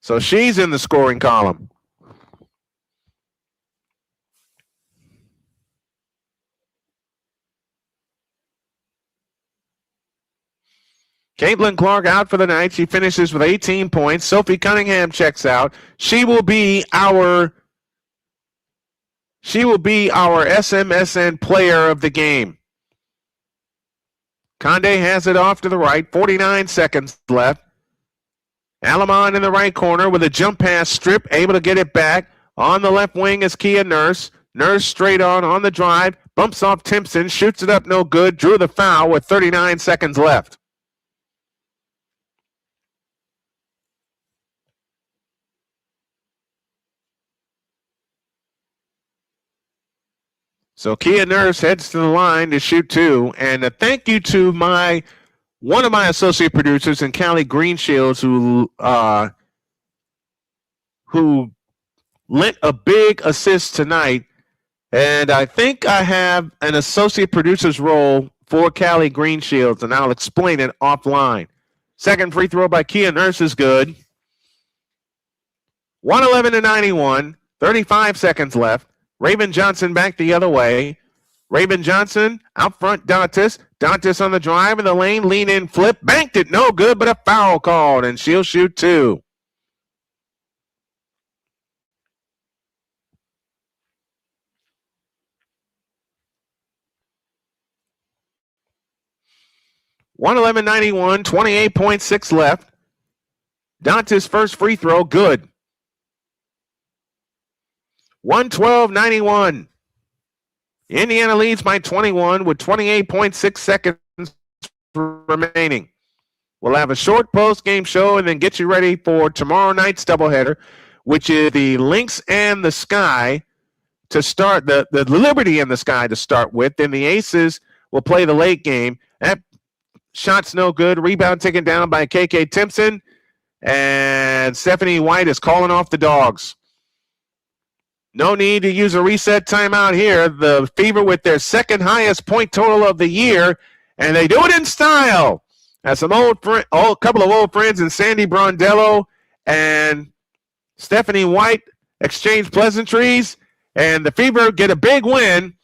So she's in the scoring column. Caitlin Clark out for the night. She finishes with 18 points. Sophie Cunningham checks out. She will be our SMSN player of the game. Conde has it off to the right. 49 seconds left. Alamon in the right corner with a jump pass strip, able to get it back. On the left wing is Kia Nurse. Nurse straight on the drive. Bumps off Timpson, shoots it up, no good. Drew the foul with 39 seconds left. So Kia Nurse heads to the line to shoot 2. And a thank you to one of my associate producers, and Callie Greenshields, who lent a big assist tonight. And I think I have an associate producer's role for Callie Greenshields, and I'll explain it offline. Second free throw by Kia Nurse is good. 111-91, 35 seconds left. Raven Johnson back the other way. Raven Johnson out front, Dantas. Dantas on the drive in the lane, lean in, flip, banked it, no good, but a foul called, and she'll shoot 2. (111-91), 28.6 left. Dantas' first free throw, good. 112-91. Indiana leads by 21 with 28.6 seconds remaining. We'll have a short post-game show and then get you ready for tomorrow night's doubleheader, which is the Lynx and the Sky to start, the Liberty and the Sky to start with. Then the Aces will play the late game. That shot's no good. Rebound taken down by KK Timpson. And Stephanie White is calling off the Dogs. No need to use a reset timeout here. The Fever with their second highest point total of the year, and they do it in style. As some couple of old friends in Sandy Brondello and Stephanie White exchange pleasantries, and the Fever get a big win.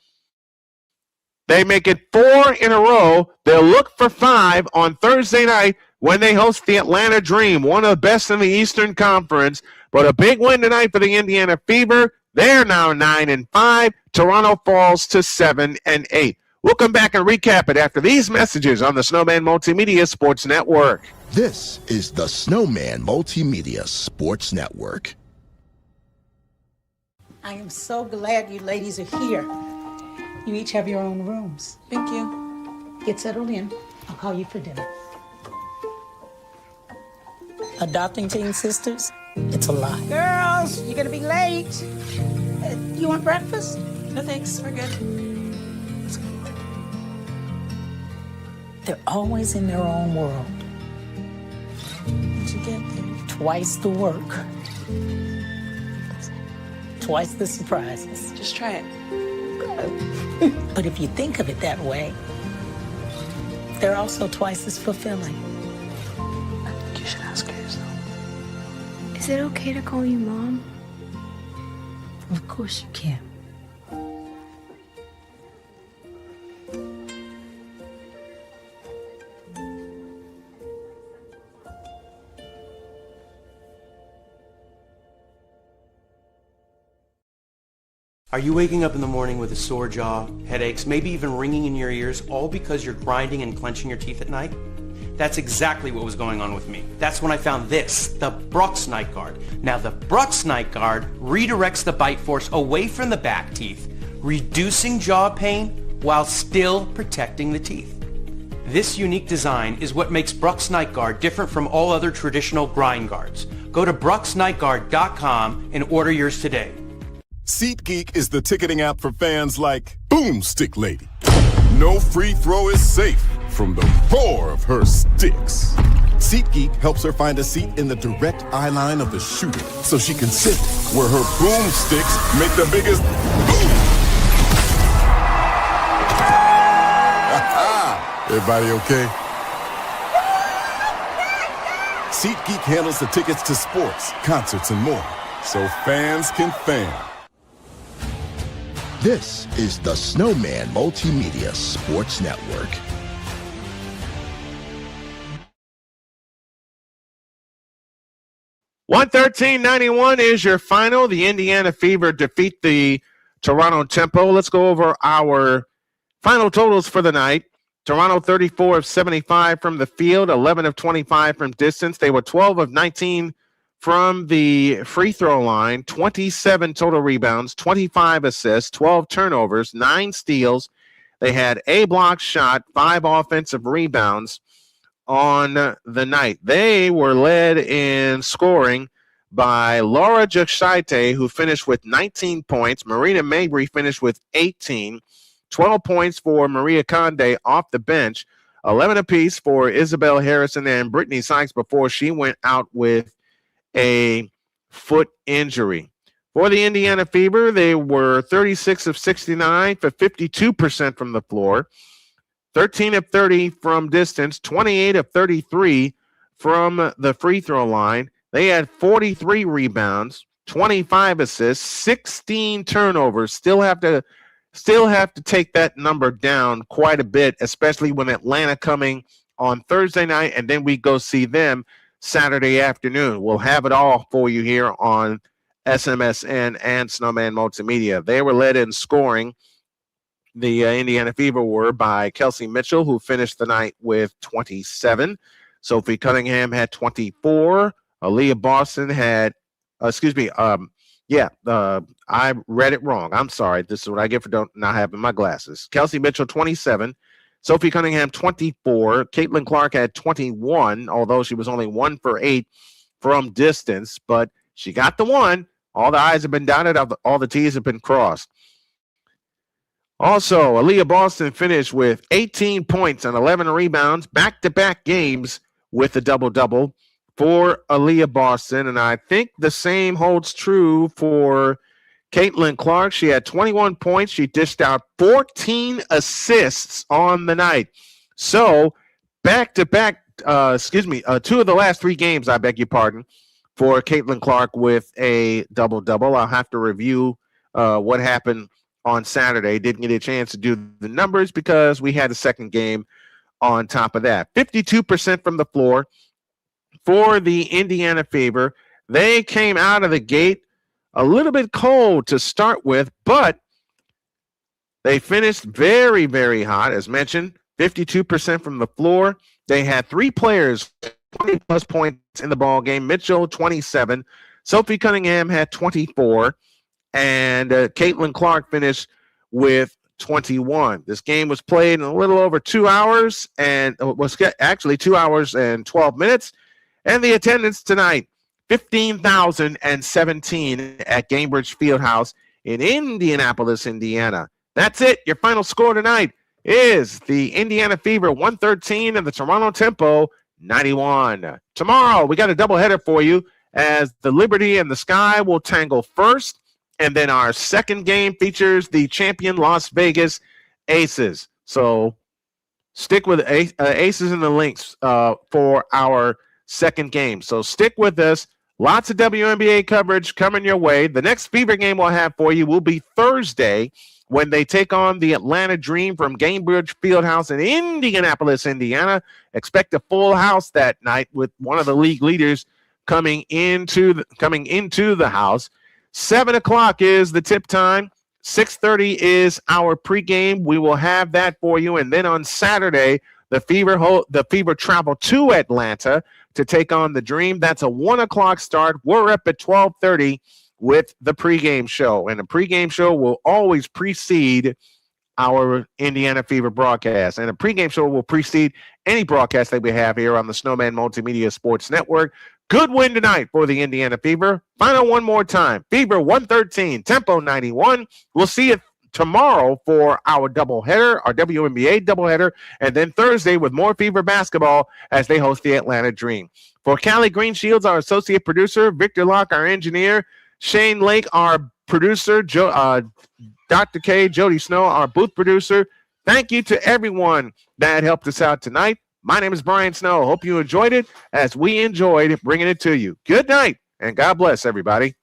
They make it 4 in a row. They'll look for 5 on Thursday night when they host the Atlanta Dream, one of the best in the Eastern Conference. But a big win tonight for the Indiana Fever. They're now 9-5. Toronto falls to 7-8. We'll come back and recap it after these messages on the Snowman Multimedia Sports Network. This is the Snowman Multimedia Sports Network. I am so glad you ladies are here. You each have your own rooms. Thank you. Get settled in. I'll call you for dinner. Adopting teen sisters, it's a lot. Girls, you're gonna be late. You want breakfast? No thanks, we're good. They're always in their own world. What'd you get there? Twice the work. Twice the surprises. Just try it. But if you think of it that way, they're also twice as fulfilling. I think you should ask her yourself. Is it okay to call you Mom? Of course you can. Are you waking up in the morning with a sore jaw, headaches, maybe even ringing in your ears, all because you're grinding and clenching your teeth at night? That's exactly what was going on with me. That's when I found this, the Brooks Night Guard. Now the Brooks Night Guard redirects the bite force away from the back teeth, reducing jaw pain while still protecting the teeth. This unique design is what makes Brooks Night Guard different from all other traditional grind guards. Go to brooksnightguard.com and order yours today. SeatGeek is the ticketing app for fans like Boomstick Lady. No free throw is safe from the roar of her sticks. SeatGeek helps her find a seat in the direct eye line of the shooter so she can sit where her boomsticks make the biggest boom. Everybody okay? SeatGeek handles the tickets to sports, concerts, and more, so fans can fan. This is the Snowman Multimedia Sports Network. $113.91 is your final. The Indiana Fever defeat the Toronto Tempo. Let's go over our final totals for the night. Toronto 34 of 75 from the field, 11 of 25 from distance. They were 12 of 19 from the free throw line, 27 total rebounds, 25 assists, 12 turnovers, 9 steals. They had a block shot, 5 offensive rebounds on the night. They were led in scoring by Laura Jakshaite, who finished with 19 points. Marina Mabry finished with 18. 12 points for Maria Conde off the bench. 11 apiece for Isabel Harrison and Brittney Sykes before she went out with a foot injury. For the Indiana Fever, they were 36 of 69 for 52% from the floor, 13 of 30 from distance, 28 of 33 from the free throw line. They had 43 rebounds, 25 assists, 16 turnovers. Still have to take that number down quite a bit, especially when Atlanta coming on Thursday night, and then we go see them Saturday afternoon. We'll have it all for you here on SMSN and Snowman Multimedia. They were led in scoring, the Indiana Fever were, by Kelsey Mitchell, who finished the night with 27. Sophie Cunningham had 24. Aliyah Boston had, I read it wrong. I'm sorry. This is what I get for not having my glasses. Kelsey Mitchell, 27. Sophie Cunningham, 24. Caitlin Clark had 21, although she was only 1 for 8 from distance, but she got the one. All the I's have been dotted, all the T's have been crossed. Also, Aliyah Boston finished with 18 points and 11 rebounds, back-to-back games with a double-double for Aliyah Boston, and I think the same holds true for Caitlin Clark. She had 21 points. She dished out 14 assists on the night. So back-to-back, 2 of the last 3 games, I beg your pardon, for Caitlin Clark with a double-double. I'll have to review what happened on Saturday. Didn't get a chance to do the numbers because we had a second game on top of that. 52% from the floor for the Indiana Fever. They came out of the gate a little bit cold to start with, but they finished very, very hot. As mentioned, 52% from the floor. They had 3 players, 20-plus points in the ball game. Mitchell, 27. Sophie Cunningham had 24. and Caitlin Clark finished with 21. This game was played in a little over 2 hours, and was actually 2 hours and 12 minutes. And the attendance tonight, 15,017 at Gainbridge Fieldhouse in Indianapolis, Indiana. That's it. Your final score tonight is the Indiana Fever 113 and the Toronto Tempo 91. Tomorrow, we got a doubleheader for you as the Liberty and the Sky will tangle first. And then our second game features the champion Las Vegas Aces. So stick with Aces and the Lynx for our second game. So stick with us. Lots of WNBA coverage coming your way. The next Fever game we'll have for you will be Thursday when they take on the Atlanta Dream from Gainbridge Fieldhouse in Indianapolis, Indiana. Expect a full house that night with one of the league leaders coming into the house. 7 o'clock is the tip time. 6:30 is our pregame. We will have that for you. And then on Saturday, the Fever travel to Atlanta to take on the Dream. That's a 1 o'clock start. We're up at 12:30 with the pregame show. And the pregame show will always precede our Indiana Fever broadcast. And the pregame show will precede any broadcast that we have here on the Snowman Multimedia Sports Network. Good win tonight for the Indiana Fever. Final one more time. Fever 113, Tempo 91. We'll see you tomorrow for our doubleheader, our WNBA doubleheader, and then Thursday with more Fever basketball as they host the Atlanta Dream. For Callie Greenshields, our associate producer, Victor Locke, our engineer, Shane Lake, our producer, Dr. K, Jody Snow, our booth producer. Thank you to everyone that helped us out tonight. My name is Brian Snow. Hope you enjoyed it as we enjoyed bringing it to you. Good night, and God bless everybody.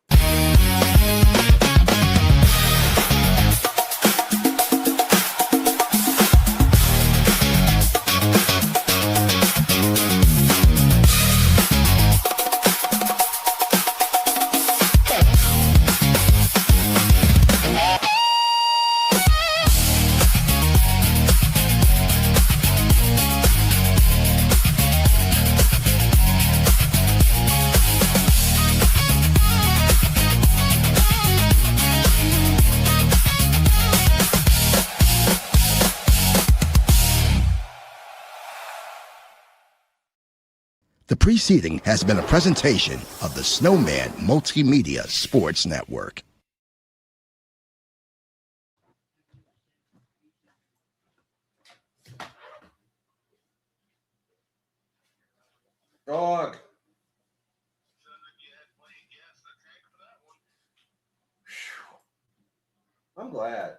The preceding has been a presentation of the Snowman Multimedia Sports Network. Dog. I'm glad.